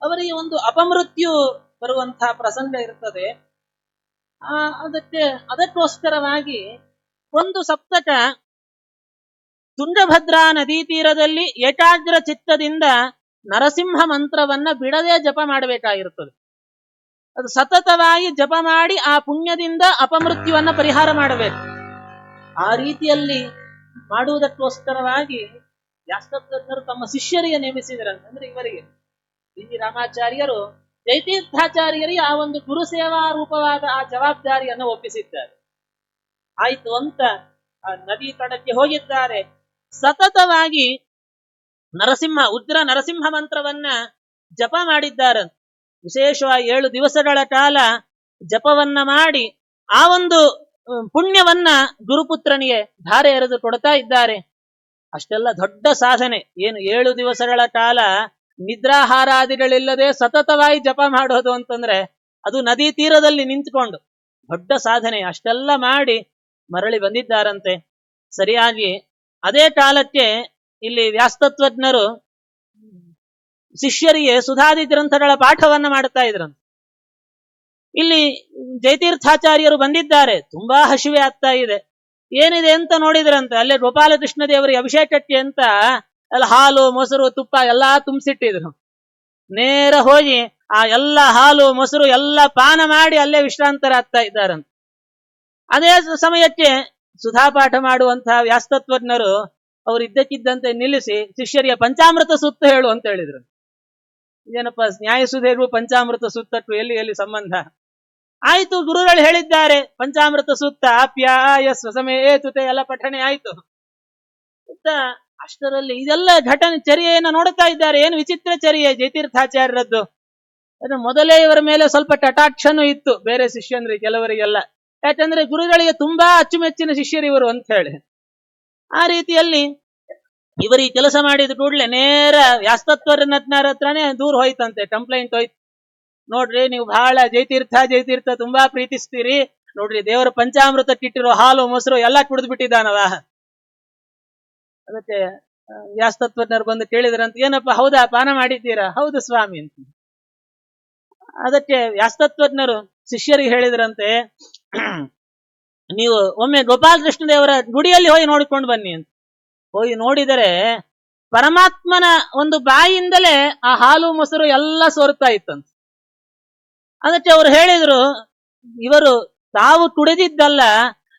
ಅವರಿಗೆ ಒಂದು ಅಪಮೃತ್ಯು ಬರುವಂತಹ ಪ್ರಸಂಗ ಇರ್ತದೆ. ಅದಕ್ಕೋಸ್ಕರವಾಗಿ ಒಂದು ಸಪ್ತಕ ತುಂಗಭದ್ರಾ ನದಿ ತೀರದಲ್ಲಿ ಏಕಾಗ್ರ ಚಿತ್ತದಿಂದ ನರಸಿಂಹ ಮಂತ್ರವನ್ನ ಬಿಡದೆ ಜಪ ಮಾಡಬೇಕಾಗಿರುತ್ತದೆ. ಅದು ಸತತವಾಗಿ ಜಪ ಮಾಡಿ ಆ ಪುಣ್ಯದಿಂದ ಅಪಮೃತ್ಯುವನ್ನ ಪರಿಹಾರ ಮಾಡಬೇಕು. ಆ ರೀತಿಯಲ್ಲಿ ಮಾಡುವುದಕ್ಕೋಸ್ಕರವಾಗಿ ವ್ಯಾಸತತ್ವಜ್ಞರು ತಮ್ಮ ಶಿಷ್ಯರಿಗೆ ನೇಮಿಸಿದರಂತೆ. ಅಂದ್ರೆ ಇವರಿಗೆ ಡಿ ರಾಮಾಚಾರ್ಯರು ಜಯತೀರ್ಥಾಚಾರ್ಯರಿಗೆ ಆ ಒಂದು ಗುರು ಸೇವಾ ರೂಪವಾದ ಆ ಜವಾಬ್ದಾರಿಯನ್ನು ಒಪ್ಪಿಸಿದ್ದಾರೆ. ಆಯ್ತು ಅಂತ ಆ ನದಿ ತಡಕ್ಕೆ ಹೋಗಿದ್ದಾರೆ. ಸತತವಾಗಿ ಉಗ್ರ ನರಸಿಂಹ ಮಂತ್ರವನ್ನ ಜಪ ಮಾಡಿದ್ದಾರೆ. ವಿಶೇಷವಾಗಿ 7 ದಿವಸಗಳ ಕಾಲ ಜಪವನ್ನ ಮಾಡಿ ಆ ಒಂದು ಪುಣ್ಯವನ್ನ ಗುರುಪುತ್ರನಿಗೆ ಧಾರೆ ಎರೆದು ಕೊಡ್ತಾ ಇದ್ದಾರೆ. ಅಷ್ಟೆಲ್ಲ ದೊಡ್ಡ ಸಾಧನೆ ಏನು, 7 ದಿವಸಗಳ ಕಾಲ ನಿದ್ರಾಹಾರಾದಿಗಳಿಲ್ಲದೆ ಸತತವಾಗಿ ಜಪ ಮಾಡೋದು ಅಂತಂದ್ರೆ ಅದು ನದಿ ತೀರದಲ್ಲಿ ನಿಂತ್ಕೊಂಡು ದೊಡ್ಡ ಸಾಧನೆ. ಅಷ್ಟೆಲ್ಲ ಮಾಡಿ ಮರಳಿ ಬಂದಿದ್ದಾರಂತೆ. ಸರಿಯಾಗಿ ಅದೇ ಕಾಲಕ್ಕೆ ಇಲ್ಲಿ ವ್ಯಾಸ್ತತ್ವಜ್ಞರು ಶಿಷ್ಯರಿಗೆ ಸುಧಾದಿ ಗ್ರಂಥಗಳ ಪಾಠವನ್ನ ಮಾಡುತ್ತಾ ಇದ್ರಂತೆ. ಇಲ್ಲಿ ಜಯತೀರ್ಥಾಚಾರ್ಯರು ಬಂದಿದ್ದಾರೆ. ತುಂಬಾ ಹಸಿವೆ ಆಗ್ತಾ ಇದೆ. ಏನಿದೆ ಅಂತ ನೋಡಿದ್ರಂತೆ. ಅಲ್ಲೇ ಗೋಪಾಲಕೃಷ್ಣ ದೇವರಿಗೆ ಅಭಿಷೇಕಕ್ಕೆ ಅಂತ ಅಲ್ಲಿ ಹಾಲು ಮೊಸರು ತುಪ್ಪ ಎಲ್ಲಾ ತುಂಬಿಸಿಟ್ಟಿದ್ರು. ನೇರ ಹೋಗಿ ಆ ಎಲ್ಲ ಹಾಲು ಮೊಸರು ಎಲ್ಲ ಪಾನ ಮಾಡಿ ಅಲ್ಲೇ ವಿಶ್ರಾಂತರಾಗ್ತಾ ಇದ್ದಾರಂತೆ. ಅದೇ ಸಮಯಕ್ಕೆ ಸುಧಾಪಾಠ ಮಾಡುವಂತಹ ವ್ಯಾಸ್ತತ್ವಜ್ಞರು ಅವರು ಇದ್ದಕ್ಕಿದ್ದಂತೆ ನಿಲ್ಲಿಸಿ ಶಿಷ್ಯರಿಗೆ ಪಂಚಾಮೃತ ಸೂಕ್ತ ಹೇಳು ಅಂತ ಹೇಳಿದ್ರು. ಏನಪ್ಪ ನ್ಯಾಯಸುಧೆಗೂ ಪಂಚಾಮೃತ ಸೂಕ್ತಕ್ಕೂ ಎಲ್ಲಿ ಸಂಬಂಧ? ಆಯ್ತು, ಗುರುಗಳು ಹೇಳಿದ್ದಾರೆ ಪಂಚಾಮೃತ ಸೂಕ್ತ ಆಪ್ಯಾಯ ಸ್ವಸಮೇತುತೆ ಎಲ್ಲ ಪಠಣೆ ಆಯ್ತು. ಅಷ್ಟರಲ್ಲಿ ಇದೆಲ್ಲ ಘಟನೆ ಚರ್ಯೆಯನ್ನು ನೋಡುತ್ತಾ ಇದ್ದಾರೆ. ಏನು ವಿಚಿತ್ರ ಚರ್ಯೆ ಜಯತೀರ್ಥಾಚಾರ್ಯರದ್ದು. ಅದು ಮೊದಲೇ ಇವರ ಮೇಲೆ ಸ್ವಲ್ಪ ಕಟಾಕ್ಷನೂ ಇತ್ತು ಬೇರೆ ಶಿಷ್ಯಂದ್ರಿಗೆ, ಕೆಲವರಿಗೆಲ್ಲ. ಯಾಕಂದ್ರೆ ಗುರುಗಳಿಗೆ ತುಂಬಾ ಅಚ್ಚುಮೆಚ್ಚಿನ ಶಿಷ್ಯರು ಇವರು ಅಂತ ಹೇಳಿ. ಆ ರೀತಿಯಲ್ಲಿ ಇವರಿಗೆ ಕೆಲಸ ಮಾಡಿದ ಕೂಡಲೇ ನೇರ ವ್ಯಾಸ್ತತ್ವಜ್ಞರ ಹತ್ರನೇ ದೂರ ಹೋಯ್ತಂತೆ, ಕಂಪ್ಲೇಂಟ್ ಹೋಯ್ತು. ನೋಡ್ರಿ, ನೀವು ಬಹಳ ಜಯತೀರ್ಥ ತುಂಬಾ ಪ್ರೀತಿಸ್ತೀರಿ, ನೋಡ್ರಿ ದೇವರ ಪಂಚಾಮೃತಕ್ಕಿಟ್ಟಿರೋ ಹಾಲು ಮೊಸರು ಎಲ್ಲ ಕುಡಿದು ಬಿಟ್ಟಿದ್ದಾನವ. ಅದಕ್ಕೆ ವ್ಯಾಸ್ತತ್ವಜ್ಞರು ಬಂದು ಕೇಳಿದ್ರಂತ, ಏನಪ್ಪ ಹೌದಾ ಪಾನ ಮಾಡಿದ್ದೀರಾ? ಹೌದು ಸ್ವಾಮಿ ಅಂತ. ಅದಕ್ಕೆ ವ್ಯಾಸ್ತತ್ವಜ್ಞರು ಶಿಷ್ಯರಿಗೆ ಹೇಳಿದ್ರಂತೆ, ನೀವು ಒಮ್ಮೆ ಗೋಪಾಲಕೃಷ್ಣ ದೇವರ ಗುಡಿಯಲ್ಲಿ ಹೋಗಿ ನೋಡಿಕೊಂಡು ಬನ್ನಿ ಅಂತ. ಹೋಗಿ ನೋಡಿದರೆ ಪರಮಾತ್ಮನ ಒಂದು ಬಾಯಿಯಿಂದಲೇ ಆ ಹಾಲು ಮೊಸರು ಎಲ್ಲ ಸೋರುತ್ತಾ ಇತ್ತಂತ. ಅದಕ್ಕೆ ಅವರು ಹೇಳಿದ್ರು, ಇವರು ತಾವು ಕುಡಿದಿದ್ದಲ್ಲ,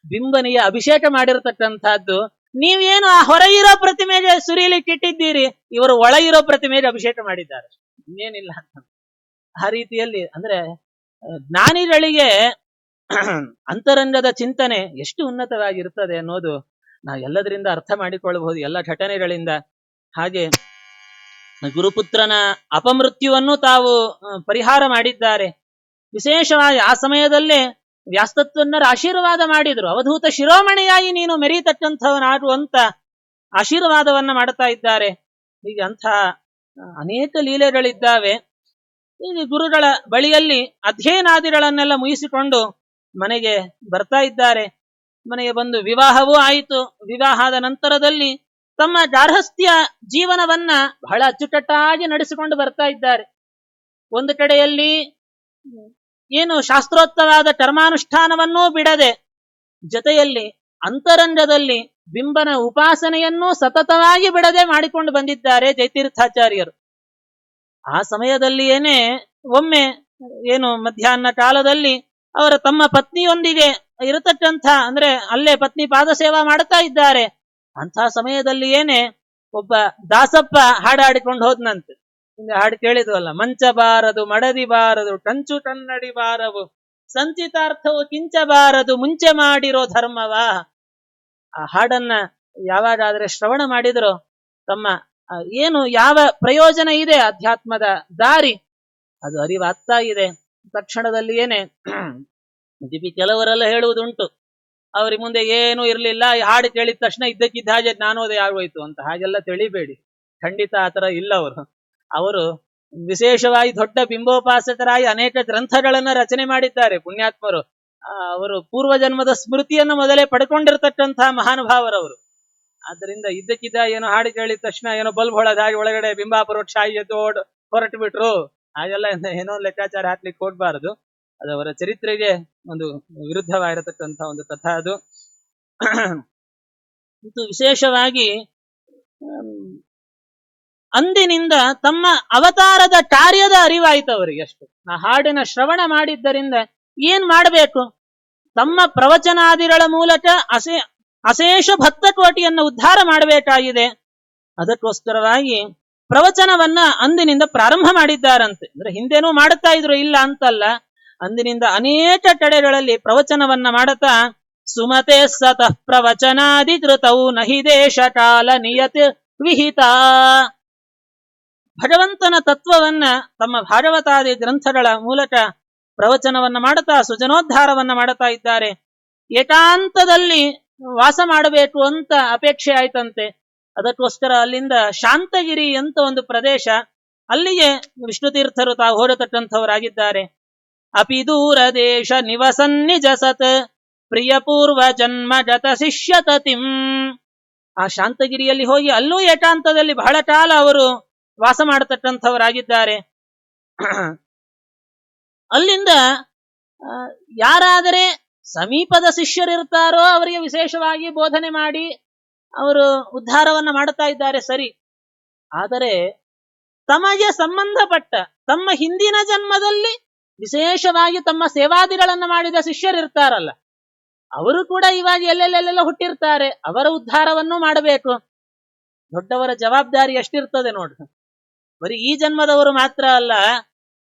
ಬಿಂಬನಿಗೆ ಅಭಿಷೇಕ ಮಾಡಿರತಕ್ಕಂಥದ್ದು. ನೀವೇನು ಆ ಹೊರ ಇರೋ ಪ್ರತಿಮೆಗೆ ಸುರಿಲಿಕ್ಕೆ ಇಟ್ಟಿದ್ದೀರಿ, ಇವರು ಒಳ ಇರೋ ಪ್ರತಿಮೆಗೆ ಅಭಿಷೇಕ ಮಾಡಿದ್ದಾರೆ, ಇನ್ನೇನಿಲ್ಲ ಅಂತ. ಆ ರೀತಿಯಲ್ಲಿ ಅಂದ್ರೆ ಜ್ಞಾನಿಗಳಿಗೆ ಅಂತರಂಗದ ಚಿಂತನೆ ಎಷ್ಟು ಉನ್ನತವಾಗಿರುತ್ತದೆ ಅನ್ನೋದು ನಾವು ಎಲ್ಲದರಿಂದ ಅರ್ಥ ಮಾಡಿಕೊಳ್ಳಬಹುದು, ಎಲ್ಲ ಘಟನೆಗಳಿಂದ. ಹಾಗೆ ಗುರುಪುತ್ರನ ಅಪಮೃತ್ಯುವನ್ನು ತಾವು ಪರಿಹಾರ ಮಾಡಿದ್ದಾರೆ. ವಿಶೇಷವಾಗಿ ಆ ಸಮಯದಲ್ಲೇ ವ್ಯಾಸ್ತತ್ವಜ್ಞರ ಆಶೀರ್ವಾದ ಮಾಡಿದ್ರು. ಅವಧೂತ ಶಿರೋಮಣಿಯಾಗಿ ನೀನು ಮೆರೀತಕ್ಕಂಥವನಾಗುವಂತ ಆಶೀರ್ವಾದವನ್ನ ಮಾಡ್ತಾ ಇದ್ದಾರೆ. ಹೀಗೆ ಅಂಥ ಅನೇಕ ಲೀಲೆಗಳಿದ್ದಾವೆ. ಈಗ ಗುರುಗಳ ಬಳಿಯಲ್ಲಿ ಅಧ್ಯಯನಾದಿಗಳನ್ನೆಲ್ಲ ಮುಗಿಸಿಕೊಂಡು ಮನೆಗೆ ಬರ್ತಾ ಇದ್ದಾರೆ. ಮನೆಗೆ ಬಂದು ವಿವಾಹವೂ ಆಯಿತು. ವಿವಾಹದ ನಂತರದಲ್ಲಿ ತಮ್ಮ ಗಾರ್ಹಸ್ಥ್ಯ ಜೀವನವನ್ನ ಬಹಳ ಅಚ್ಚುಕಟ್ಟಾಗಿ ನಡೆಸಿಕೊಂಡು ಬರ್ತಾ ಇದ್ದಾರೆ. ಒಂದು ಕಡೆಯಲ್ಲಿ ಏನು ಶಾಸ್ತ್ರೋಕ್ತವಾದ ಕರ್ಮಾನುಷ್ಠಾನವನ್ನೂ ಬಿಡದೆ, ಜೊತೆಯಲ್ಲಿ ಅಂತರಂಗದಲ್ಲಿ ಬಿಂಬನ ಉಪಾಸನೆಯನ್ನೂ ಸತತವಾಗಿ ಬಿಡದೆ ಮಾಡಿಕೊಂಡು ಬಂದಿದ್ದಾರೆ ಜಯತೀರ್ಥಾಚಾರ್ಯರು. ಆ ಸಮಯದಲ್ಲಿಯೇನೆ ಒಮ್ಮೆ ಏನು ಮಧ್ಯಾಹ್ನ ಕಾಲದಲ್ಲಿ ಅವರ ತಮ್ಮ ಪತ್ನಿಯೊಂದಿಗೆ ಇರತಕ್ಕಂಥ, ಅಂದ್ರೆ ಅಲ್ಲೇ ಪತ್ನಿ ಪಾದಸೇವಾ ಮಾಡ್ತಾ ಇದ್ದಾರೆ. ಅಂಥ ಸಮಯದಲ್ಲಿ ಏನೇ ಒಬ್ಬ ದಾಸಪ್ಪ ಹಾಡಾಡಿಕೊಂಡು ಹೋದ್ನಂತೆ. ಹಾಡು ಕೇಳಿದ್ವಲ್ಲ, ಮಂಚಬಾರದು ಮಡದಿ ಬಾರದು ಕಂಚು ಕನ್ನಡಿ ಬಾರವು ಸಂಚಿತಾರ್ಥವು ಕಿಂಚಬಾರದು ಮುಂಚೆ ಮಾಡಿರೋ ಧರ್ಮವ. ಆ ಹಾಡನ್ನ ಯಾವಾಗಾದ್ರೆ ಶ್ರವಣ ಮಾಡಿದ್ರು ತಮ್ಮ ಏನು ಯಾವ ಪ್ರಯೋಜನ ಇದೆ ಅಧ್ಯಾತ್ಮದ ದಾರಿ ಅದು ಅರಿವಾಗ್ತಾ ಇದೆ. ತಕ್ಷಣದಲ್ಲಿ ಏನೇ ಕೆಲವರೆಲ್ಲ ಹೇಳುವುದುಂಟು, ಅವ್ರಿಗೆ ಮುಂದೆ ಏನೂ ಇರಲಿಲ್ಲ, ಈ ಹಾಡು ಕೇಳಿದ ತಕ್ಷಣ ಇದ್ದಕ್ಕಿದ್ದ ಹಾಗೆ ಜ್ಞಾನೋದಯ ಆಗೋಯ್ತು ಅಂತ. ಹಾಗೆಲ್ಲ ತಿಳಿಬೇಡಿ, ಖಂಡಿತ ಆ ಥರ ಇಲ್ಲ. ಅವರು ವಿಶೇಷವಾಗಿ ದೊಡ್ಡ ಬಿಂಬೋಪಾಸಕರಾಗಿ ಅನೇಕ ಗ್ರಂಥಗಳನ್ನ ರಚನೆ ಮಾಡಿದ್ದಾರೆ ಪುಣ್ಯಾತ್ಮರು. ಅವರು ಪೂರ್ವಜನ್ಮದ ಸ್ಮೃತಿಯನ್ನು ಮೊದಲೇ ಪಡ್ಕೊಂಡಿರ್ತಕ್ಕಂತಹ ಮಹಾನುಭಾವರವರು. ಆದ್ದರಿಂದ ಇದ್ದಕ್ಕಿದ್ದ ಏನೋ ಹಾಡು ಕೇಳಿದ ತಕ್ಷಣ ಏನೋ ಬಲ್ಬ್ ಹೊಳದಾಗಿ ಒಳಗಡೆ ಬಿಂಬಾಪರೋಕ್ಷ ಎದ್ದು ಹೊರಟು ಬಿಟ್ರು, ಹಾಗೆಲ್ಲ ಏನೋ ಲೆಕ್ಕಾಚಾರ ಹಾಕ್ಲಿಕ್ಕೆ ಹೋಗ್ಬಾರದು. ಅದು ಅವರ ಚರಿತ್ರೆಗೆ ಒಂದು ವಿರುದ್ಧವಾಗಿರತಕ್ಕಂಥ ಒಂದು ಕಥಾ. ಅದು ಇದು ವಿಶೇಷವಾಗಿ ಅಂದಿನಿಂದ ತಮ್ಮ ಅವತಾರದ ಕಾರ್ಯದ ಅರಿವಾಯಿತು ಅವರಿಗೆ. ಅಷ್ಟು ಆ ಹಾಡಿನ ಶ್ರವಣ ಮಾಡಿದ್ದರಿಂದ ಏನ್ ಮಾಡಬೇಕು, ತಮ್ಮ ಪ್ರವಚನಾದಿಗಳ ಮೂಲಕ ಅಶೇಷ ಭಕ್ತಕೋಟಿಯನ್ನು ಉದ್ಧಾರ ಮಾಡಬೇಕಾಗಿದೆ. ಅದಕ್ಕೋಸ್ಕರವಾಗಿ ಪ್ರವಚನವನ್ನ ಅಂದಿನಿಂದ ಪ್ರಾರಂಭ ಮಾಡಿದ್ದಾರಂತೆ. ಅಂದ್ರೆ ಹಿಂದೇನೂ ಮಾಡುತ್ತಾ ಇದ್ರು, ಇಲ್ಲ ಅಂತಲ್ಲ. ಅಂದಿನಿಂದ ಅನೇಕ ಕಡೆಗಳಲ್ಲಿ ಪ್ರವಚನವನ್ನ ಮಾಡುತ್ತಾ ಸುಮತೆ ಸತಃ ಪ್ರವಚನಾಧಿಕೃತವು ನಹಿ ದೇಶ ಕಾಲ ನಿಯತಿ ವಿಹಿತ. ಭಗವಂತನ ತತ್ವವನ್ನ ತಮ್ಮ ಭಾಗವತಾದಿ ಗ್ರಂಥಗಳ ಮೂಲಕ ಪ್ರವಚನವನ್ನ ಮಾಡುತ್ತಾ ಸುಜನೋದ್ಧಾರವನ್ನ ಮಾಡುತ್ತಾ ಇದ್ದಾರೆ. ಏಕಾಂತದಲ್ಲಿ ವಾಸ ಮಾಡಬೇಕು ಅಂತ ಅಪೇಕ್ಷೆ ಆಯ್ತಂತೆ. ಅದಕ್ಕೋಸ್ಕರ ಅಲ್ಲಿಂದ ಶಾಂತಗಿರಿ ಅಂತ ಒಂದು ಪ್ರದೇಶ, ಅಲ್ಲಿಗೆ ವಿಷ್ಣು ತೀರ್ಥರು ತಾವು ಹೊರತಕ್ಕಂಥವರಾಗಿದ್ದಾರೆ. ಅಪಿ ದೂರ ದೇಶ ನಿವಸನ್ನಿಜ ಸತ್ ಪ್ರಿಯ ಪೂರ್ವ ಜನ್ಮ ಜತ ಶಿಷ್ಯತತಿಂ. ಆ ಶಾಂತಗಿರಿಯಲ್ಲಿ ಹೋಗಿ ಅಲ್ಲೂ ಏಕಾಂತದಲ್ಲಿ ಬಹಳ ಕಾಲ ಅವರು ವಾಸ ಮಾಡತಕ್ಕಂಥವರಾಗಿದ್ದಾರೆ. ಅಲ್ಲಿಂದ ಯಾರಾದರೆ ಸಮೀಪದ ಶಿಷ್ಯರಿರ್ತಾರೋ ಅವರಿಗೆ ವಿಶೇಷವಾಗಿ ಬೋಧನೆ ಮಾಡಿ ಅವರು ಉದ್ಧಾರವನ್ನ ಮಾಡುತ್ತಾ ಇದ್ದಾರೆ ಸರಿ. ಆದರೆ ತಮಗೆ ಸಂಬಂಧಪಟ್ಟ ತಮ್ಮ ಹಿಂದಿನ ಜನ್ಮದಲ್ಲಿ ವಿಶೇಷವಾಗಿ ತಮ್ಮ ಸೇವಾದಿಗಳನ್ನು ಮಾಡಿದ ಶಿಷ್ಯರಿರ್ತಾರಲ್ಲ, ಅವರು ಕೂಡ ಇವಾಗ ಎಲ್ಲೆಲ್ಲೆಲ್ಲ ಹುಟ್ಟಿರ್ತಾರೆ. ಅವರ ಉದ್ಧಾರವನ್ನು ಮಾಡಬೇಕು. ದೊಡ್ಡವರ ಜವಾಬ್ದಾರಿ ಎಷ್ಟಿರ್ತದೆ ನೋಡ್ರಿ. ಬರೀ ಈ ಜನ್ಮದವರು ಮಾತ್ರ ಅಲ್ಲ,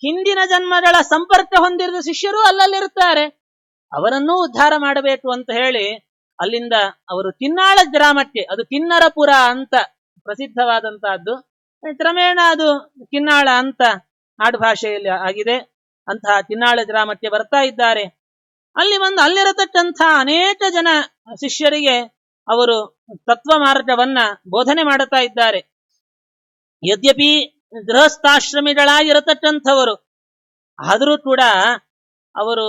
ಹಿಂದಿನ ಜನ್ಮಗಳ ಸಂಪರ್ಕ ಹೊಂದಿರದ ಶಿಷ್ಯರು ಅಲ್ಲಲ್ಲಿರ್ತಾರೆ. ಅವರನ್ನೂ ಉದ್ಧಾರ ಮಾಡಬೇಕು ಅಂತ ಹೇಳಿ ಅಲ್ಲಿಂದ ಅವರು ಕಿನ್ನಾಳ ಗ್ರಾಮಕ್ಕೆ, ಅದು ಕಿನ್ನರಪುರ ಅಂತ ಪ್ರಸಿದ್ಧವಾದಂತಹದ್ದು, ಕ್ರಮೇಣ ಅದು ಕಿನ್ನಾಳ ಅಂತ ಆಡುಭಾಷೆಯಲ್ಲಿ ಆಗಿದೆ. ಅಂತಹ ಕಿನ್ನಾಳ ಗ್ರಾಮಕ್ಕೆ ಬರ್ತಾ ಇದ್ದಾರೆ. ಅಲ್ಲಿ ಬಂದು ಅಲ್ಲಿರತಕ್ಕಂಥ ಅನೇಕ ಜನ ಶಿಷ್ಯರಿಗೆ ಅವರು ತತ್ವ ಮಾರ್ಗವನ್ನ ಬೋಧನೆ ಮಾಡುತ್ತಾ ಇದ್ದಾರೆ. ಯದ್ಯಪಿ ಗೃಹಸ್ಥಾಶ್ರಮಿಗಳಾಗಿರತಕ್ಕಂಥವರು ಆದರೂ ಕೂಡ ಅವರು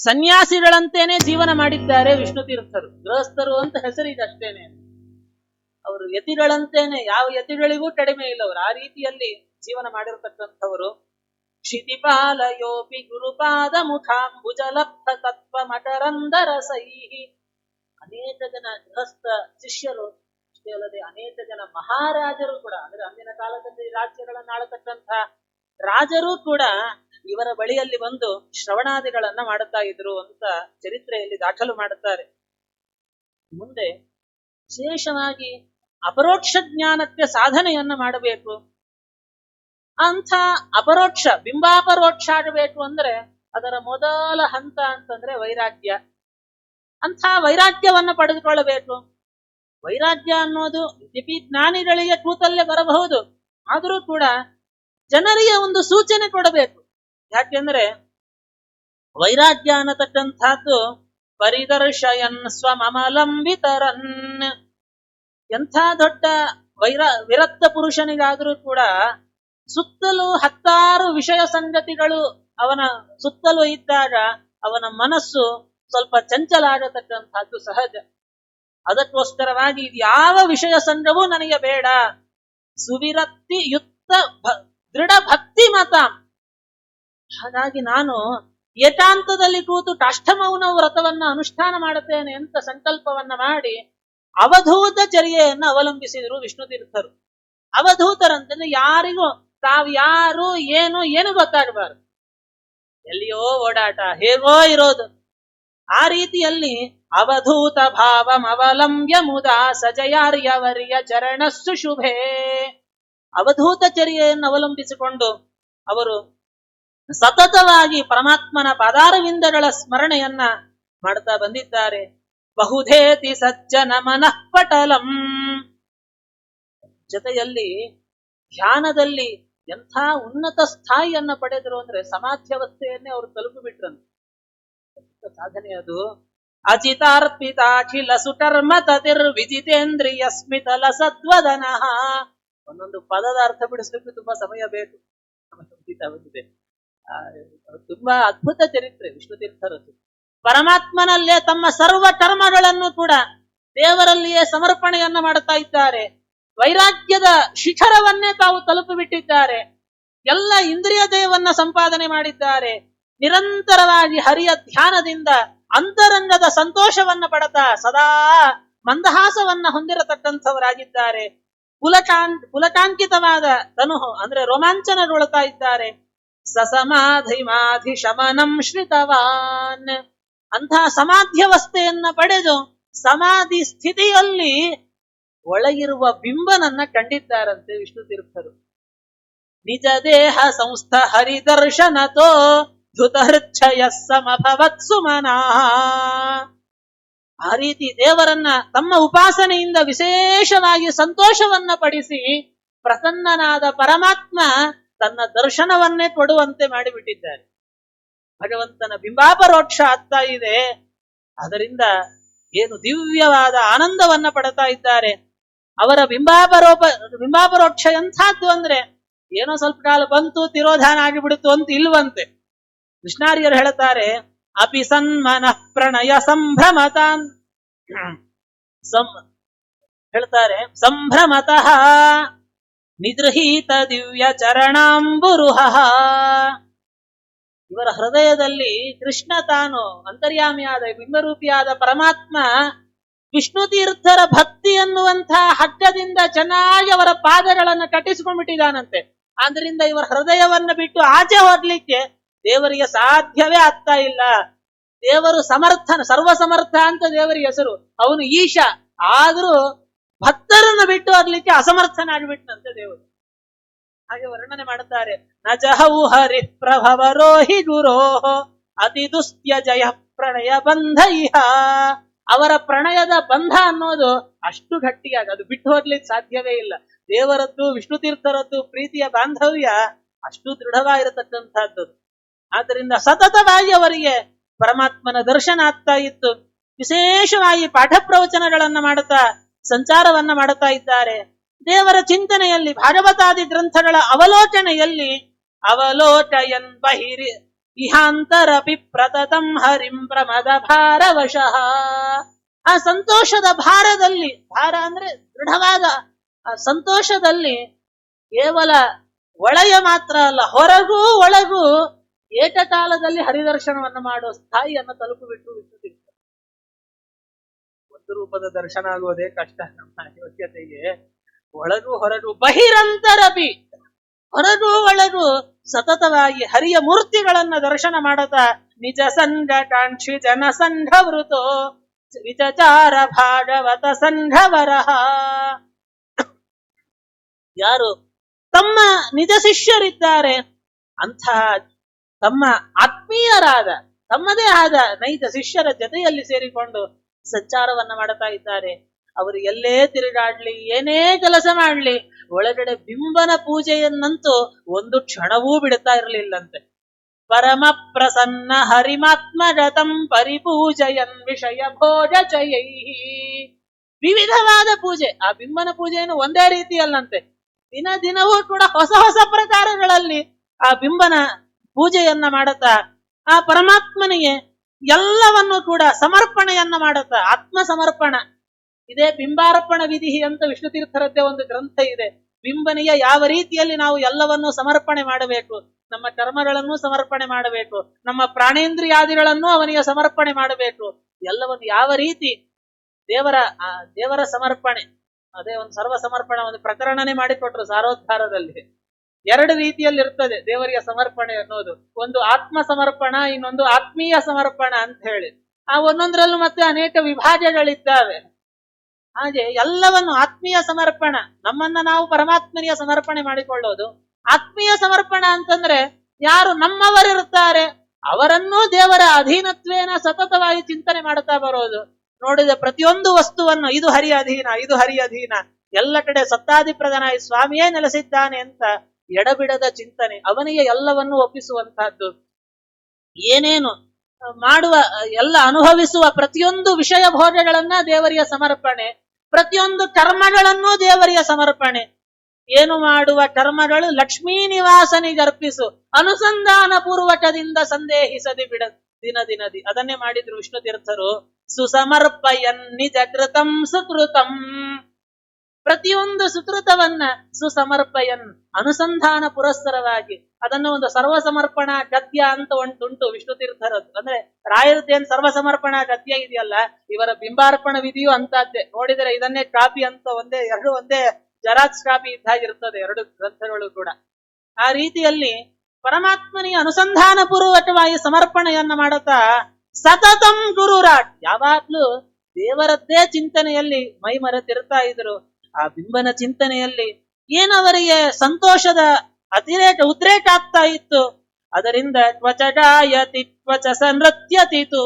ಸನ್ಯಾಸಿಗಳಂತೇನೆ ಜೀವನ ಮಾಡಿದ್ದಾರೆ ವಿಷ್ಣು ತೀರ್ಥರು. ಗೃಹಸ್ಥರು ಅಂತ ಹೆಸರಿಗೆ ಅಷ್ಟೇನೆ, ಅವರು ಯತಿಗಳಂತೇನೆ, ಯಾವ ಯತಿಗಳಿಗೂ ಕಡಿಮೆ ಇಲ್ಲ. ಅವರು ಆ ರೀತಿಯಲ್ಲಿ ಜೀವನ ಮಾಡಿರತಕ್ಕಂಥವರು. ಕ್ಷಿತಿಪಾಲಯೋಪಿ ಗುರುಪಾದ ಮುಖಾಂಬುಜಲಬ್ಧ ತತ್ವ ಮಕರಂದರಸೈಹಿ. ಅನೇಕ ಜನ ಗೃಹಸ್ಥ ಶಿಷ್ಯರು ಅಷ್ಟೇ ಅಲ್ಲದೆ ಅನೇಕ ಜನ ಮಹಾರಾಜರು ಕೂಡ, ಅಂದ್ರೆ ಅಂದಿನ ಕಾಲದಲ್ಲಿ ರಾಜ್ಯಗಳನ್ನು ಆಳತಕ್ಕಂಥ ರಾಜರು ಕೂಡ ಇವರ ಬಳಿಯಲ್ಲಿ ಬಂದು ಶ್ರವಣಾದಿಗಳನ್ನ ಮಾಡುತ್ತಾ ಇದ್ರು ಅಂತ ಚರಿತ್ರೆಯಲ್ಲಿ ದಾಖಲು ಮಾಡುತ್ತಾರೆ. ಮುಂದೆ ವಿಶೇಷವಾಗಿ ಅಪರೋಕ್ಷ ಜ್ಞಾನಕ್ಕೆ ಸಾಧನೆಯನ್ನ ಮಾಡಬೇಕು. ಅಂಥ ಅಪರೋಕ್ಷ ಬಿಂಬಾಪರೋಕ್ಷ ಆಗಬೇಕು ಅಂದ್ರೆ ಅದರ ಮೊದಲ ಹಂತ ಅಂತಂದ್ರೆ ವೈರಾಗ್ಯ. ಅಂಥ ವೈರಾಗ್ಯವನ್ನ ಪಡೆದುಕೊಳ್ಳಬೇಕು. ವೈರಾಗ್ಯ ಅನ್ನೋದು ಯದ್ಯಪಿ ಜ್ಞಾನಿಗಳಿಗೆ ಕೂತಲ್ಲೇ ಬರಬಹುದು, ಆದರೂ ಕೂಡ ಜನರಿಗೆ ಒಂದು ಸೂಚನೆ ಕೊಡಬೇಕು. ಯಾಕೆಂದ್ರೆ ವೈರಾಗ್ಯ ಅನ್ನತಕ್ಕಂಥದ್ದು ಪರಿದರ್ಶಯನ್ ಸ್ವಮಮಲಂ ವಿತರನ್. ಎಂಥ ದೊಡ್ಡ ವಿರಕ್ತ ಪುರುಷನಿಗಾದರೂ ಕೂಡ ಸುತ್ತಲೂ 10 ವಿಷಯ ಸಂಗತಿಗಳು ಅವನ ಸುತ್ತಲೂ ಇದ್ದಾಗ ಅವನ ಮನಸ್ಸು ಸ್ವಲ್ಪ ಚಂಚಲ ಆಗತಕ್ಕಂಥದ್ದು ಸಹಜ. ಅದಕ್ಕೋಸ್ಕರವಾಗಿ ಯಾವ ವಿಷಯ ಸಂಘವೂ ನನಗೆ ಬೇಡ, ಸುವಿರಕ್ತಿ ಯುಕ್ತ ದೃಢ ಭಕ್ತಿ ಮತ. ಹಾಗಾಗಿ ನಾನು ಏಕಾಂತದಲ್ಲಿ ಕೂತು ಕಾಷ್ಠಮೌನ ವ್ರತವನ್ನ ಅನುಷ್ಠಾನ ಮಾಡುತ್ತೇನೆ ಅಂತ ಸಂಕಲ್ಪವನ್ನ ಮಾಡಿ ಅವಧೂತ ಚರ್ಯೆಯನ್ನು ಅವಲಂಬಿಸಿದರು ವಿಷ್ಣು ತೀರ್ಥರು. ಅವಧೂತರಂತಂದ್ರೆ ಯಾರಿಗೂ ತಾವು ಯಾರು ಏನು ಗೊತ್ತಾಗಬಾರದು, ಎಲ್ಲಿಯೋ ಓಡಾಟ, ಹೇಗೋ ಇರೋದು. ಆ ರೀತಿಯಲ್ಲಿ ಅವಧೂತ ಭಾವಂ ಅವಲಂಬ್ಯ ಮುದಾ ಸಜಯಾರ್ಯವರ್ಯ ಚರಣಸ್ಸು ಶುಭೇ. ಅವಧೂತ ಚರ್ಯೆಯನ್ನು ಅವಲಂಬಿಸಿಕೊಂಡು ಅವರು ಸತತವಾಗಿ ಪರಮಾತ್ಮನ ಪಾದಾರವಿಂದಗಳ ಸ್ಮರಣೆಯನ್ನ ಮಾಡ್ತಾ ಬಂದಿದ್ದಾರೆ. ಬಹುಧೇತಿ ಸಜ್ಜನ ಮನಃಪಟಲಂ. ಜೊತೆಯಲ್ಲಿ ಧ್ಯಾನದಲ್ಲಿ ಎಂಥ ಉನ್ನತ ಸ್ಥಾಯಿಯನ್ನ ಪಡೆದರು ಅಂದ್ರೆ ಸಮಾಧ್ಯವಸ್ಥೆಯನ್ನೇ ಅವರು ತಲುಪಿಬಿಟ್ರಂತೆ. ಸಾಧನೆ ಅದು. ಅಚಿತಾರ್ಪಿತಾಖಿಲ ಸುಕರ್ಮ ತತಿರ್ ವಿಜಿತೇಂದ್ರಿಯ ಸ್ಮಿತಲ ಸದ್ವದನಃ. ಒಂದೊಂದು ಪದದ ಅರ್ಥ ಬಿಡಿಸ್ಲಿಕ್ಕೆ ತುಂಬಾ ಸಮಯ ಬೇಕು. ತುಂಬಾ ಅದ್ಭುತ ಚರಿತ್ರೆ ವಿಷ್ಣು ತೀರ್ಥರದ್ದು. ಪರಮಾತ್ಮನಲ್ಲೇ ತಮ್ಮ ಸರ್ವ ಕರ್ಮಗಳನ್ನು ಕೂಡ ದೇವರಲ್ಲಿಯೇ ಸಮರ್ಪಣೆಯನ್ನ ಮಾಡುತ್ತಾ ಇದ್ದಾರೆ. ವೈರಾಗ್ಯದ ಶಿಖರವನ್ನೇ ತಾವು ತಲುಪಿಬಿಟ್ಟಿದ್ದಾರೆ. ಎಲ್ಲ ಇಂದ್ರಿಯ ದೇವನ್ನ ಸಂಪಾದನೆ ಮಾಡಿದ್ದಾರೆ. ನಿರಂತರವಾಗಿ ಹರಿಯ ಧ್ಯಾನದಿಂದ ಅಂತರಂಗದ ಸಂತೋಷವನ್ನ ಪಡೆದ ಸದಾ ಮಂದಹಾಸವನ್ನ ಹೊಂದಿರತಕ್ಕಂಥವರಾಗಿದ್ದಾರೆ. ಪುಲಕಾಂಕಿತವಾದ ತನುಹು ಅಂದ್ರೆ ರೋಮಾಂಚನಗೊಳ್ತಾ ಇದ್ದಾರೆ. ಸಸಮಾಧಿ ಶಮನಂ ಶ್ರಿತವಾನ್. ಅಂಥ ಸಮಾಧ್ಯವಸ್ಥೆಯನ್ನ ಪಡೆದು ಸಮಾಧಿ ಸ್ಥಿತಿಯಲ್ಲಿ ಒಳಗಿರುವ ಬಿಂಬನನ್ನ ಕಂಡಿದ್ದಾರಂತೆ ವಿಷ್ಣು ತೀರ್ಥರು. ನಿಜ ದೇಹ ಸಂಸ್ಥ ಹರಿದರ್ಶನತೋ ಧೃತಹೃಚ್ಛಯ ಸಮಭವತ್ ಸುಮನಾ. ಆ ರೀತಿ ದೇವರನ್ನ ತಮ್ಮ ಉಪಾಸನೆಯಿಂದ ವಿಶೇಷವಾಗಿ ಸಂತೋಷವನ್ನ ಪಡಿಸಿ ಪ್ರಸನ್ನನಾದ ಪರಮಾತ್ಮ ತನ್ನ ದರ್ಶನವನ್ನೇ ಕೊಡುವಂತೆ ಮಾಡಿಬಿಟ್ಟಿದ್ದಾರೆ. ಭಗವಂತನ ಬಿಂಬಾಪರೋಕ್ಷ ಆಗ್ತಾ ಇದೆ. ಅದರಿಂದ ಏನು ದಿವ್ಯವಾದ ಆನಂದವನ್ನ ಪಡ್ತಾ ಇದ್ದಾರೆ. ಅವರ ಬಿಂಬಾಪರೋಕ್ಷ ಎಂಥದ್ದು ಅಂದ್ರೆ ಏನೋ ಸ್ವಲ್ಪ ಕಾಲ ಬಂತು ತಿರೋಧಾನ ಆಗಿಬಿಡ್ತು ಅಂತ ಇಲ್ವಂತೆ. ಕೃಷ್ಣಾರ್ಯರು ಹೇಳ್ತಾರೆ, ಅಪಿ ಸನ್ಮನಃ ಪ್ರಣಯ ಸಂಭ್ರಮತಾನ್ ಹೇಳ್ತಾರೆ, ಸಂಭ್ರಮತಃ ನಿಗೃಹೀತ ದಿವ್ಯ ಚರಣಾಂಬುರುಹ. ಇವರ ಹೃದಯದಲ್ಲಿ ಕೃಷ್ಣ ತಾನು ಅಂತರ್ಯಾಮಿಯಾದ ಬಿಂಬರೂಪಿಯಾದ ಪರಮಾತ್ಮ ವಿಷ್ಣು ತೀರ್ಥರ ಭಕ್ತಿ ಎನ್ನುವಂತಹ ಹಗ್ಗದಿಂದ ಚೆನ್ನಾಗಿ ಅವರ ಪಾದಗಳನ್ನು ಕಟ್ಟಿಸಿಕೊಂಡ್ಬಿಟ್ಟಿದ್ದಾನಂತೆ. ಆದ್ರಿಂದ ಇವರ ಹೃದಯವನ್ನ ಬಿಟ್ಟು ಆಚೆ ಹೋಗ್ಲಿಕ್ಕೆ ದೇವರಿಗೆ ಸಾಧ್ಯವೇ ಆಗ್ತಾ ಇಲ್ಲ. ದೇವರು ಸಮರ್ಥನ, ಸರ್ವ ಸಮರ್ಥ ಅಂತ ದೇವರಿಗೆ ಹೆಸರು. ಅವನು ಈಶ, ಆದ್ರೂ ಭಕ್ತರನ್ನು ಬಿಟ್ಟು ಹೋಗ್ಲಿಕ್ಕೆ ಅಸಮರ್ಥನಾಗಿಬಿಟ್ಟನಂತೆ ದೇವರು. ಹಾಗೆ ವರ್ಣನೆ ಮಾಡುತ್ತಾರೆ, ನಜಹೌ ಹರಿ ಪ್ರಭವರೋಹಿ ಗುರೋಹ ಅತಿ ದುಸ್ತ್ಯ ಜಯ ಪ್ರಣಯ ಬಂಧ ಇಹ. ಅವರ ಪ್ರಣಯದ ಬಂಧ ಅನ್ನೋದು ಅಷ್ಟು ಗಟ್ಟಿಯಾಗಿ ಅದು ಬಿಟ್ಟು ಹೋಗ್ಲಿಕ್ಕೆ ಸಾಧ್ಯವೇ ಇಲ್ಲ. ದೇವರದ್ದು ವಿಷ್ಣು ತೀರ್ಥರದ್ದು ಪ್ರೀತಿಯ ಬಾಂಧವ್ಯ ಅಷ್ಟು ದೃಢವಾಗಿರತಕ್ಕಂಥದ್ದು. ಆದ್ದರಿಂದ ಸತತವಾಗಿ ಅವರಿಗೆ ಪರಮಾತ್ಮನ ದರ್ಶನ ಆಗ್ತಾ ಇತ್ತು. ವಿಶೇಷವಾಗಿ ಪಾಠ ಪ್ರವಚನಗಳನ್ನ ಮಾಡುತ್ತಾ ಸಂಚಾರವನ್ನ ಮಾಡುತ್ತಾ ಇದ್ದಾರೆ. ದೇವರ ಚಿಂತನೆಯಲ್ಲಿ, ಭಾಗವತಾದಿ ಗ್ರಂಥಗಳ ಅವಲೋಚನೆಯಲ್ಲಿ ಅವಲೋಚಯನ್ ಬಹಿರಿ ಇಹಾಂತರಪಿ ಪ್ರತತಂ ಹರಿಂ ಪ್ರಮದ ಭಾರವಶಃ. ಆ ಸಂತೋಷದ ಭಾರದಲ್ಲಿ, ಭಾರ ಅಂದ್ರೆ ದೃಢವಾದ ಆ ಸಂತೋಷದಲ್ಲಿ ಕೇವಲ ಒಳಯ ಮಾತ್ರ ಅಲ್ಲ, ಹೊರಗೂ ಒಳಗೂ ಏಕಕಾಲದಲ್ಲಿ ಹರಿದರ್ಶನವನ್ನು ಮಾಡುವ ಸ್ಥಾಯಿಯನ್ನು ತಲುಪಿಬಿಟ್ಟು ವಿಷ್ಣುತೀರ್ಥ. ಒಂದು ರೂಪದ ದರ್ಶನ ಆಗುವುದೇ ಕಷ್ಟ ನಮ್ಮ ಯೋಗ್ಯತೆಗೆ. ಒಳಗೂ ಹೊರಗೂ ಬಹಿರಂತರಪಿ, ಹೊರಗೂ ಒಳಗೂ ಸತತವಾಗಿ ಹರಿಯ ಮೂರ್ತಿಗಳನ್ನ ದರ್ಶನ ಮಾಡುತ್ತಾ ನಿಜ ಸಂಘ ಕಾಂಕ್ಷಿ ಜನ ಸಂಘವೃತೋ ವಿಚಚಾರ ಭಾಗವತ ಸಂಘವರಹ. ಯಾರು ತಮ್ಮ ನಿಜ ಶಿಷ್ಯರಿದ್ದಾರೆ, ಅಂಥ ತಮ್ಮ ಆತ್ಮೀಯರಾದ ತಮ್ಮದೇ ಆದ ನೈಜ ಶಿಷ್ಯರ ಜೊತೆಯಲ್ಲಿ ಸೇರಿಕೊಂಡು ಸಂಚಾರವನ್ನ ಮಾಡುತ್ತಾ ಇದ್ದಾರೆ. ಅವರು ಎಲ್ಲೇ ತಿರುಗಾಡ್ಲಿ, ಏನೇ ಕೆಲಸ ಮಾಡ್ಲಿ, ಒಳಗಡೆ ಬಿಂಬನ ಪೂಜೆಯನ್ನಂತೂ ಒಂದು ಕ್ಷಣವೂ ಬಿಡುತ್ತಾ ಇರಲಿಲ್ಲಂತೆ. ಪರಮ ಪ್ರಸನ್ನ ಹರಿಮಾತ್ಮಗತಂ ಪರಿಪೂಜಯನ್ ವಿಷಯ ಭೋಜ ಚಯೈ. ವಿವಿಧವಾದ ಪೂಜೆ, ಆ ಬಿಂಬನ ಪೂಜೆಯನ್ನು ಒಂದೇ ರೀತಿಯಲ್ಲಂತೆ. ದಿನ ದಿನವೂ ಕೂಡ ಹೊಸ ಹೊಸ ಪ್ರಕಾರಗಳಲ್ಲಿ ಆ ಬಿಂಬನ ಪೂಜೆಯನ್ನ ಮಾಡುತ್ತಾ ಆ ಪರಮಾತ್ಮನಿಗೆ ಎಲ್ಲವನ್ನು ಕೂಡ ಸಮರ್ಪಣೆಯನ್ನ ಮಾಡುತ್ತಾ, ಆತ್ಮ ಸಮರ್ಪಣ. ಇದೇ ಬಿಂಬಾರ್ಪಣ ವಿಧಿ ಅಂತ ವಿಷ್ಣು ತೀರ್ಥರದ್ದೇ ಒಂದು ಗ್ರಂಥ ಇದೆ. ಬಿಂಬನಿಗೆ ಯಾವ ರೀತಿಯಲ್ಲಿ ನಾವು ಎಲ್ಲವನ್ನೂ ಸಮರ್ಪಣೆ ಮಾಡಬೇಕು, ನಮ್ಮ ಕರ್ಮಗಳನ್ನು ಸಮರ್ಪಣೆ ಮಾಡಬೇಕು, ನಮ್ಮ ಪ್ರಾಣೇಂದ್ರಿಯಾದಿಗಳನ್ನು ಅವನಿಗೆ ಸಮರ್ಪಣೆ ಮಾಡಬೇಕು, ಎಲ್ಲವನ್ನು ಯಾವ ರೀತಿ ದೇವರ ಸಮರ್ಪಣೆ. ಅದೇ ಒಂದು ಸರ್ವ ಸಮರ್ಪಣ ಒಂದು ಪ್ರಕರಣನೇ ಮಾಡಿಕೊಟ್ರು ಸಾರೋದ್ಧಾರದಲ್ಲಿ. ಎರಡು ರೀತಿಯಲ್ಲಿ ಇರ್ತದೆ ದೇವರಿಗೆ ಸಮರ್ಪಣೆ ಅನ್ನೋದು. ಒಂದು ಆತ್ಮ ಸಮರ್ಪಣ, ಇನ್ನೊಂದು ಆತ್ಮೀಯ ಸಮರ್ಪಣ ಅಂತ ಹೇಳಿ. ಆ ಒಂದೊಂದರಲ್ಲೂ ಮತ್ತೆ ಅನೇಕ ವಿಭಾಗಗಳಿದ್ದಾವೆ. ಹಾಗೆ ಎಲ್ಲವನ್ನು ಆತ್ಮೀಯ ಸಮರ್ಪಣ, ನಮ್ಮನ್ನ ನಾವು ಪರಮಾತ್ಮನಿಗೆ ಸಮರ್ಪಣೆ ಮಾಡಿಕೊಳ್ಳೋದು. ಆತ್ಮೀಯ ಸಮರ್ಪಣ ಅಂತಂದ್ರೆ ಯಾರು ನಮ್ಮವರಿರುತ್ತಾರೆ ಅವರನ್ನೂ ದೇವರ ಅಧೀನತ್ವೇನ ಸತತವಾಗಿ ಚಿಂತನೆ ಮಾಡುತ್ತಾ ಬರೋದು. ನೋಡಿದ ಪ್ರತಿಯೊಂದು ವಸ್ತುವನ್ನು ಇದು ಹರಿ ಅಧೀನ, ಇದು ಹರಿ ಅಧೀನ, ಎಲ್ಲ ಕಡೆ ಸತ್ತಾದಿ ಪ್ರಧಾನಾಗಿ ಸ್ವಾಮಿಯೇ ನೆಲೆಸಿದ್ದಾನೆ ಅಂತ ಎಡಬಿಡದ ಚಿಂತನೆ, ಅವನಿಗೆ ಎಲ್ಲವನ್ನು ಒಪ್ಪಿಸುವಂತಹದ್ದು. ಏನೇನು ಮಾಡುವ ಎಲ್ಲ ಅನುಭವಿಸುವ ಪ್ರತಿಯೊಂದು ವಿಷಯ ಭೋಗಗಳನ್ನ ದೇವರಿಗೆ ಸಮರ್ಪಣೆ, ಪ್ರತಿಯೊಂದು ಕರ್ಮಗಳನ್ನು ದೇವರಿಗೆ ಸಮರ್ಪಣೆ. ಏನು ಮಾಡುವ ಕರ್ಮಗಳು ಲಕ್ಷ್ಮೀ ನಿವಾಸನಿಗರ್ಪಿಸು, ಅನುಸಂಧಾನ ಪೂರ್ವಕದಿಂದ ಸಂದೇಹಿಸದಿ ಬಿಡ ದಿನ ದಿನದಿ. ಅದನ್ನೇ ಮಾಡಿದ್ರು ವಿಷ್ಣು ತೀರ್ಥರು. ಸುಸಮರ್ಪಯನ್ ನಿಜ ಕೃತಂ ಸುಕೃತಂ. ಪ್ರತಿಯೊಂದು ಸುಕೃತವನ್ನ ಸುಸಮರ್ಪಯನ್, ಅನುಸಂಧಾನ ಪುರಸ್ಸರವಾಗಿ ಅದನ್ನು ಒಂದು ಸರ್ವ ಸಮರ್ಪಣಾ ಗದ್ಯ ಅಂತ ಉಂಟು ವಿಷ್ಣು ತೀರ್ಥರದ್ದು. ಅಂದ್ರೆ ರಾಯರದ್ದೇನು ಸರ್ವ ಸಮರ್ಪಣಾ ಗದ್ಯ ಇದೆಯಲ್ಲ, ಇವರ ಬಿಂಬಾರ್ಪಣ ವಿಧಿಯು ಅಂತದ್ದೇ. ನೋಡಿದರೆ ಇದನ್ನೇ ಕಾಪಿ ಅಂತ ಒಂದೇ ಜರಾಕ್ಸ್ ಕಾಪಿ ಇದ್ದಾಗಿರ್ತದೆ ಎರಡು ಗ್ರಂಥಗಳು ಕೂಡ. ಆ ರೀತಿಯಲ್ಲಿ ಪರಮಾತ್ಮನಿಗೆ ಅನುಸಂಧಾನ ಪೂರ್ವಕವಾಗಿ ಸಮರ್ಪಣೆಯನ್ನ ಮಾಡುತ್ತಾ ಸತತಂ ಗುರುರಾಟ್, ಯಾವಾಗ್ಲೂ ದೇವರದ್ದೇ ಚಿಂತನೆಯಲ್ಲಿ ಮೈ ಮರೆತಿರ್ತಾ ಇದ್ರು. ಆ ಬಿಂಬನ ಚಿಂತನೆಯಲ್ಲಿ ಏನವರಿಗೆ ಸಂತೋಷದ ಉದ್ರೇಕ ಆಗ್ತಾ ಇತ್ತು. ಅದರಿಂದ ತ್ವಚ ಗಾಯತಿ ತ್ವಚ ನೃತ್ಯತಿತು,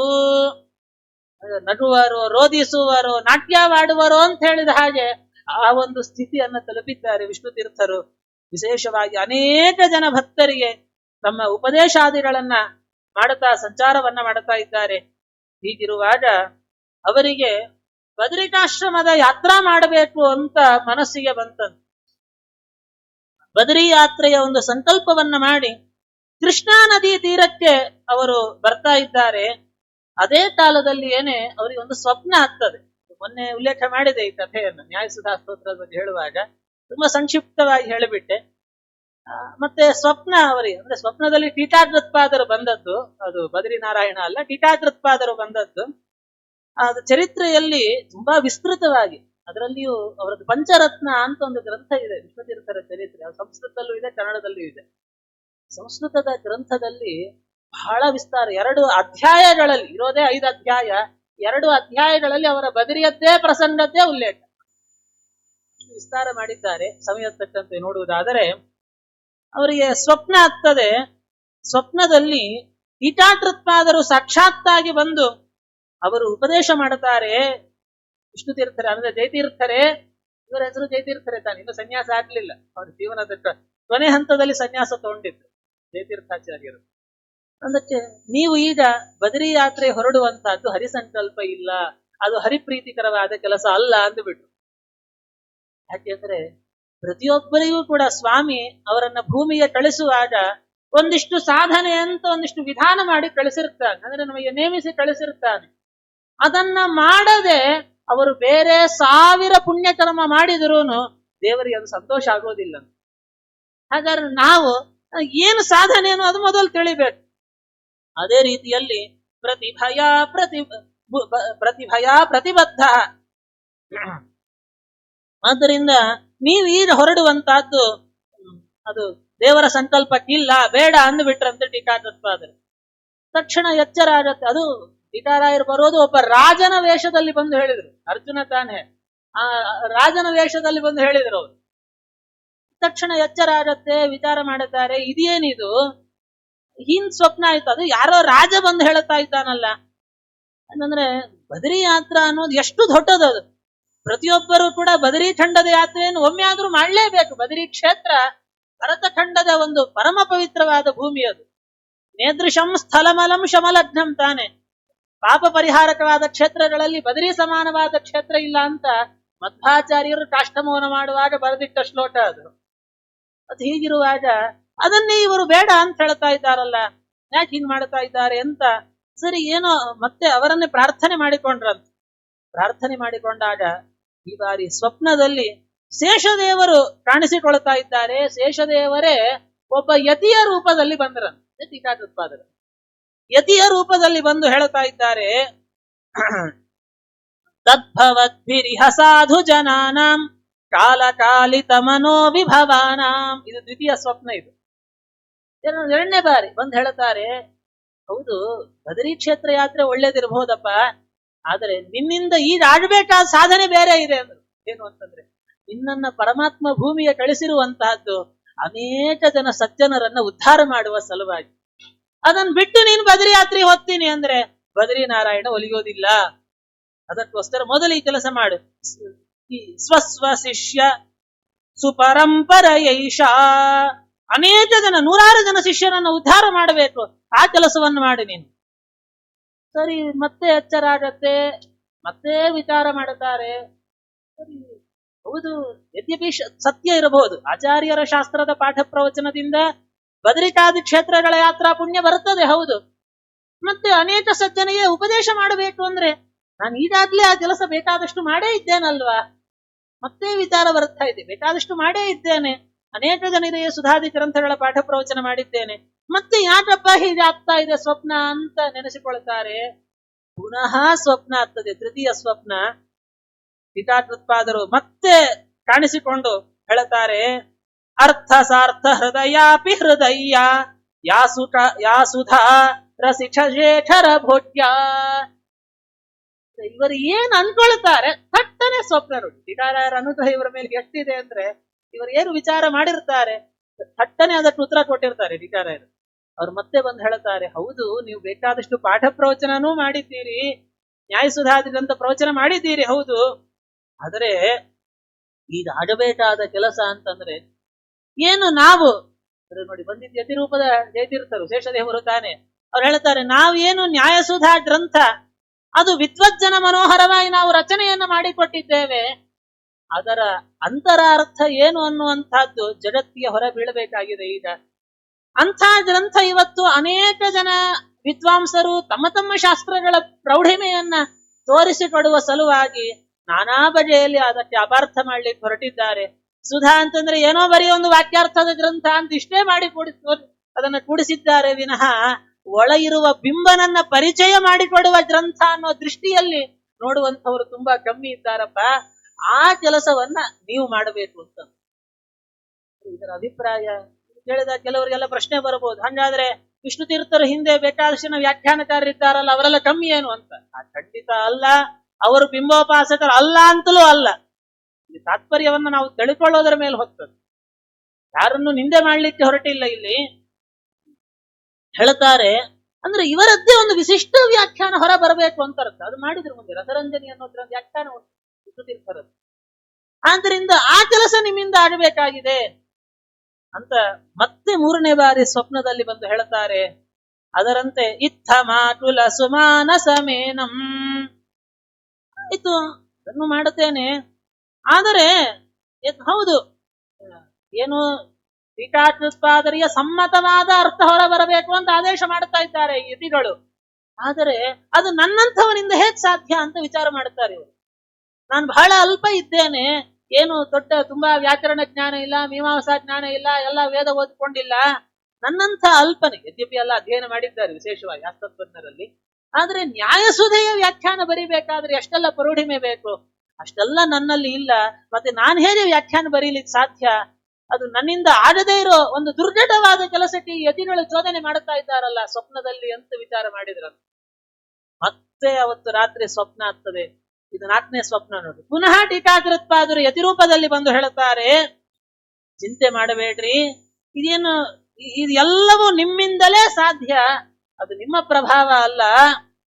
ನಗುವರು, ರೋಧಿಸುವರು, ನಾಟ್ಯವಾಡುವರು ಅಂತ ಹೇಳಿದ ಹಾಗೆ ಆ ಒಂದು ಸ್ಥಿತಿಯನ್ನು ತಲುಪಿದ್ದಾರೆ ವಿಷ್ಣು ತೀರ್ಥರು. ವಿಶೇಷವಾಗಿ ಅನೇಕ ಜನ ಭಕ್ತರಿಗೆ ತಮ್ಮ ಉಪದೇಶಾದಿಗಳನ್ನ ಮಾಡುತ್ತಾ ಸಂಚಾರವನ್ನ ಮಾಡುತ್ತಾ ಇದ್ದಾರೆ. ಹೀಗಿರುವಾಗ ಅವರಿಗೆ ಬದರಿಕಾಶ್ರಮದ ಯಾತ್ರಾ ಮಾಡಬೇಕು ಅಂತ ಮನಸ್ಸಿಗೆ ಬಂತಂತೆ. ಬದರಿ ಯಾತ್ರೆಯ ಒಂದು ಸಂಕಲ್ಪವನ್ನ ಮಾಡಿ ಕೃಷ್ಣಾ ನದಿ ತೀರಕ್ಕೆ ಅವರು ಬರ್ತಾ ಇದ್ದಾರೆ. ಅದೇ ಕಾಲದಲ್ಲಿ ಅವರಿಗೆ ಒಂದು ಸ್ವಪ್ನ ಆಗ್ತದೆ. ಮೊನ್ನೆ ಉಲ್ಲೇಖ ಮಾಡಿದೆ ಈ ಕಥೆಯನ್ನು ನ್ಯಾಯಸುಧಾ ಸ್ತೋತ್ರದ ಬಗ್ಗೆ ಹೇಳುವಾಗ, ತುಂಬಾ ಸಂಕ್ಷಿಪ್ತವಾಗಿ ಹೇಳಿಬಿಟ್ಟೆ. ಮತ್ತೆ ಸ್ವಪ್ನ ಅವರಿಗೆ ಅಂದ್ರೆ ಸ್ವಪ್ನದಲ್ಲಿ ಟೀಟಾಕೃತ್ಪಾದರು ಬಂದದ್ದು, ಅದು ಬದ್ರಿನಾರಾಯಣ ಅಲ್ಲ, ಟೀಟಾಕೃತ್ಪಾದರು ಬಂದದ್ದು. ಅದು ಚರಿತ್ರೆಯಲ್ಲಿ ತುಂಬಾ ವಿಸ್ತೃತವಾಗಿ, ಅದರಲ್ಲಿಯೂ ಅವರದ್ದು ಪಂಚರತ್ನ ಅಂತ ಒಂದು ಗ್ರಂಥ ಇದೆ, ವಿಶ್ವತೀರ್ಥರ ಚರಿತ್ರೆ. ಅದು ಸಂಸ್ಕೃತದಲ್ಲೂ ಇದೆ, ಕನ್ನಡದಲ್ಲೂ ಇದೆ. ಸಂಸ್ಕೃತದ ಗ್ರಂಥದಲ್ಲಿ ಬಹಳ ವಿಸ್ತಾರ, 2 ಅಧ್ಯಾಯಗಳಲ್ಲಿ ಇರೋದೇ 5 ಅಧ್ಯಾಯ, 2 ಅಧ್ಯಾಯಗಳಲ್ಲಿ ಅವರ ಬದರಿಯದ್ದೇ ಪ್ರಸಂಗದ್ದೇ ಉಲ್ಲೇಖ ವಿಸ್ತಾರ ಮಾಡಿದ್ದಾರೆ. ಸಮಯದ ತಕ್ಕಂತೆ ನೋಡುವುದಾದರೆ ಅವರಿಗೆ ಸ್ವಪ್ನ ಆಗ್ತದೆ. ಸ್ವಪ್ನದಲ್ಲಿ ಟೀಟಾಕೃತ್ಪಾದರು ಸಾಕ್ಷಾತ್ತಾಗಿ ಬಂದು ಅವರು ಉಪದೇಶ ಮಾಡುತ್ತಾರೆ. ವಿಷ್ಣು ತೀರ್ಥರೇ ಅಂದ್ರೆ ಜಯತೀರ್ಥರೇ, ಇವರ ಹೆಸರು ಜಯತೀರ್ಥರೇ ತಾನೆ, ಇನ್ನು ಸನ್ಯಾಸ ಆಗ್ಲಿಲ್ಲ, ಅವ್ರ ಜೀವನದ ಕೊನೆ ಹಂತದಲ್ಲಿ ಸನ್ಯಾಸ ತಗೊಂಡಿದ್ರು ಜಯತೀರ್ಥಾಚಾರ್ಯರು. ಅದಕ್ಕೆ ನೀವು ಈಗ ಬದರಿ ಯಾತ್ರೆ ಹೊರಡುವಂತಹದ್ದು ಹರಿಸಂಕಲ್ಪ ಇಲ್ಲ, ಅದು ಹರಿಪ್ರೀತಿಕರವಾದ ಕೆಲಸ ಅಲ್ಲ ಅಂದುಬಿಟ್ರು. ಯಾಕೆಂದ್ರೆ ಪ್ರತಿಯೊಬ್ಬರಿಗೂ ಕೂಡ ಸ್ವಾಮಿ ಅವರನ್ನ ಭೂಮಿಗೆ ಕಳಿಸುವಾಗ ಒಂದಿಷ್ಟು ಸಾಧನೆ ಅಂತ ಒಂದಿಷ್ಟು ವಿಧಾನ ಮಾಡಿ ಕಳಿಸಿರ್ತಾನೆ, ಅಂದ್ರೆ ನಮಗೆ ನೇಮಿಸಿ ಕಳಿಸಿರ್ತಾನೆ. ಅದನ್ನ ಮಾಡದೆ ಅವರು ಬೇರೆ 1000 ಪುಣ್ಯಕರ್ಮ ಮಾಡಿದ್ರೂನು ದೇವರಿಗೆ ಅದು ಸಂತೋಷ ಆಗೋದಿಲ್ಲ. ಹಾಗಾದ್ರೆ ನಾವು ಏನು ಸಾಧನೆಯನ್ನು ಅದು ಮೊದಲು ತಿಳಿಬೇಕು. ಅದೇ ರೀತಿಯಲ್ಲಿ ಪ್ರತಿಭಯ ಪ್ರತಿಬದ್ಧ. ಆದ್ದರಿಂದ ನೀವು ಈಗ ಹೊರಡುವಂತಹದ್ದು ಅದು ದೇವರ ಸಂಕಲ್ಪಕ್ಕಿಲ್ಲ, ಬೇಡ ಅಂದುಬಿಟ್ರಂತೆ ಟೀಕಾಕೃತ್ಪಾದರು. ತಕ್ಷಣ ಎಚ್ಚರ ಆಗತ್ತೆ. ಅದು ಟೀಕಾರಾಯರು ಬರೋದು ಒಬ್ಬ ರಾಜನ ವೇಷದಲ್ಲಿ ಬಂದು ಹೇಳಿದ್ರು, ಅರ್ಜುನ ತಾನೇ ಆ ರಾಜನ ವೇಷದಲ್ಲಿ ಬಂದು ಹೇಳಿದ್ರು ಅವರು. ತಕ್ಷಣ ಎಚ್ಚರ ಆಗತ್ತೆ, ವಿಚಾರ ಮಾಡುತ್ತಾರೆ, ಇದೇನಿದು ಹಿಂದ್ ಸ್ವಪ್ನ ಆಯ್ತು, ಅದು ಯಾರೋ ರಾಜ ಬಂದು ಹೇಳುತ್ತಾ ಇದ್ದಾನಲ್ಲ. ಅಂತಂದ್ರೆ ಬದರಿ ಯಾತ್ರಾ ಅನ್ನೋದು ಎಷ್ಟು ದೊಡ್ಡದದು. ಪ್ರತಿಯೊಬ್ಬರು ಕೂಡ ಬದರಿ ಖಂಡದ ಯಾತ್ರೆಯನ್ನು ಒಮ್ಮೆ ಆದ್ರೂ ಮಾಡಲೇಬೇಕು. ಬದರಿ ಕ್ಷೇತ್ರ ಭರತಖಂಡದ ಒಂದು ಪರಮ ಪವಿತ್ರವಾದ ಭೂಮಿ ಅದು. ನೇದೃಶಂ ಸ್ಥಲಮಲಂ ಶಮಲಗ್ನಂ ತಾನೆ. ಪಾಪ ಪರಿಹಾರಕವಾದ ಕ್ಷೇತ್ರಗಳಲ್ಲಿ ಬದರಿ ಸಮಾನವಾದ ಕ್ಷೇತ್ರ ಇಲ್ಲ ಅಂತ ಮಧ್ವಾಚಾರ್ಯರು ಕಾಷ್ಟಮೌನ ಮಾಡುವಾಗ ಬರೆದಿಟ್ಟ ಶ್ಲೋಕ ಅದು. ಅದು ಹೀಗಿರುವಾಗ ಅದನ್ನೇ ಇವರು ಬೇಡ ಅಂತ ಹೇಳ್ತಾ ಇದ್ದಾರಲ್ಲ, ಯಾಕೆ ಹಿಂಗ್ ಮಾಡ್ತಾ ಇದ್ದಾರೆ ಅಂತ. ಸರಿ, ಏನೋ ಮತ್ತೆ ಅವರನ್ನೇ ಪ್ರಾರ್ಥನೆ ಮಾಡಿಕೊಂಡ್ರಂತ. ಪ್ರಾರ್ಥನೆ ಮಾಡಿಕೊಂಡಾಗ ಈ ಬಾರಿ ಸ್ವಪ್ನದಲ್ಲಿ ಶೇಷದೇವರು ಕಾಣಿಸಿಕೊಳ್ತಾ ಇದ್ದಾರೆ. ಶೇಷದೇವರೇ ಒಬ್ಬ ಯತಿಯ ರೂಪದಲ್ಲಿ ಬಂದರಂತೆ ಟೀಕಾಕೃತ್ಪಾದರು. ಯತಿಯ ರೂಪದಲ್ಲಿ ಬಂದು ಹೇಳ್ತಾ ಇದ್ದಾರೆ, ತದ್ಭವದ್ಭಿರಿಹ ಸಾಧು ಜನಾನಾಂ ಕಾಲಕಾಲಿತ ಮನೋವಿಭವಾನಾಂ. ಇದು ದ್ವಿತೀಯ ಸ್ವಪ್ನ. ಇದು 2ನೇ ಬಾರಿ ಬಂದು ಹೇಳ್ತಾರೆ, ಹೌದು ಬದರಿ ಕ್ಷೇತ್ರ ಯಾತ್ರೆ ಒಳ್ಳೇದಿರಬಹುದಪ್ಪ, ಆದರೆ ನಿನ್ನಿಂದ ಈಗ ಆಗಬೇಕಾದ ಸಾಧನೆ ಬೇರೆ ಇದೆ ಅಂದ್ರು. ಏನು ಅಂತಂದ್ರೆ, ನಿನ್ನನ್ನ ಪರಮಾತ್ಮ ಭೂಮಿಗೆ ಕಳಿಸಿರುವಂತಹದ್ದು ಅನೇಕ ಜನ ಸಜ್ಜನರನ್ನ ಉದ್ಧಾರ ಮಾಡುವ ಸಲುವಾಗಿ. ಅದನ್ನ ಬಿಟ್ಟು ನೀನು ಬದರಿ ಯಾತ್ರೆ ಹೋಗ್ತೀನಿ ಅಂದ್ರೆ ಬದರಿ ನಾರಾಯಣ ಒಲಿಯೋದಿಲ್ಲ. ಅದಕ್ಕೋಸ್ಕರ ಮೊದಲು ಈ ಕೆಲಸ ಮಾಡು. ಸ್ವಸ್ವ ಶಿಷ್ಯ ಸುಪರಂಪರಯೈಷ. ಅನೇಕ ಜನ, 100 ಜನ ಶಿಷ್ಯರನ್ನ ಉದ್ಧಾರ ಮಾಡಬೇಕು, ಆ ಕೆಲಸವನ್ನು ಮಾಡಿ ನೀನು. ಸರಿ, ಮತ್ತೆ ಎಚ್ಚರ ಆಗತ್ತೆ, ಮತ್ತೆ ವಿಚಾರ ಮಾಡುತ್ತಾರೆ. ಸರಿ, ಹೌದು ಯದ್ಯಪಿ ಸತ್ಯ ಇರಬಹುದು, ಆಚಾರ್ಯರ ಶಾಸ್ತ್ರದ ಪಾಠ ಪ್ರವಚನದಿಂದ ಬದರಿಕಾದಿ ಕ್ಷೇತ್ರಗಳ ಯಾತ್ರಾ ಪುಣ್ಯ ಬರುತ್ತದೆ, ಹೌದು. ಮತ್ತೆ ಅನೇಕ ಸಜ್ಜನಿಗೆ ಉಪದೇಶ ಮಾಡಬೇಕು ಅಂದ್ರೆ ನಾನು ಈಗಾಗ್ಲೇ ಆ ಕೆಲಸ ಬೇಕಾದಷ್ಟು ಮಾಡೇ ಇದ್ದೇನಲ್ವಾ. ಮತ್ತೆ ವಿಚಾರ ಬರ್ತಾ ಇದೆ, ಬೇಕಾದಷ್ಟು ಮಾಡೇ ಇದ್ದೇನೆ, ಅನೇಕ ಜನರಿಗೆ ಸುಧಾದಿ ಗ್ರಂಥಗಳ ಪಾಠ ಪ್ರವಚನ ಮಾಡಿದ್ದೇನೆ, ಮತ್ತೆ ಯಾಕಪ್ಪ ಹೀಗಾಗ್ತಾ ಇದೆ ಸ್ವಪ್ನ ಅಂತ ನೆನೆಸಿಕೊಳ್ತಾರೆ. ಪುನಃ ಸ್ವಪ್ನ ಆಗ್ತದೆ, ತೃತೀಯ ಸ್ವಪ್ನ. ಟೀಕಾಕೃತ್ಪಾದರು ಮತ್ತೆ ಕಾಣಿಸಿಕೊಂಡು ಹೇಳುತ್ತಾರೆ, ಅರ್ಥ ಸಾರ್ಥ ಹೃದಯಾಪಿ ಹೃದಯ ಯಾಸುಧಾ ರಸಿಕ ಶೇಖರ ಭೋಗ್ಯ. ಇವರು ಏನ್ ಅನ್ಕೊಳ್ತಾರೆ, ಥಟ್ಟನೆ ಸ್ವಪ್ನ ನೋಡಿ. ಟೀಕಾರಾಯರ ಅನುಗ್ರಹ ಇವರ ಮೇಲೆ ಎಷ್ಟಿದೆ ಅಂದ್ರೆ, ಇವರು ಏನು ವಿಚಾರ ಮಾಡಿರ್ತಾರೆ ಥಟ್ಟನೆ ಅದಕ್ಕೆ ಉತ್ತರ ಕೊಟ್ಟಿರ್ತಾರೆ ಟೀಕಾರಾಯರು. ಅವ್ರು ಮತ್ತೆ ಬಂದು ಹೇಳ್ತಾರೆ, ಹೌದು ನೀವು ಬೇಕಾದಷ್ಟು ಪಾಠ ಪ್ರವಚನನೂ ಮಾಡಿದ್ದೀರಿ, ನ್ಯಾಯಸುಧಾದಿದಂತ ಪ್ರವಚನ ಮಾಡಿದ್ದೀರಿ, ಹೌದು. ಆದರೆ ಈಗ ಆಗಬೇಕಾದ ಕೆಲಸ ಅಂತಂದ್ರೆ ಏನು, ನಾವು ನೋಡಿ ಬಂದಿದ್ದ ಯತಿರೂಪದ ಜಯತೀರ್ಥರು ಶೇಷದೇವರು ತಾನೆ. ಅವ್ರು ಹೇಳ್ತಾರೆ, ನಾವೇನು ನ್ಯಾಯಸುಧಾ ಗ್ರಂಥ ಅದು ವಿದ್ವಜ್ಜನ ಮನೋಹರವಾಗಿ ನಾವು ರಚನೆಯನ್ನ ಮಾಡಿಕೊಟ್ಟಿದ್ದೇವೆ, ಅದರ ಅಂತರಾರ್ಥ ಏನು ಅನ್ನುವಂತಹದ್ದು ಜಗತ್ತಿಗೆ ಹೊರ ಬೀಳಬೇಕಾಗಿದೆ. ಈಗ ಅಂಥ ಗ್ರಂಥ ಇವತ್ತು ಅನೇಕ ಜನ ವಿದ್ವಾಂಸರು ತಮ್ಮ ತಮ್ಮ ಶಾಸ್ತ್ರಗಳ ಪ್ರೌಢಿಮೆಯನ್ನ ತೋರಿಸಿಕೊಡುವ ಸಲುವಾಗಿ ನಾನಾ ಬಗೆಯಲ್ಲಿ ಅದಕ್ಕೆ ಅಪಾರ್ಥ ಮಾಡ್ಲಿಕ್ಕೆ ಹೊರಟಿದ್ದಾರೆ. ಸುಧಾ ಅಂತಂದ್ರೆ ಏನೋ ಬರೀ ಒಂದು ವಾಕ್ಯಾರ್ಥದ ಗ್ರಂಥ ಅಂತ ಇಷ್ಟೇ ಮಾಡಿ ಅದನ್ನ ಕೂಡಿಸಿದ್ದಾರೆ ವಿನಃ ಒಳ ಇರುವ ಬಿಂಬನನ್ನ ಪರಿಚಯ ಮಾಡಿಕೊಡುವ ಗ್ರಂಥ ಅನ್ನೋ ದೃಷ್ಟಿಯಲ್ಲಿ ನೋಡುವಂಥವ್ರು ತುಂಬಾ ಕಮ್ಮಿ ಇದ್ದಾರಪ್ಪ. ಆ ಕೆಲಸವನ್ನ ನೀವು ಮಾಡಬೇಕು ಅಂತ ಇದರ ಅಭಿಪ್ರಾಯ ಕೇಳಿದ ಕೆಲವರಿಗೆಲ್ಲ ಪ್ರಶ್ನೆ ಬರಬಹುದು. ಹಂಗಾದ್ರೆ ವಿಷ್ಣು ತೀರ್ಥರ ಹಿಂದೆ ಬೇಕಾದಷ್ಟು ಜನ ವ್ಯಾಖ್ಯಾನಕಾರರಿದ್ದಾರಲ್ಲ, ಅವರೆಲ್ಲ ಕಮ್ಮಿ ಏನು ಅಂತ. ಖಂಡಿತ ಅಲ್ಲ. ಅವರು ಬಿಂಬೋಪಾಸಕರು ಅಲ್ಲ ಅಂತಲೂ ಅಲ್ಲ. ಈ ತಾತ್ಪರ್ಯವನ್ನ ನಾವು ತಿಳ್ಕೊಳ್ಳೋದರ ಮೇಲೆ ಹೋಗ್ತದೆ. ಯಾರನ್ನು ನಿಂದೆ ಮಾಡ್ಲಿಕ್ಕೆ ಹೊರಟಿಲ್ಲ. ಇಲ್ಲಿ ಹೇಳ್ತಾರೆ ಅಂದ್ರೆ ಇವರದ್ದೇ ಒಂದು ವಿಶಿಷ್ಟ ವ್ಯಾಖ್ಯಾನ ಹೊರ ಬರಬೇಕು ಅಂತ ಅರ್ಥ. ಅದು ಮಾಡಿದ್ರು ಮುಂದೆ ರಸರಂಜನಿ ಅನ್ನೋದ್ರ ವ್ಯಾಖ್ಯಾನ ಉಂಟು ವಿಷ್ಣು ತೀರ್ಥರದ್ದು. ಆದ್ದರಿಂದ ಆ ಕೆಲಸ ನಿಮ್ಮಿಂದ ಆಗಬೇಕಾಗಿದೆ ಅಂತ ಮತ್ತೆ ಮೂರನೇ ಬಾರಿ ಸ್ವಪ್ನದಲ್ಲಿ ಬಂದು ಹೇಳ್ತಾರೆ. ಅದರಂತೆ ಇತ್ತ ಮಾಟುಲ ಸುಮಾನ ಸಮೇನಂ, ಆಯ್ತು ಅದನ್ನು ಮಾಡುತ್ತೇನೆ, ಆದರೆ ಹೌದು ಏನು ಟೀಕಾಕೃತ್ಪಾದರಿಯ ಸಮ್ಮತವಾದ ಅರ್ಥ ಹೊರ ಬರಬೇಕು ಅಂತ ಆದೇಶ ಮಾಡ್ತಾ ಇದ್ದಾರೆ ಯತಿಗಳು. ಆದರೆ ಅದು ನನ್ನಂಥವನಿಂದ ಹೇಗೆ ಸಾಧ್ಯ ಅಂತ ವಿಚಾರ ಮಾಡ್ತಾರೆ ಇವರು. ನಾನು ಬಹಳ ಅಲ್ಪ ಇದ್ದೇನೆ, ಏನು ದೊಡ್ಡ ತುಂಬಾ ವ್ಯಾಕರಣ ಜ್ಞಾನ ಇಲ್ಲ, ಮೀಮಾಂಸಾ ಜ್ಞಾನ ಇಲ್ಲ, ಎಲ್ಲ ವೇದ ಓದ್ಕೊಂಡಿಲ್ಲ. ನನ್ನಂಥ ಅಲ್ಪನೆ, ಯದ್ಯಪಿ ಎಲ್ಲ ಅಧ್ಯಯನ ಮಾಡಿದ್ದಾರೆ ವಿಶೇಷವಾಗಿ ಶಾಸ್ತ್ರಜ್ಞರಲ್ಲಿ. ಆದ್ರೆ ನ್ಯಾಯಸುಧೆಯ ವ್ಯಾಖ್ಯಾನ ಬರೀಬೇಕಾದ್ರೆ ಎಷ್ಟೆಲ್ಲ ಪ್ರೌಢಿಮೆ ಬೇಕು, ಅಷ್ಟೆಲ್ಲ ನನ್ನಲ್ಲಿ ಇಲ್ಲ. ಮತ್ತೆ ನಾನು ಹೇಗೆ ವ್ಯಾಖ್ಯಾನ ಬರೀಲಿಕ್ಕೆ ಸಾಧ್ಯ? ಅದು ನನ್ನಿಂದ ಆಗದೇ ಇರೋ ಒಂದು ದುರ್ಘಟವಾದ ಕೆಲಸಕ್ಕೆ ಈ ಯತಿಗಳು ಚೋದನೆ ಮಾಡುತ್ತಾ ಇದ್ದಾರಲ್ಲ ಸ್ವಪ್ನದಲ್ಲಿ ಅಂತ ವಿಚಾರ ಮಾಡಿದ್ರಂತ. ಮತ್ತೆ ಅವತ್ತು ರಾತ್ರಿ ಸ್ವಪ್ನ ಆಗ್ತದೆ. ಇದು 4ನೇ ಸ್ವಪ್ನ ನೋಡಿ. ಪುನಃ ಟೀಕಾಕೃತ್ಪಾದರು ಯತಿರೂಪದಲ್ಲಿ ಬಂದು ಹೇಳುತ್ತಾರೆ, ಚಿಂತೆ ಮಾಡಬೇಡ್ರಿ, ಇದೇನು ಇದೆಲ್ಲವೂ ನಿಮ್ಮಿಂದಲೇ ಸಾಧ್ಯ, ಅದು ನಿಮ್ಮ ಪ್ರಭಾವ ಅಲ್ಲ.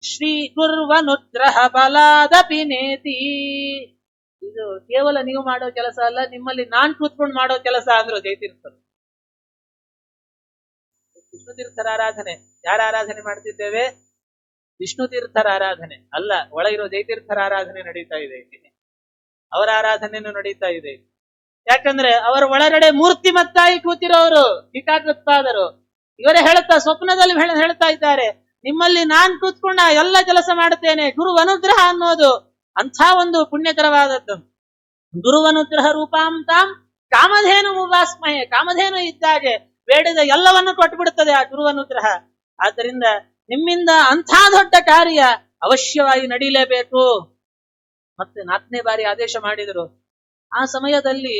ಶ್ರೀ ಕುರ್ವನುಗ್ರಹ ಬಲಾದಪಿ ನೇತಿ, ಇದು ಕೇವಲ ನೀವು ಮಾಡೋ ಕೆಲಸ ಅಲ್ಲ, ನಿಮ್ಮಲ್ಲಿ ನಾನ್ ಕೂತ್ಕೊಂಡು ಮಾಡೋ ಕೆಲಸ ಅಂದ್ರು ಜಯತೀರ್ಥರು. ವಿಷ್ಣು ತೀರ್ಥರ ಆರಾಧನೆ ಯಾರ ಆರಾಧನೆ ಮಾಡ್ತಿದ್ದೇವೆ? ವಿಷ್ಣು ತೀರ್ಥರ ಆರಾಧನೆ ಅಲ್ಲ, ಒಳಗಿರೋ ಜಯತೀರ್ಥರ ಆರಾಧನೆ ನಡೀತಾ ಇದೆ. ಅವರ ಆರಾಧನೆಯನ್ನು ನಡೀತಾ ಇದೆ. ಯಾಕಂದ್ರೆ ಅವರ ಒಳಗಡೆ ಮೂರ್ತಿಮತ್ತಾಗಿ ಕೂತಿರೋರು ಟೀಕಾಕೃತ್ಪಾದರು. ಇವರೇ ಹೇಳುತ್ತಾ ಸ್ವಪ್ನದಲ್ಲಿ ಹೇಳ್ತಾ ಇದ್ದಾರೆ, ನಿಮ್ಮಲ್ಲಿ ನಾನ್ ಕೂತ್ಕೊಂಡ ಎಲ್ಲ ಕೆಲಸ ಮಾಡುತ್ತೇನೆ. ಗುರುವನುಗ್ರಹ ಅನ್ನೋದು ಅಂಥ ಒಂದು ಪುಣ್ಯಕರವಾದದ್ದು. ಗುರುವನುಗ್ರಹ ರೂಪಾಂತಾಂ ಕಾಮಧೇನು ಮುವಾಸ್ಮಯೇ, ಕಾಮಧೇನು ಇದ್ದಾಗೆ ಬೇಡಿದ ಎಲ್ಲವನ್ನು ಕೊಟ್ಟುಬಿಡುತ್ತದೆ ಆ ಗುರುವನುಗ್ರಹ. ಆದ್ದರಿಂದ ನಿಮ್ಮಿಂದ ಅಂಥ ದೊಡ್ಡ ಕಾರ್ಯ ಅವಶ್ಯವಾಗಿ ನಡೀಲೇಬೇಕು. ಮತ್ತೆ 4ನೇ ಬಾರಿ ಆದೇಶ ಮಾಡಿದರು. ಆ ಸಮಯದಲ್ಲಿ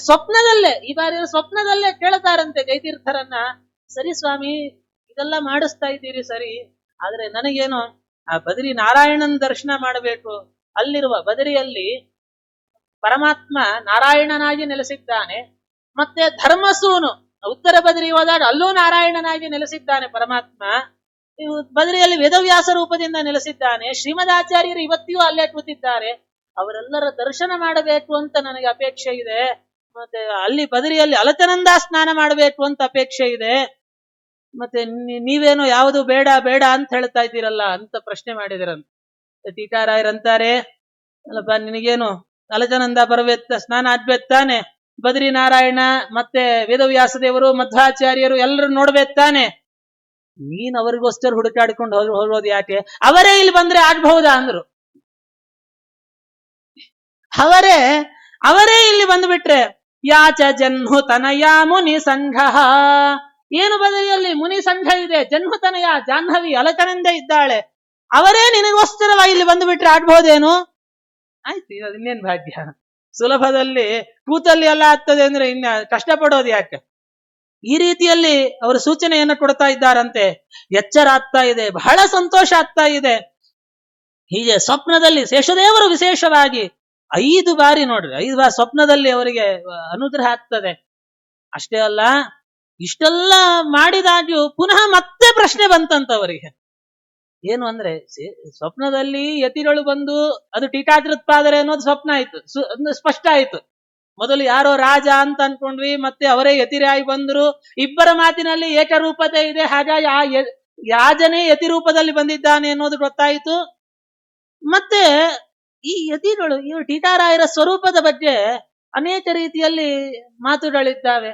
ಸ್ವಪ್ನದಲ್ಲೇ, ಈ ಬಾರಿ ಸ್ವಪ್ನದಲ್ಲೇ ಕೇಳ್ತಾರಂತೆ ಜಯತೀರ್ಥರನ್ನ, ಸರಿ ಸ್ವಾಮಿ ಇದೆಲ್ಲ ಮಾಡಿಸ್ತಾ ಇದ್ದೀರಿ ಸರಿ, ಆದ್ರೆ ನನಗೇನು ಆ ಬದರಿ ನಾರಾಯಣನ ದರ್ಶನ ಮಾಡಬೇಕು. ಅಲ್ಲಿರುವ ಬದರಿಯಲ್ಲಿ ಪರಮಾತ್ಮ ನಾರಾಯಣನಾಗಿ ನೆಲೆಸಿದ್ದಾನೆ. ಮತ್ತೆ ಧರ್ಮಸೂನು ಉತ್ತರ ಬದರಿ ಹೋದಾಗ ಅಲ್ಲೂ ನಾರಾಯಣನಾಗಿ ನೆಲೆಸಿದ್ದಾನೆ ಪರಮಾತ್ಮ. ಬದರಿಯಲ್ಲಿ ವೇದವ್ಯಾಸ ರೂಪದಿಂದ ನೆಲೆಸಿದ್ದಾನೆ. ಶ್ರೀಮದಾಚಾರ್ಯರು ಇವತ್ತಿಯೂ ಅಲ್ಲೇ ಕೂತಿದ್ದಾರೆ. ಅವರೆಲ್ಲರ ದರ್ಶನ ಮಾಡಬೇಕು ಅಂತ ನನಗೆ ಅಪೇಕ್ಷೆ ಇದೆ. ಮತ್ತೆ ಅಲ್ಲಿ ಬದರಿಯಲ್ಲಿ ಅಲಚನಂದ ಸ್ನಾನ ಮಾಡಬೇಕು ಅಂತ ಅಪೇಕ್ಷೆ ಇದೆ. ಮತ್ತೆ ನೀವೇನೋ ಯಾವುದು ಬೇಡ ಬೇಡ ಅಂತ ಹೇಳ್ತಾ ಇದ್ದೀರಲ್ಲ ಅಂತ ಪ್ರಶ್ನೆ ಮಾಡಿದಿರಂತ. ಟೀಕಾರಾಯರಂತಾರೆ, ಅಲ್ಲಪ್ಪ ನಿನಗೇನು ಅಲಚನಂದ ಬರಬೇಕ, ಸ್ನಾನ ಆಗ್ಬೇಕು ತಾನೆ, ಬದ್ರಿ ನಾರಾಯಣ ಮತ್ತೆ ವೇದವ್ಯಾಸ ದೇವರು ಮಧ್ವಾಚಾರ್ಯರು ಎಲ್ಲರೂ ನೋಡ್ಬೇಕು ತಾನೆ, ನೀನ್ ಅವರಿಗೋಸ್ಕರ ಹುಡುಕಾಡಿಕೊಂಡು ಹೋಗೋದು ಯಾಕೆ? ಅವರೇ ಇಲ್ಲಿ ಬಂದ್ರೆ ಆಗ್ಬಹುದಾ ಅಂದ್ರು. ಅವರೇ ಇಲ್ಲಿ ಬಂದ್ಬಿಟ್ರೆ ಯಾಚ ಜನ್ಹುತನಯ ಮುನಿ ಸಂಘ, ಏನು ಬದಲಿಯಲ್ಲಿ ಮುನಿ ಸಂಘ ಇದೆ, ಜನ್ಹುತನಯ ಜಾಹ್ನವಿ ಅಲಕನಂದ ಇದ್ದಾಳೆ, ಅವರೇ ನಿನಗೋಸ್ಕರವಾಗಿ ಇಲ್ಲಿ ಬಂದುಬಿಟ್ರೆ ಆಗ್ಬಹುದೇನು? ಆಯ್ತು, ಇನ್ನೇನ್ ಭಾಗ್ಯ. ಸುಲಭದಲ್ಲಿ ಕೂತಲ್ಲಿ ಎಲ್ಲ ಆಗ್ತದೆ ಅಂದ್ರೆ ಇನ್ನ ಕಷ್ಟಪಡೋದು ಯಾಕೆ? ಈ ರೀತಿಯಲ್ಲಿ ಅವರು ಸೂಚನೆಯನ್ನು ಕೊಡ್ತಾ ಇದ್ದಾರಂತೆ. ಎಚ್ಚರ ಆಗ್ತಾ ಇದೆ, ಬಹಳ ಸಂತೋಷ ಆಗ್ತಾ ಇದೆ. ಹೀಗೆ ಸ್ವಪ್ನದಲ್ಲಿ ಶೇಷದೇವರು ವಿಶೇಷವಾಗಿ 5 ಬಾರಿ ನೋಡ್ರಿ, 5 ಬಾರಿ ಸ್ವಪ್ನದಲ್ಲಿ ಅವರಿಗೆ ಅನುಗ್ರಹ ಆಗ್ತದೆ. ಅಷ್ಟೇ ಅಲ್ಲ, ಇಷ್ಟೆಲ್ಲ ಮಾಡಿದಾಗ್ಯೂ ಪುನಃ ಮತ್ತೆ ಪ್ರಶ್ನೆ ಬಂತಂತವರಿಗೆ. ಏನು ಅಂದ್ರೆ ಸ್ವಪ್ನದಲ್ಲಿ ಯತಿಗಳು ಬಂದು ಅದು ಟೀಕಾಕೃತ್ಪಾದರೆ ಅನ್ನೋದು ಸ್ವಪ್ನ ಆಯ್ತು, ಸ್ಪಷ್ಟ ಆಯ್ತು. ಮೊದಲು ಯಾರೋ ರಾಜ ಅಂತ ಅನ್ಕೊಂಡ್ವಿ, ಮತ್ತೆ ಅವರೇ ಯತಿರಾಗಿ ಬಂದ್ರು. ಇಬ್ಬರ ಮಾತಿನಲ್ಲಿ ಏಕರೂಪತೆ ಇದೆ, ಹಾಗಾಗಿ ಆ ಯಾಜನೇ ಯತಿ ರೂಪದಲ್ಲಿ ಬಂದಿದ್ದಾನೆ ಅನ್ನೋದು ಗೊತ್ತಾಯಿತು. ಮತ್ತೆ ಈ ಯತಿಗಳು ಇವರು ಟೀಕಾರಾಯರ ಸ್ವರೂಪದ ಬಗ್ಗೆ ಅನೇಕ ರೀತಿಯಲ್ಲಿ ಮಾತುಗಳಿದ್ದಾವೆ.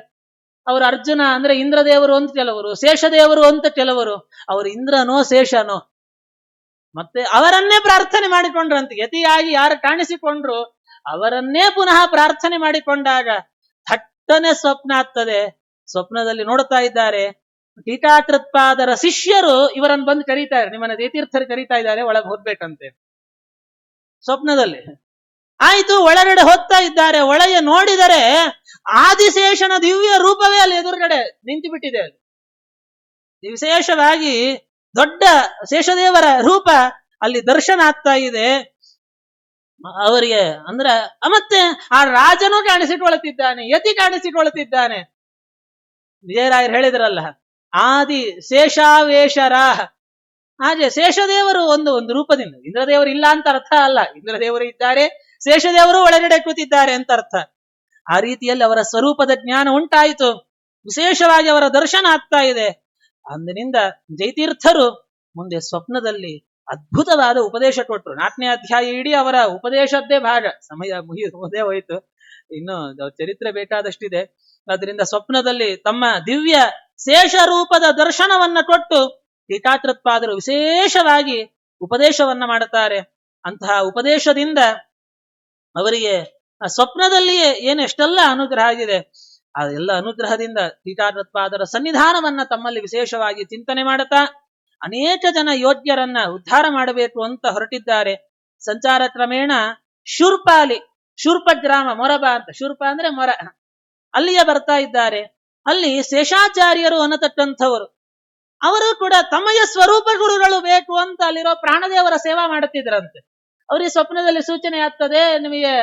ಅವರು ಅರ್ಜುನ ಅಂದ್ರೆ ಇಂದ್ರದೇವರು ಅಂತ ಕೆಲವರು, ಶೇಷದೇವರು ಅಂತ ಕೆಲವರು. ಅವರು ಇಂದ್ರನೋ ಶೇಷನೋ, ಮತ್ತೆ ಅವರನ್ನೇ ಪ್ರಾರ್ಥನೆ ಮಾಡಿಕೊಂಡ್ರಂತೆ. ಯತಿಯಾಗಿ ಯಾರು ಕಾಣಿಸಿಕೊಂಡ್ರು ಅವರನ್ನೇ ಪುನಃ ಪ್ರಾರ್ಥನೆ ಮಾಡಿಕೊಂಡಾಗ ಥಟ್ಟನೆ ಸ್ವಪ್ನ ಆಗ್ತದೆ. ಸ್ವಪ್ನದಲ್ಲಿ ನೋಡ್ತಾ ಇದ್ದಾರೆ, ಟೀಕಾಕೃತ್ಪಾದರ ಶಿಷ್ಯರು ಇವರನ್ನು ಬಂದು ಕರೀತಾರೆ, ನಿಮ್ಮನ್ನ ಜಯತೀರ್ಥರು ಕರೀತಾ ಇದ್ದಾರೆ, ಒಳಗೆ ಹೋಗ್ಬೇಕಂತೆ. ಸ್ವಪ್ನದಲ್ಲಿ ಆಯ್ತು, ಒಳಗಡೆ ಹೋಗ್ತಾ ಇದ್ದಾರೆ. ಒಳಗೆ ನೋಡಿದರೆ ಆದಿಶೇಷನ ದಿವ್ಯ ರೂಪವೇ ಅಲ್ಲಿ ಎದುರುಗಡೆ ನಿಂತು ಬಿಟ್ಟಿದೆ. ವಿಶೇಷವಾಗಿ ದೊಡ್ಡ ಶೇಷದೇವರ ರೂಪ ಅಲ್ಲಿ ದರ್ಶನ ಆಗ್ತಾ ಇದೆ ಅವರಿಗೆ. ಅಂದ್ರೆ ಮತ್ತೆ ಆ ರಾಜನೂ ಕಾಣಿಸಿಕೊಳ್ಳುತ್ತಿದ್ದಾನೆ, ಯತಿ ಕಾಣಿಸಿಕೊಳ್ಳುತ್ತಿದ್ದಾನೆ. ವಿಜಯರಾಯರು ಹೇಳಿದ್ರಲ್ಲ, ಆದಿ ಶೇಷಾವೇಶರ. ಹಾಗೆ ಶೇಷದೇವರು ಒಂದು ರೂಪದಿಂದ, ಇಂದ್ರದೇವರು ಇಲ್ಲ ಅಂತ ಅರ್ಥ ಅಲ್ಲ, ಇಂದ್ರದೇವರು ಇದ್ದಾರೆ, ಶೇಷದೇವರು ಒಳಗಡೆ ಕೂತಿದ್ದಾರೆ ಅಂತ ಅರ್ಥ. ಆ ರೀತಿಯಲ್ಲಿ ಅವರ ಸ್ವರೂಪದ ಜ್ಞಾನ ಉಂಟಾಯಿತು, ವಿಶೇಷವಾಗಿ ಅವರ ದರ್ಶನ ಆಗ್ತಾ ಇದೆ. ಅಂದಿನಿಂದ ಜಯತೀರ್ಥರು ಮುಂದೆ ಸ್ವಪ್ನದಲ್ಲಿ ಅದ್ಭುತವಾದ ಉಪದೇಶ ಕೊಟ್ಟರು. 4ನೇ ಅಧ್ಯಾಯ ಇಡೀ ಅವರ ಉಪದೇಶದ್ದೇ ಭಾಗ. ಸಮಯ ಮುಗಿದೇ ಹೋಯಿತು, ಇನ್ನು ಚರಿತ್ರೆ ಬೇಕಾದಷ್ಟಿದೆ. ಅದರಿಂದ ಸ್ವಪ್ನದಲ್ಲಿ ತಮ್ಮ ದಿವ್ಯ ಶೇಷ ರೂಪದ ದರ್ಶನವನ್ನ ಕೊಟ್ಟು ಟೀಕಾಕೃತ್ಪಾದರು ವಿಶೇಷವಾಗಿ ಉಪದೇಶವನ್ನ ಮಾಡುತ್ತಾರೆ. ಅಂತಹ ಉಪದೇಶದಿಂದ ಅವರಿಗೆ ಆ ಸ್ವಪ್ನದಲ್ಲಿಯೇ ಏನೆಷ್ಟೆಲ್ಲ ಅನುಗ್ರಹ ಆಗಿದೆ. ಆ ಎಲ್ಲ ಅನುಗ್ರಹದಿಂದ ಟೀಕಾಕೃತ್ಪಾದರ ಸನ್ನಿಧಾನವನ್ನ ತಮ್ಮಲ್ಲಿ ವಿಶೇಷವಾಗಿ ಚಿಂತನೆ ಮಾಡುತ್ತಾ ಅನೇಕ ಜನ ಯೋಗ್ಯರನ್ನ ಉದ್ಧಾರ ಮಾಡಬೇಕು ಅಂತ ಹೊರಟಿದ್ದಾರೆ. ಸಂಚಾರ ಕ್ರಮೇಣ ಶೂರ್ಪಾಲಿ, ಶೂರ್ಪ ಗ್ರಾಮ, ಮೊರಬ ಅಂತ, ಶೂರ್ಪ ಅಂದ್ರೆ ಮೊರ, ಅಲ್ಲಿಯೇ ಬರ್ತಾ ಇದ್ದಾರೆ. ಅಲ್ಲಿ ಶೇಷಾಚಾರ್ಯರು ಅನ್ನತಕ್ಕಂಥವರು, ಅವರು ಕೂಡ ತಮಗೆ ಸ್ವರೂಪ ಗುರುಗಳು ಬೇಕು ಅಂತ ಅಲ್ಲಿರೋ ಪ್ರಾಣದೇವರ ಸೇವಾ ಮಾಡುತ್ತಿದ್ರಂತೆ. ಅವರಿಗೆ ಸ್ವಪ್ನದಲ್ಲಿ ಸೂಚನೆ ಆಗ್ತದೆ, ನಿಮಗೆ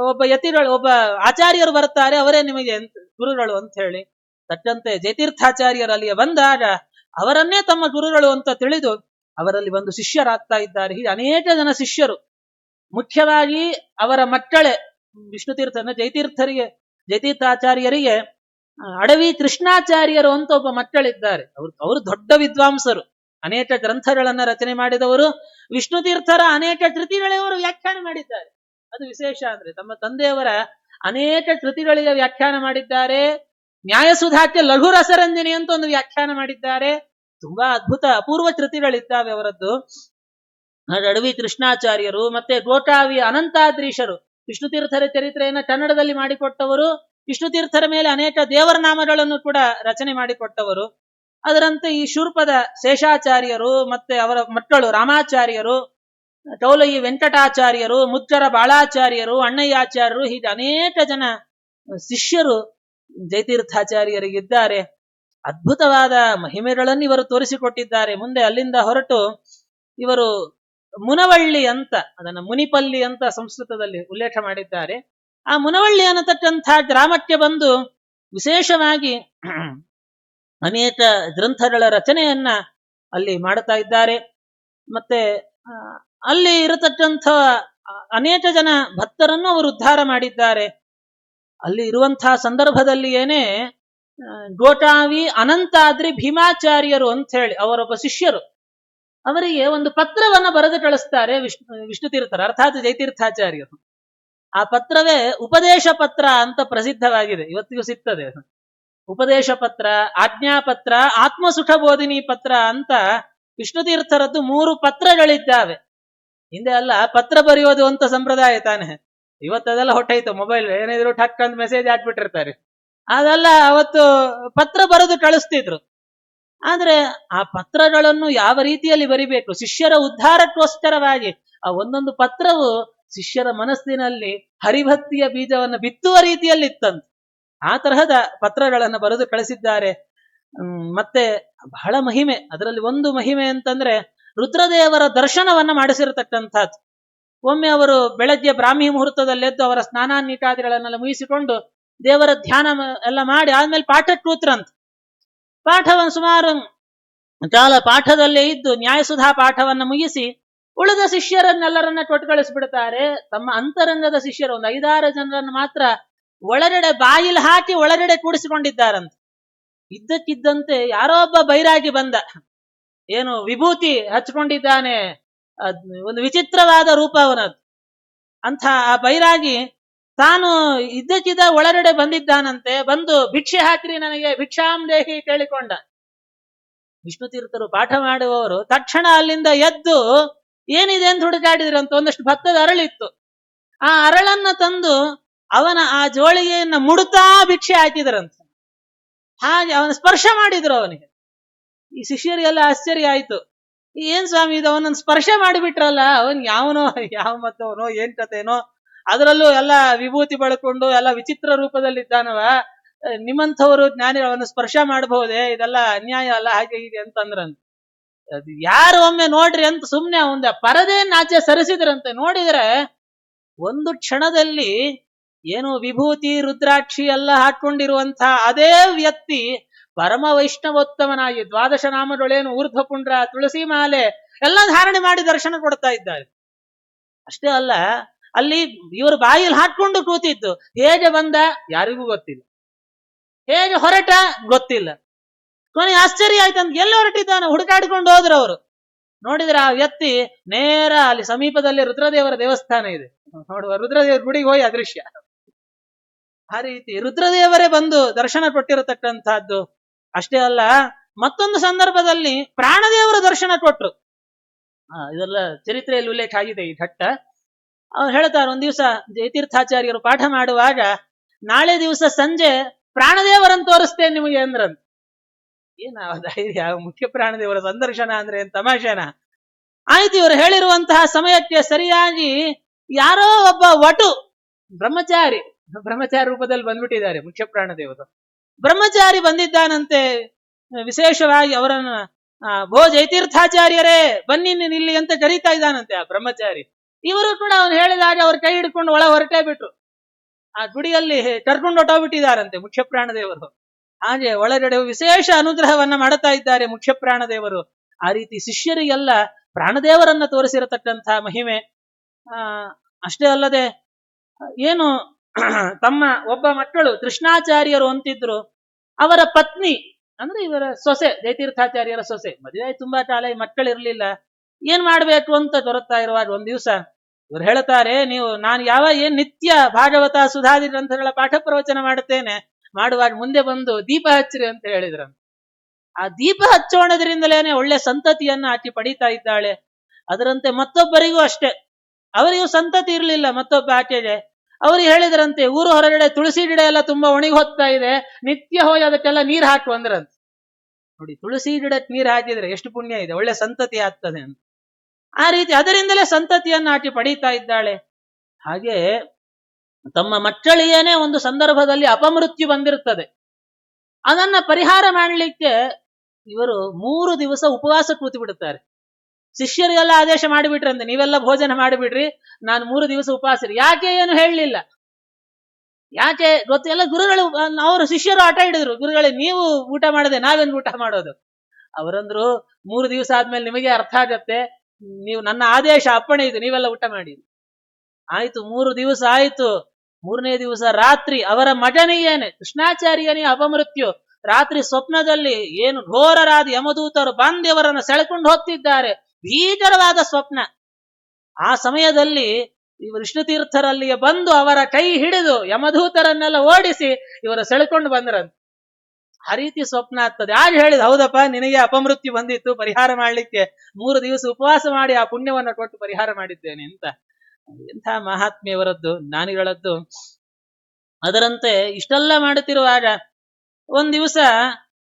ಒಬ್ಬ ಯತಿಗಳು, ಒಬ್ಬ ಆಚಾರ್ಯರು ಬರ್ತಾರೆ, ಅವರೇ ನಿಮಗೆ ಗುರುಗಳು ಅಂತ ಹೇಳಿ. ತಕ್ಕಂತೆ ಜಯತೀರ್ಥಾಚಾರ್ಯರು ಅಲ್ಲಿಗೆ ಬಂದಾಗ ಅವರನ್ನೇ ತಮ್ಮ ಗುರುಗಳು ಅಂತ ತಿಳಿದು ಅವರಲ್ಲಿ ಒಂದು ಶಿಷ್ಯರಾಗ್ತಾ ಇದ್ದಾರೆ. ಹೀಗೆ ಅನೇಕ ಜನ ಶಿಷ್ಯರು, ಮುಖ್ಯವಾಗಿ ಅವರ ಮಕ್ಕಳೇ ವಿಷ್ಣುತೀರ್ಥ ಜಯತೀರ್ಥರಿಗೆ, ಜಯತೀರ್ಥಾಚಾರ್ಯರಿಗೆ ಅಡವಿ ಕೃಷ್ಣಾಚಾರ್ಯರು ಅಂತ ಒಬ್ಬ ಮಕ್ಕಳಿದ್ದಾರೆ. ಅವರು ದೊಡ್ಡ ವಿದ್ವಾಂಸರು, ಅನೇಕ ಗ್ರಂಥಗಳನ್ನ ರಚನೆ ಮಾಡಿದವರು. ವಿಷ್ಣುತೀರ್ಥರ ಅನೇಕ ಕೃತಿಗಳವರು ವ್ಯಾಖ್ಯಾನ ಮಾಡಿದ್ದಾರೆ. ಅದು ವಿಶೇಷ ಅಂದ್ರೆ ತಮ್ಮ ತಂದೆಯವರ ಅನೇಕ ಕೃತಿಗಳಿಗೆ ವ್ಯಾಖ್ಯಾನ ಮಾಡಿದ್ದಾರೆ. ನ್ಯಾಯಸುಧಾಕ್ಕೆ ಲಘು ರಸರಂಜನಿ ಅಂತ ಒಂದು ವ್ಯಾಖ್ಯಾನ ಮಾಡಿದ್ದಾರೆ. ತುಂಬಾ ಅದ್ಭುತ ಅಪೂರ್ವ ಕೃತಿಗಳಿದ್ದಾವೆ ಅವರದ್ದು. ಅಡವಿ ಕೃಷ್ಣಾಚಾರ್ಯರು ಮತ್ತೆ ಗೋಟಾವಿ ಅನಂತಾದ್ರೀಶರು ವಿಷ್ಣುತೀರ್ಥರ ಚರಿತ್ರೆಯನ್ನು ಕನ್ನಡದಲ್ಲಿ ಮಾಡಿಕೊಟ್ಟವರು. ವಿಷ್ಣುತೀರ್ಥರ ಮೇಲೆ ಅನೇಕ ದೇವರ ನಾಮಗಳನ್ನು ಕೂಡ ರಚನೆ ಮಾಡಿಕೊಟ್ಟವರು. ಅದರಂತೆ ಈ ಶೂರ್ಪದ ಶೇಷಾಚಾರ್ಯರು ಮತ್ತೆ ಅವರ ಮಕ್ಕಳು ರಾಮಾಚಾರ್ಯರು, ಕೌಲಯಿ ವೆಂಕಟಾಚಾರ್ಯರು, ಮುಚ್ಚರ ಬಾಳಾಚಾರ್ಯರು, ಅಣ್ಣಯ್ಯಾಚಾರ್ಯರು, ಹೀಗೆ ಅನೇಕ ಜನ ಶಿಷ್ಯರು ಜಯತೀರ್ಥಾಚಾರ್ಯರಿಗಿದ್ದಾರೆ. ಅದ್ಭುತವಾದ ಮಹಿಮೆಗಳನ್ನು ಇವರು ತೋರಿಸಿಕೊಟ್ಟಿದ್ದಾರೆ. ಮುಂದೆ ಅಲ್ಲಿಂದ ಹೊರಟು ಇವರು ಮುನವಳ್ಳಿ ಅಂತ, ಅದನ್ನ ಮುನಿಪಲ್ಲಿ ಅಂತ ಸಂಸ್ಕೃತದಲ್ಲಿ ಉಲ್ಲೇಖ ಮಾಡಿದ್ದಾರೆ. ಆ ಮುನವಳ್ಳಿ ಅನ್ನತಕ್ಕಂಥ ಗ್ರಾಮಕ್ಕೆ ಬಂದು ವಿಶೇಷವಾಗಿ ಅನೇಕ ಗ್ರಂಥಗಳ ರಚನೆಯನ್ನ ಅಲ್ಲಿ ಮಾಡುತ್ತಾ ಇದ್ದಾರೆ. ಮತ್ತೆ ಅಲ್ಲಿ ಇರತಕ್ಕಂಥ ಅನೇಕ ಜನ ಭಕ್ತರನ್ನು ಅವರು ಉದ್ಧಾರ ಮಾಡಿದ್ದಾರೆ. ಅಲ್ಲಿ ಇರುವಂತಹ ಸಂದರ್ಭದಲ್ಲಿ ಏನೇ ಗೋಟಾವಿ ಅನಂತಾದ್ರಿ ಭೀಮಾಚಾರ್ಯರು ಅಂತ ಹೇಳಿ ಅವರೊಬ್ಬ ಶಿಷ್ಯರು, ಅವರಿಗೆ ಒಂದು ಪತ್ರವನ್ನ ಬರೆದು ಕಳಿಸ್ತಾರೆ ವಿಷ್ಣುತೀರ್ಥರು, ಅರ್ಥಾತ್ ಜಯತೀರ್ಥಾಚಾರ್ಯರು. ಆ ಪತ್ರವೇ ಉಪದೇಶ ಪತ್ರ ಅಂತ ಪ್ರಸಿದ್ಧವಾಗಿದೆ, ಇವತ್ತಿಗೂ ಸಿಗ್ತದೆ. ಉಪದೇಶ ಪತ್ರ, ಆಜ್ಞಾಪತ್ರ, ಆತ್ಮಸುಖ ಬೋಧಿನಿ ಪತ್ರ ಅಂತ ವಿಷ್ಣುತೀರ್ಥರದ್ದು 3 ಪತ್ರಗಳಿದ್ದಾವೆ. ಹಿಂದೆ ಅಲ್ಲ ಪತ್ರ ಬರೆಯೋದು ಅಂತ ಸಂಪ್ರದಾಯ ತಾನೆ, ಇವತ್ತದೆಲ್ಲ ಹೊಟ್ಟೈತು. ಮೊಬೈಲ್ ಏನಿದ್ರು ಟಕ್ ಅಂತ ಮೆಸೇಜ್ ಹಾಕ್ಬಿಟ್ಟಿರ್ತಾರೆ. ಅದೆಲ್ಲ ಅವತ್ತು ಪತ್ರ ಬರೆದು ಕಳಿಸ್ತಿದ್ರು. ಆದ್ರೆ ಆ ಪತ್ರಗಳನ್ನು ಯಾವ ರೀತಿಯಲ್ಲಿ ಬರಿಬೇಕು, ಶಿಷ್ಯರ ಉದ್ಧಾರಕ್ಕೋಸ್ಕರವಾಗಿ ಆ ಒಂದೊಂದು ಪತ್ರವು ಶಿಷ್ಯರ ಮನಸ್ಸಿನಲ್ಲಿ ಹರಿಭಕ್ತಿಯ ಬೀಜವನ್ನು ಬಿತ್ತುವ ರೀತಿಯಲ್ಲಿ ಇತ್ತಂತೆ. ಆ ತರಹದ ಪತ್ರಗಳನ್ನು ಬರೆದು ಕಳಿಸಿದ್ದಾರೆ. ಮತ್ತೆ ಬಹಳ ಮಹಿಮೆ, ಅದರಲ್ಲಿ ಒಂದು ಮಹಿಮೆ ಅಂತಂದ್ರೆ ರುದ್ರದೇವರ ದರ್ಶನವನ್ನ ಮಾಡಿಸಿರತಕ್ಕಂಥದ್ದು. ಒಮ್ಮೆ ಅವರು ಬೆಳಗ್ಗೆ ಬ್ರಾಹ್ಮಿ ಮುಹೂರ್ತದಲ್ಲೆದ್ದು ಅವರ ಸ್ನಾನಾನ್ನಿಕಾದಿಗಳನ್ನೆಲ್ಲ ಮುಗಿಸಿಕೊಂಡು ದೇವರ ಧ್ಯಾನ ಎಲ್ಲ ಮಾಡಿ ಆದ್ಮೇಲೆ ಪಾಠಕ್ಕೆ ಕೂತ್ರಂತ. ಪಾಠವನ್ನು ಸುಮಾರು ಕಾಲ ಪಾಠದಲ್ಲೇ ಇದ್ದು ನ್ಯಾಯಸುಧಾ ಪಾಠವನ್ನ ಮುಗಿಸಿ ಉಳಿದ ಶಿಷ್ಯರನ್ನೆಲ್ಲರನ್ನ ಕೊಟ್ಟು ಕಳಿಸ್ಬಿಡ್ತಾರೆ. ತಮ್ಮ ಅಂತರಂಗದ ಶಿಷ್ಯರು ಒಂದು 5-6 ಜನರನ್ನು ಮಾತ್ರ ಒಳಗಡೆ ಬಾಯಿಲ್ ಹಾಕಿ ಒಳಗಡೆ ಕೂಡಿಸಿಕೊಂಡಿದ್ದಾರಂತೆ. ಇದ್ದಕ್ಕಿದ್ದಂತೆ ಯಾರೋ ಒಬ್ಬ ಬೈರಾಗಿ ಬಂದ, ಏನು ವಿಭೂತಿ ಹಚ್ಕೊಂಡಿದ್ದಾನೆ, ಒಂದು ವಿಚಿತ್ರವಾದ ರೂಪ ಅವನದ್ದು. ಅಂಥ ಆ ಬೈರಾಗಿ ತಾನು ಇದ್ದಕ್ಕಿದ್ದ ಒಳಗಡೆ ಬಂದಿದ್ದಾನಂತೆ. ಬಂದು ಭಿಕ್ಷೆ ಹಾಕ್ರಿ ನನಗೆ, ಭಿಕ್ಷಾಂ ದೇಹಿ ಕೇಳಿಕೊಂಡ. ವಿಷ್ಣು ತೀರ್ಥರು ಪಾಠ ಮಾಡುವವರು ತಕ್ಷಣ ಅಲ್ಲಿಂದ ಎದ್ದು ಏನಿದೆ ಅಂತ ಹುಡುಕಾಡಿದ್ರಂತ. ಒಂದಷ್ಟು ಭತ್ತದ ಅರಳಿತ್ತು. ಆ ಅರಳನ್ನ ತಂದು ಅವನ ಆ ಜೋಳಿಗೆಯನ್ನ ಮುಡುತ್ತಾ ಭಿಕ್ಷೆ ಹಾಕಿದ್ರಂತ. ಹಾಗೆ ಅವನ ಸ್ಪರ್ಶ ಮಾಡಿದ್ರು ಅವನಿಗೆ. ಈ ಶಿಷ್ಯರಿಗೆಲ್ಲ ಆಶ್ಚರ್ಯ ಆಯ್ತು. ಏನ್ ಸ್ವಾಮಿ ಇದು, ಅವನನ್ನು ಸ್ಪರ್ಶ ಮಾಡಿಬಿಟ್ರಲ್ಲ, ಅವನ್ ಯಾವನೋ ಯಾವ ಮತ್ತವನೋ ಏನ್ ಕಥೆನೋ, ಅದರಲ್ಲೂ ಎಲ್ಲ ವಿಭೂತಿ ಬಳಕೊಂಡು ಎಲ್ಲ ವಿಚಿತ್ರ ರೂಪದಲ್ಲಿದ್ದಾನವ, ನಿಮ್ಮಂಥವರು ಜ್ಞಾನಿಗಳನ್ನು ಸ್ಪರ್ಶ ಮಾಡಬಹುದೇ, ಇದೆಲ್ಲ ಅನ್ಯಾಯ ಅಲ್ಲ, ಹಾಗೆ ಹೀಗೆ ಅಂತಂದ್ರಂತ. ಅದು ಯಾರು ಒಮ್ಮೆ ನೋಡ್ರಿ ಅಂತ ಸುಮ್ನೆ ಒಂದ ಪರದೆ ನಾಚೆ ಸರಿಸಿದ್ರಂತೆ. ನೋಡಿದ್ರೆ ಒಂದು ಕ್ಷಣದಲ್ಲಿ ಏನು ವಿಭೂತಿ ರುದ್ರಾಕ್ಷಿ ಎಲ್ಲ ಹಾಕೊಂಡಿರುವಂತಹ ಅದೇ ವ್ಯಕ್ತಿ ಪರಮ ವೈಷ್ಣವೋತ್ತಮನಾಗಿ ದ್ವಾದಶ ನಾಮಗಳೇನು ಊರ್ಧ್ವಪುಂಡ್ರ, ತುಳಸಿ ಮಾಲೆ ಎಲ್ಲ ಧಾರಣೆ ಮಾಡಿ ದರ್ಶನ ಕೊಡ್ತಾ ಇದ್ದಾರೆ. ಅಷ್ಟೇ ಅಲ್ಲ, ಅಲ್ಲಿ ಇವರು ಬಾಯಿಲ್ ಹಾಕೊಂಡು ಕೂತಿದ್ದು. ಹೇಗೆ ಬಂದ ಯಾರಿಗೂ ಗೊತ್ತಿಲ್ಲ, ಹೇಗೆ ಹೊರಟ ಗೊತ್ತಿಲ್ಲ. ಕೊನೆ ಆಶ್ಚರ್ಯ ಆಯ್ತಂತ, ಎಲ್ಲಿ ಹೊರಟಿದ್ದಾನೆ ಹುಡುಕಾಡಿಕೊಂಡು ಹೋದ್ರು ಅವರು. ನೋಡಿದ್ರೆ ಆ ವ್ಯಕ್ತಿ ನೇರ ಅಲ್ಲಿ ಸಮೀಪದಲ್ಲಿ ರುದ್ರದೇವರ ದೇವಸ್ಥಾನ ಇದೆ ನೋಡುವ, ರುದ್ರದೇವರ ಗುಡಿಗೆ ಹೋಗಿ ಅದೃಶ್ಯ. ಆ ರೀತಿ ರುದ್ರದೇವರೇ ಬಂದು ದರ್ಶನ ಕೊಟ್ಟಿರತಕ್ಕಂಥದ್ದು. ಅಷ್ಟೇ ಅಲ್ಲ, ಮತ್ತೊಂದು ಸಂದರ್ಭದಲ್ಲಿ ಪ್ರಾಣದೇವರ ದರ್ಶನ ಕೊಟ್ರು. ಇದೆಲ್ಲ ಚರಿತ್ರೆಯಲ್ಲಿ ಉಲ್ಲೇಖ ಆಗಿದೆ ಈ ಘಟ್ಟ. ಅವ್ರು ಹೇಳ್ತಾರೆ, ಒಂದ್ ದಿವಸ ಜಯತೀರ್ಥಾಚಾರ್ಯರು ಪಾಠ ಮಾಡುವಾಗ ನಾಳೆ ದಿವಸ ಸಂಜೆ ಪ್ರಾಣದೇವರನ್ನು ತೋರಿಸ್ತೇನೆ ನಿಮಗೆ ಅಂದ್ರಂತ. ಏನ ಧೈರ್ಯ, ಮುಖ್ಯ ಪ್ರಾಣದೇವರ ಸಂದರ್ಶನ ಅಂದ್ರೆ ಏನ್ ತಮಾಷೆನ? ಆಯ್ತು, ಇವರು ಹೇಳಿರುವಂತಹ ಸಮಯಕ್ಕೆ ಸರಿಯಾಗಿ ಯಾರೋ ಒಬ್ಬ ವಟು ಬ್ರಹ್ಮಚಾರಿ ರೂಪದಲ್ಲಿ ಬಂದ್ಬಿಟ್ಟಿದ್ದಾರೆ ಮುಖ್ಯ ಪ್ರಾಣದೇವರು. ಬ್ರಹ್ಮಚಾರಿ ಬಂದಿದ್ದಾನಂತೆ. ವಿಶೇಷವಾಗಿ ಅವರನ್ನ ಭೋ ಜಯತೀರ್ಥಾಚಾರ್ಯರೇ ಬನ್ನಿ ನಿಲ್ಲಿ ಅಂತ ಕರೀತಾ ಇದ್ದಾನಂತೆ ಆ ಬ್ರಹ್ಮಚಾರಿ. ಇವರು ಕೂಡ ಅವನು ಹೇಳಿದಾಗ ಅವ್ರ ಕೈ ಹಿಡ್ಕೊಂಡು ಒಳ ಹೊರಟೇ ಬಿಟ್ರು. ಆ ಗುಡಿಯಲ್ಲಿ ಕರ್ಕೊಂಡು ಹೊಟ್ಟೋಗ್ಬಿಟ್ಟಿದ್ದಾರಂತೆ ಮುಖ್ಯ ಪ್ರಾಣದೇವರು. ಹಾಗೆ ಒಳಗಡೆ ವಿಶೇಷ ಅನುಗ್ರಹವನ್ನ ಮಾಡುತ್ತಾ ಇದ್ದಾರೆ ಮುಖ್ಯ ಪ್ರಾಣದೇವರು. ಆ ರೀತಿ ಶಿಷ್ಯರಿಗೆಲ್ಲ ಪ್ರಾಣದೇವರನ್ನ ತೋರಿಸಿರತಕ್ಕಂತಹ ಮಹಿಮೆ. ಅಷ್ಟೇ ಅಲ್ಲದೆ ಏನು ತಮ್ಮ ಒಬ್ಬ ಮಕ್ಕಳು ಕೃಷ್ಣಾಚಾರ್ಯರು ಅಂತಿದ್ರು, ಅವರ ಪತ್ನಿ ಅಂದ್ರೆ ಇವರ ಸೊಸೆ, ಜಯತೀರ್ಥಾಚಾರ್ಯರ ಸೊಸೆ, ಮದುವೆ ತುಂಬಾ ಕಾಲ ಮಕ್ಕಳಿರ್ಲಿಲ್ಲ. ಏನ್ ಮಾಡ್ಬೇಕು ಅಂತ ತೋರುತ್ತಾ ಇರುವಾಗ ಒಂದ್ ದಿವಸ ಇವ್ರು ಹೇಳ್ತಾರೆ, ನಾನು ಏನ್ ನಿತ್ಯ ಭಾಗವತ ಸುಧಾದಿ ಗ್ರಂಥಗಳ ಪಾಠ ಪ್ರವಚನ ಮಾಡುವಾಗ ಮುಂದೆ ಬಂದು ದೀಪ ಹಚ್ಚಿರಿ ಅಂತ ಹೇಳಿದ್ರು. ಆ ದೀಪ ಹಚ್ಚೋಣದ್ರಿಂದಲೇನೆ ಒಳ್ಳೆ ಸಂತತಿಯನ್ನ ಆಕೆ ಪಡೀತಾ ಇದ್ದಾಳೆ. ಅದರಂತೆ ಮತ್ತೊಬ್ಬರಿಗೂ ಅಷ್ಟೇ, ಅವರಿಗೂ ಸಂತತಿ ಇರ್ಲಿಲ್ಲ ಮತ್ತೊಬ್ಬ ಆಕೆಗೆ. ಅವ್ರಿಗೆ ಹೇಳಿದ್ರಂತೆ, ಊರು ಹೊರಗಡೆ ತುಳಸಿ ಗಿಡ ಎಲ್ಲ ತುಂಬಾ ಒಣಗಿ ಹೋಗ್ತಾ ಇದೆ, ನಿತ್ಯ ಹೋಗಿ ಅದಕ್ಕೆಲ್ಲ ನೀರ್ ಹಾಕು ಅಂದ್ರಂತೆ. ನೋಡಿ, ತುಳಸಿ ಗಿಡಕ್ಕೆ ನೀರ್ ಹಾಕಿದ್ರೆ ಎಷ್ಟು ಪುಣ್ಯ ಇದೆ, ಒಳ್ಳೆ ಸಂತತಿ ಆಗ್ತದೆ ಅಂತ. ಆ ರೀತಿ ಅದರಿಂದಲೇ ಸಂತತಿಯನ್ನ ಆಕೆ ಪಡೀತಾ ಇದ್ದಾಳೆ. ಹಾಗೆ ತಮ್ಮ ಮಕ್ಕಳಿಗೇನೆ ಒಂದು ಸಂದರ್ಭದಲ್ಲಿ ಅಪಮೃತ್ಯು ಬಂದಿರುತ್ತದೆ. ಅದನ್ನ ಪರಿಹಾರ ಮಾಡಲಿಕ್ಕೆ ಇವರು 3 ದಿವಸ ಉಪವಾಸ ಕೂತು ಬಿಡುತ್ತಾರೆ. ಶಿಷ್ಯರಿಗೆಲ್ಲ ಆದೇಶ ಮಾಡಿಬಿಟ್ರಂತೆ, ನೀವೆಲ್ಲ ಭೋಜನ ಮಾಡಿಬಿಡ್ರಿ, ನಾನು 3 ದಿವಸ ಉಪವಾಸ. ಯಾಕೆ ಏನು ಹೇಳಲಿಲ್ಲ, ಯಾಕೆ ಗೊತ್ತಿಲ್ಲ. ಗುರುಗಳು ಅವರು ಶಿಷ್ಯರು ಆಟ ಹಿಡಿದ್ರು, ಗುರುಗಳೇ ನೀವು ಊಟ ಮಾಡದೆ ನಾವೇನು ಊಟ ಮಾಡೋದು? ಅವರಂದ್ರು, 3 ದಿವಸ ಆದ್ಮೇಲೆ ನಿಮಗೆ ಅರ್ಥ ಆಗತ್ತೆ, ನೀವು ನನ್ನ ಆದೇಶ ಅಪ್ಪಣೆ ಇದು, ನೀವೆಲ್ಲ ಊಟ ಮಾಡಿ. ಆಯ್ತು, 3 ದಿವಸ ಆಯ್ತು. 3ನೇ ದಿವಸ ರಾತ್ರಿ ಅವರ ಮಗನಿಗೇನೆ ಕೃಷ್ಣಾಚಾರ್ಯನಿಗೆ ಅಪಮೃತ್ಯು. ರಾತ್ರಿ ಸ್ವಪ್ನದಲ್ಲಿ ಏನು ಘೋರರಾದ ಯಮದೂತರು ಬಂದೇವರನ್ನು ಸೆಳೆಕೊಂಡು ಹೋಗ್ತಿದ್ದಾರೆ, ಭೀಕರವಾದ ಸ್ವಪ್ನ. ಆ ಸಮಯದಲ್ಲಿ ಇವರು ವಿಷ್ಣು ತೀರ್ಥರಲ್ಲಿಗೆ ಬಂದು ಅವರ ಕೈ ಹಿಡಿದು ಯಮದೂತರನ್ನೆಲ್ಲ ಓಡಿಸಿ ಇವರ ಸೆಳೆಕೊಂಡು ಬಂದ್ರಂತೆ. ಆ ರೀತಿ ಸ್ವಪ್ನ ಆಗ್ತದೆ. ಆಗ ಹೇಳಿದ, ಹೌದಪ್ಪ ನಿನಗೆ ಅಪಮೃತ್ಯು ಬಂದಿತ್ತು, ಪರಿಹಾರ ಮಾಡ್ಲಿಕ್ಕೆ 3 ದಿವಸ ಉಪವಾಸ ಮಾಡಿ ಆ ಪುಣ್ಯವನ್ನು ಕೊಟ್ಟು ಪರಿಹಾರ ಮಾಡಿದ್ದೇನೆ ಅಂತ. ಎಂಥ ಮಹಾತ್ಮೆಯವರದ್ದು, ಜ್ಞಾನಿಗಳದ್ದು. ಅದರಂತೆ ಇಷ್ಟೆಲ್ಲ ಮಾಡುತ್ತಿರುವಾಗ ಒಂದ್ ದಿವಸ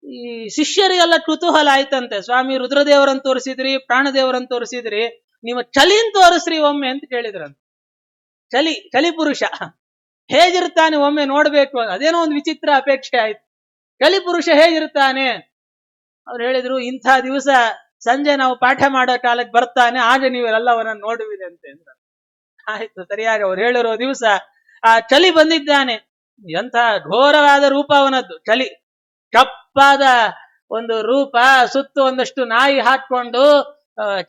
ಈ ಶಿಷ್ಯರಿಗೆಲ್ಲ ಕುತೂಹಲ ಆಯ್ತಂತೆ, ಸ್ವಾಮಿ ರುದ್ರದೇವರನ್ನು ತೋರಿಸಿದ್ರಿ, ಪ್ರಾಣದೇವರನ್ನು ತೋರಿಸಿದ್ರಿ, ನೀವು ಚಲಿನ್ ತೋರಿಸ್ರಿ ಒಮ್ಮೆ ಅಂತ ಕೇಳಿದ್ರಂತೆ. ಚಲಿ ಪುರುಷ ಹೇಗಿರ್ತಾನೆ ಒಮ್ಮೆ ನೋಡ್ಬೇಕು, ಅದೇನೋ ಒಂದು ವಿಚಿತ್ರ ಅಪೇಕ್ಷೆ ಆಯ್ತು. ಕಲಿಪುರುಷ ಹೇಗಿರ್ತಾನೆ? ಅವ್ರು ಹೇಳಿದ್ರು, ಇಂಥ ದಿವಸ ಸಂಜೆ ನಾವು ಪಾಠ ಮಾಡೋ ಕಾಲಕ್ಕೆ ಬರ್ತಾನೆ, ಆಗ ನೀವೆಲ್ಲವನ್ನ ನೋಡುವಿದೆ ಅಂತ. ಆಯ್ತು, ಸರಿಯಾಗಿ ಅವ್ರು ಹೇಳಿರೋ ದಿವಸ ಆ ಚಲಿ ಬಂದಿದ್ದಾನೆ. ಎಂಥ ಘೋರವಾದ ರೂಪ ಅವನದ್ದು. ಚಲಿ ಕಪ್ಪಾದ ಒಂದು ರೂಪ, ಸುತ್ತು ಒಂದಷ್ಟು ನಾಯಿ ಹಾಕೊಂಡು,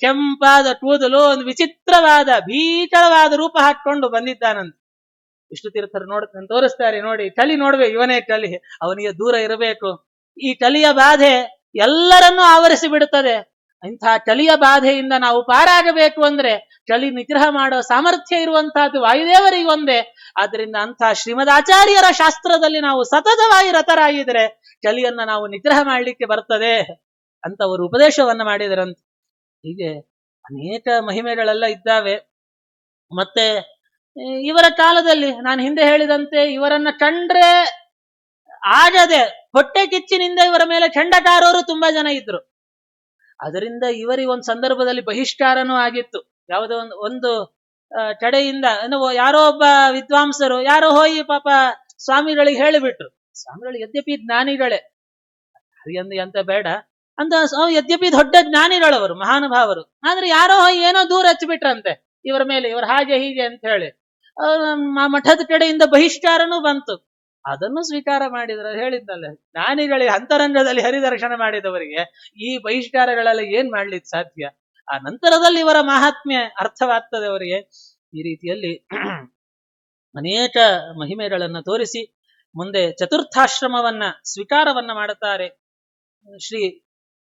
ಕೆಂಪಾದ ಕೂದಲು, ಒಂದು ವಿಚಿತ್ರವಾದ ಭೀಕರವಾದ ರೂಪ ಹಾಕೊಂಡು ಬಂದಿದ್ದಾನಂತ. ವಿಷ್ಣು ತೀರ್ಥರು ತೋರಿಸ್ತಾರೆ, ನೋಡಿ ಚಲಿ ನೋಡ್ಬೇಕು, ಇವನೇ ಚಲಿ, ಅವನಿಗೆ ದೂರ ಇರಬೇಕು. ಈ ಚಲಿಯ ಬಾಧೆ ಎಲ್ಲರನ್ನೂ ಆವರಿಸಿ ಬಿಡುತ್ತದೆ. ಇಂಥ ಚಳಿಯ ಬಾಧೆಯಿಂದ ನಾವು ಪಾರಾಗಬೇಕು ಅಂದ್ರೆ ಚಳಿ ನಿಗ್ರಹ ಮಾಡೋ ಸಾಮರ್ಥ್ಯ ಇರುವಂತಹದ್ದು ವಾಯುದೇವರಿಗೆ ಒಂದೇ. ಆದ್ರಿಂದ ಅಂಥ ಶ್ರೀಮದಾಚಾರ್ಯರ ಶಾಸ್ತ್ರದಲ್ಲಿ ನಾವು ಸತತವಾಗಿ ರತರಾಗಿದ್ರೆ ಚಳಿಯನ್ನ ನಾವು ನಿಗ್ರಹ ಮಾಡಲಿಕ್ಕೆ ಬರ್ತದೆ ಅಂತ ಅವರು ಉಪದೇಶವನ್ನ ಮಾಡಿದರಂತೆ. ಹೀಗೆ ಅನೇಕ ಮಹಿಮೆಗಳೆಲ್ಲ ಇದ್ದಾವೆ. ಮತ್ತೆ ಇವರ ಕಾಲದಲ್ಲಿ ನಾನು ಹಿಂದೆ ಹೇಳಿದಂತೆ ಇವರನ್ನ ಕಂಡ್ರೆ ಆಗದೆ ಹೊಟ್ಟೆ ಕಿಚ್ಚಿನಿಂದ ಇವರ ಮೇಲೆ ಕೆಂಡಕಾರೋರು ತುಂಬಾ ಜನ ಇದ್ರು. ಅದರಿಂದ ಇವರಿಗೆ ಒಂದು ಸಂದರ್ಭದಲ್ಲಿ ಬಹಿಷ್ಕಾರನೂ ಆಗಿತ್ತು. ಯಾವುದೋ ಒಂದು ಕಡೆಯಿಂದ ಯಾರೋ ಒಬ್ಬ ವಿದ್ವಾಂಸರು ಯಾರೋ ಹೋಗಿ ಪಾಪ ಸ್ವಾಮಿಗಳಿಗೆ ಹೇಳಿಬಿಟ್ರು. ಸ್ವಾಮಿಗಳು ಯದ್ಯಪಿ ಜ್ಞಾನಿಗಳೇ, ಹರಿಯಂದು ಎಂತ ಬೇಡ ಅಂತ, ಯದ್ಯಪಿ ದೊಡ್ಡ ಜ್ಞಾನಿಗಳವರು, ಮಹಾನುಭಾವರು, ಆದ್ರೆ ಯಾರೋ ಏನೋ ದೂರ ಹಚ್ಚಿಬಿಟ್ರಂತೆ ಇವರ ಮೇಲೆ, ಇವರು ಹಾಗೆ ಹೀಗೆ ಅಂತ ಹೇಳಿ ಮಠದ ಕಡೆಯಿಂದ ಬಹಿಷ್ಕಾರನೂ ಬಂತು. ಅದನ್ನು ಸ್ವೀಕಾರ ಮಾಡಿದ್ರು. ಹೇಳಿದ್ನಲ್ಲ, ಜ್ಞಾನಿಗಳಿಗೆ ಅಂತರಂಗದಲ್ಲಿ ಹರಿದರ್ಶನ ಮಾಡಿದವರಿಗೆ ಈ ಬಹಿಷ್ಕಾರಗಳೆಲ್ಲ ಏನ್ ಮಾಡ್ಲಿಕ್ಕೆ ಸಾಧ್ಯ? ಆ ನಂತರದಲ್ಲಿ ಇವರ ಮಹಾತ್ಮ್ಯ ಅರ್ಥವಾಗ್ತದೆ ಅವರಿಗೆ. ಈ ರೀತಿಯಲ್ಲಿ ಅನೇಕ ಮಹಿಮೆಗಳನ್ನ ತೋರಿಸಿ ಮುಂದೆ ಚತುರ್ಥಾಶ್ರಮವನ್ನ ಸ್ವೀಕಾರವನ್ನ ಮಾಡುತ್ತಾರೆ. ಶ್ರೀ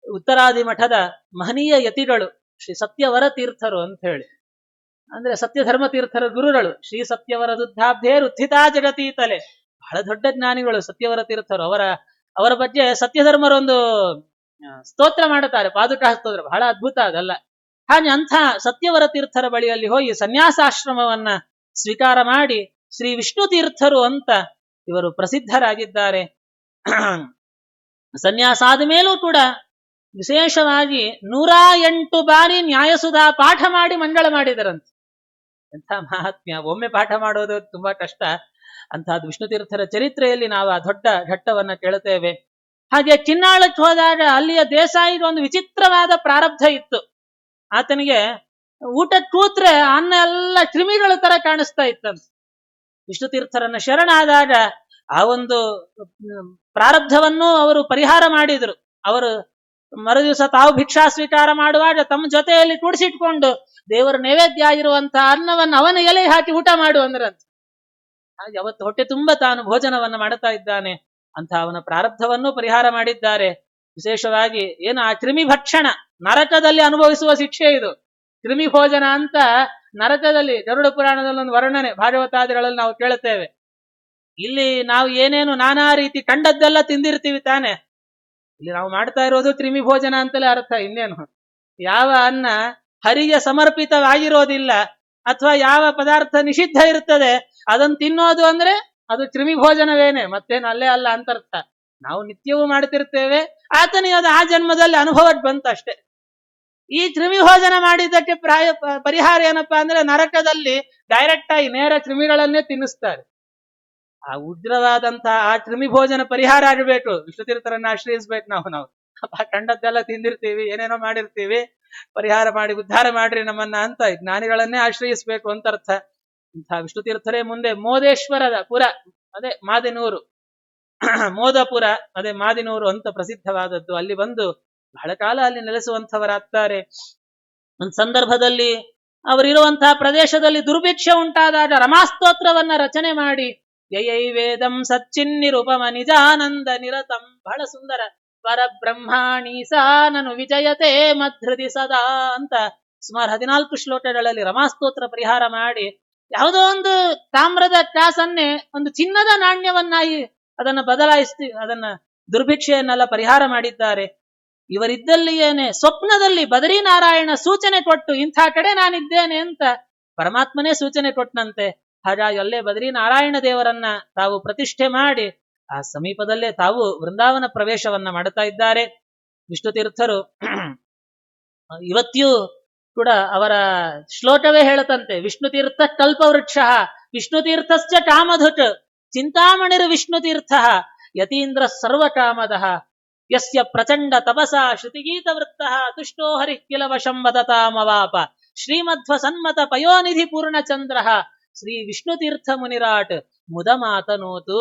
ಉತ್ತರಾದಿ ಮಠದ ಮಹನೀಯ ಯತಿಗಳು ಶ್ರೀ ಸತ್ಯವರ ತೀರ್ಥರು ಅಂತ ಹೇಳಿ, ಅಂದ್ರೆ ಸತ್ಯಧರ್ಮ ತೀರ್ಥರ ಗುರುಗಳು ಶ್ರೀ ಸತ್ಯವರ ದುದ್ದಾಬ್ಧೇ ರುದ್ಧಿತಾ ಜಗತೀತಲೆ. ಬಹಳ ದೊಡ್ಡ ಜ್ಞಾನಿಗಳು ಸತ್ಯವರ ತೀರ್ಥರು. ಅವರ ಬಗ್ಗೆ ಸತ್ಯಧರ್ಮರೊಂದು ಸ್ತೋತ್ರ ಮಾಡುತ್ತಾರೆ, ಪಾದುಕಾ ಸ್ತೋತ್ರ, ಬಹಳ ಅದ್ಭುತ ಅದಲ್ಲ. ಹಾಗೆ ಅಂಥ ಸತ್ಯವರ ತೀರ್ಥರ ಬಳಿಯಲ್ಲಿ ಹೋಗಿ ಸನ್ಯಾಸಾಶ್ರಮವನ್ನ ಸ್ವೀಕಾರ ಮಾಡಿ ಶ್ರೀ ವಿಷ್ಣು ತೀರ್ಥರು ಅಂತ ಇವರು ಪ್ರಸಿದ್ಧರಾಗಿದ್ದಾರೆ. ಸನ್ಯಾಸ ಆದ ಮೇಲೂ ಕೂಡ ವಿಶೇಷವಾಗಿ 108 ಬಾರಿ ನ್ಯಾಯಸುಧಾ ಪಾಠ ಮಾಡಿ ಮಂಗಳ ಮಾಡಿದರಂತೆ. ಎಂಥ ಮಹಾತ್ಮ್ಯ! ಒಮ್ಮೆ ಪಾಠ ಮಾಡೋದು ತುಂಬಾ ಕಷ್ಟ. ಅಂತಹದ್ದು ವಿಷ್ಣು ತೀರ್ಥರ ಚರಿತ್ರೆಯಲ್ಲಿ ನಾವು ಆ ದೊಡ್ಡ ಘಟ್ಟವನ್ನ ಕೇಳುತ್ತೇವೆ. ಹಾಗೆ ಕಿನ್ನಾಳಕ್ಕೆ ಹೋದಾಗ ಅಲ್ಲಿಯ ದೇಸಾಯಿಗೆ ಒಂದು ವಿಚಿತ್ರವಾದ ಪ್ರಾರಬ್ಧ ಇತ್ತು. ಆತನಿಗೆ ಊಟ ಕೂತ್ರೆ ಅನ್ನ ಎಲ್ಲ ಕ್ರಿಮಿಗಳ ತರ ಕಾಣಿಸ್ತಾ ಇತ್ತಂತ. ವಿಷ್ಣು ತೀರ್ಥರನ್ನ ಶರಣಾದಾಗ ಆ ಒಂದು ಪ್ರಾರಬ್ಧವನ್ನು ಅವರು ಪರಿಹಾರ ಮಾಡಿದ್ರು. ಅವರು ಮರುದಿವಸ ತಾವು ಭಿಕ್ಷಾ ಸ್ವೀಕಾರ ಮಾಡುವಾಗ ತಮ್ಮ ಜೊತೆಯಲ್ಲಿ ಕೂಡಿಸಿಟ್ಕೊಂಡು ದೇವರ ನೈವೇದ್ಯ ಆಗಿರುವಂತಹ ಅನ್ನವನ್ನು ಅವನ ಎಲೆ ಹಾಕಿ ಊಟ ಮಾಡು ಅಂದ್ರಂತ. ಹಾಗೆ ಅವತ್ತು ಹೊಟ್ಟೆ ತುಂಬ ತಾನು ಭೋಜನವನ್ನ ಮಾಡುತ್ತಾ ಇದ್ದಾನೆ ಅಂತ ಅವನ ಪ್ರಾರಬ್ಧವನ್ನು ಪರಿಹಾರ ಮಾಡಿದ್ದಾರೆ. ವಿಶೇಷವಾಗಿ ಏನು ಆ ಕ್ರಿಮಿ ಭಕ್ಷಣ ನರಕದಲ್ಲಿ ಅನುಭವಿಸುವ ಶಿಕ್ಷೆ ಇದು. ಕ್ರಿಮಿ ಭೋಜನ ಅಂತ ನರಕದಲ್ಲಿ ಗರುಡ ಪುರಾಣದಲ್ಲಿ ಒಂದು ವರ್ಣನೆ, ಭಾಗವತಾದಿಗಳಲ್ಲಿ ನಾವು ಕೇಳುತ್ತೇವೆ. ಇಲ್ಲಿ ನಾವು ಏನೇನು ನಾನಾ ರೀತಿ ಕಂಡದ್ದೆಲ್ಲ ತಿಂದಿರ್ತೀವಿ ತಾನೆ. ಇಲ್ಲಿ ನಾವು ಮಾಡ್ತಾ ಇರೋದು ಕ್ರಿಮಿ ಭೋಜನ ಅಂತಲೇ ಅರ್ಥ. ಇನ್ನೇನು ಯಾವ ಅನ್ನ ಹರಿಗೆ ಸಮರ್ಪಿತವಾಗಿರೋದಿಲ್ಲ ಅಥವಾ ಯಾವ ಪದಾರ್ಥ ನಿಷಿದ್ಧ ಇರ್ತದೆ ಅದನ್ನು ತಿನ್ನೋದು ಅಂದ್ರೆ ಅದು ಕ್ರಿಮಿ ಭೋಜನವೇನೆ, ಮತ್ತೇನು ಅಲ್ಲೇ ಅಲ್ಲ ಅಂತ ಅರ್ಥ. ನಾವು ನಿತ್ಯವೂ ಮಾಡ್ತಿರ್ತೇವೆ, ಆತನಿಗೆ ಅದು ಆ ಜನ್ಮದಲ್ಲಿ ಅನುಭವಕ್ಕೆ ಬಂತಷ್ಟೇ. ಈ ಕ್ರಿಮಿ ಭೋಜನ ಮಾಡಿದ್ದಕ್ಕೆ ಪರಿಹಾರ ಏನಪ್ಪಾ ಅಂದ್ರೆ ನರಕದಲ್ಲಿ ಡೈರೆಕ್ಟ್ ಆಗಿ ನೇರ ಕ್ರಿಮಿಗಳನ್ನೇ ತಿನ್ನಿಸ್ತಾರೆ. ಆ ಉಗ್ರವಾದಂತಹ ಆ ಕ್ರಿಮಿ ಭೋಜನ ಪರಿಹಾರ ಆಗಬೇಕು. ವಿಷ್ಣುತೀರ್ಥರನ್ನ ಆಶ್ರಯಿಸ್ಬೇಕು. ನಾವು ಕಂಡದ್ದೆಲ್ಲ ತಿಂದಿರ್ತೀವಿ, ಏನೇನೋ ಮಾಡಿರ್ತೀವಿ, ಪರಿಹಾರ ಮಾಡಿ ಉದ್ಧಾರ ಮಾಡ್ರಿ ನಮ್ಮನ್ನ ಅಂತ ಜ್ಞಾನಿಗಳನ್ನೇ ಆಶ್ರಯಿಸ್ಬೇಕು ಅಂತ ಅರ್ಥ. ಇಂಥ ವಿಷ್ಣುತೀರ್ಥರೇ ಮುಂದೆ ಮೋದೇಶ್ವರದ ಪುರ, ಅದೇ ಮಾದಿನೂರು, ಮೋದಪುರ, ಅದೇ ಮಾದಿನೂರು ಅಂತ ಪ್ರಸಿದ್ಧವಾದದ್ದು. ಅಲ್ಲಿ ಬಂದು ಬಹಳ ಕಾಲ ಅಲ್ಲಿ ನೆಲೆಸುವಂಥವರಾಗ್ತಾರೆ. ಒಂದು ಸಂದರ್ಭದಲ್ಲಿ ಅವರಿರುವಂತಹ ಪ್ರದೇಶದಲ್ಲಿ ದುರ್ಭಿಕ್ಷೆ ಉಂಟಾದಾಗ ರಮಾಸ್ತೋತ್ರವನ್ನ ರಚನೆ ಮಾಡಿ ಯಯೈ ವೇದಂ ಸಚ್ಚಿನ್ನಿರುಪಮ ನಿಜಾನಂದ ನಿರತಂ, ಬಹಳ ಸುಂದರ, ಪರಬ್ರಹ್ಮಾಣಿ ಸಾನನು ವಿಜಯತೆ ಮಧ್ರದಿ ಸದಾ ಅಂತ ಸುಮಾರು 14 ಶ್ಲೋಕಗಳಲ್ಲಿ ರಮಾಸ್ತೋತ್ರ ಪರಿಹಾರ ಮಾಡಿ ಯಾವುದೋ ಒಂದು ತಾಮ್ರದ ಕಾಸನ್ನೇ ಒಂದು ಚಿನ್ನದ ನಾಣ್ಯವನ್ನಾಗಿ ಅದನ್ನ ಬದಲಾಯಿಸಿ ಅದನ್ನ ದುರ್ಭಿಕ್ಷೆಯನ್ನೆಲ್ಲ ಪರಿಹಾರ ಮಾಡಿದ್ದಾರೆ. ಇವರಿದ್ದಲ್ಲಿಯೇನೆ ಸ್ವಪ್ನದಲ್ಲಿ ಬದರಿನಾರಾಯಣ ಸೂಚನೆ ಕೊಟ್ಟು ಇಂಥ ಕಡೆ ನಾನಿದ್ದೇನೆ ಅಂತ ಪರಮಾತ್ಮನೇ ಸೂಚನೆ ಕೊಟ್ಟನಂತೆ. ಹಾಗಾಗಿ ಅಲ್ಲೇ ಬದರಿನಾರಾಯಣ ದೇವರನ್ನ ತಾವು ಪ್ರತಿಷ್ಠೆ ಮಾಡಿ ಆ ಸಮೀಪದಲ್ಲೇ ತಾವು ವೃಂದಾವನ ಪ್ರವೇಶವನ್ನ ಮಾಡುತ್ತಾ ಇದ್ದಾರೆ ವಿಷ್ಣು ತೀರ್ಥರು. ಇವತ್ತಿಯೂ ಕೂಡ ಅವರ ಶ್ಲೋಕವೇ ಹೇಳತಂತೆ, ವಿಷ್ಣು ತೀರ್ಥ ಕಲ್ಪವೃಕ್ಷ ವಿಷ್ಣು ತೀರ್ಥಶ್ಚ ಕಾಮಧುಕ್ ಚಿಂತಾಮಣಿರ್ ವಿಷ್ಣು ತೀರ್ಥ ಯತೀಂದ್ರ ಸರ್ವಕಾಮದಃ ಯಸ್ಯ ಪ್ರಚಂಡ ತಪಸಾ ಶ್ರುತಿಗೀತ ವೃತ್ತ ತುಷ್ಟೋ ಹರಿ ಕಿಲ ವಶಂ ವದತಾಮವಾಪ ಶ್ರೀಮಧ್ವ ಸನ್ಮತ ಪಯೋನಿಧಿ ಪೂರ್ಣಚಂದ್ರ ಶ್ರೀ ವಿಷ್ಣು ತೀರ್ಥ ಮುನಿರಾಟ್ ಮುದ ಮಾತನೋತು.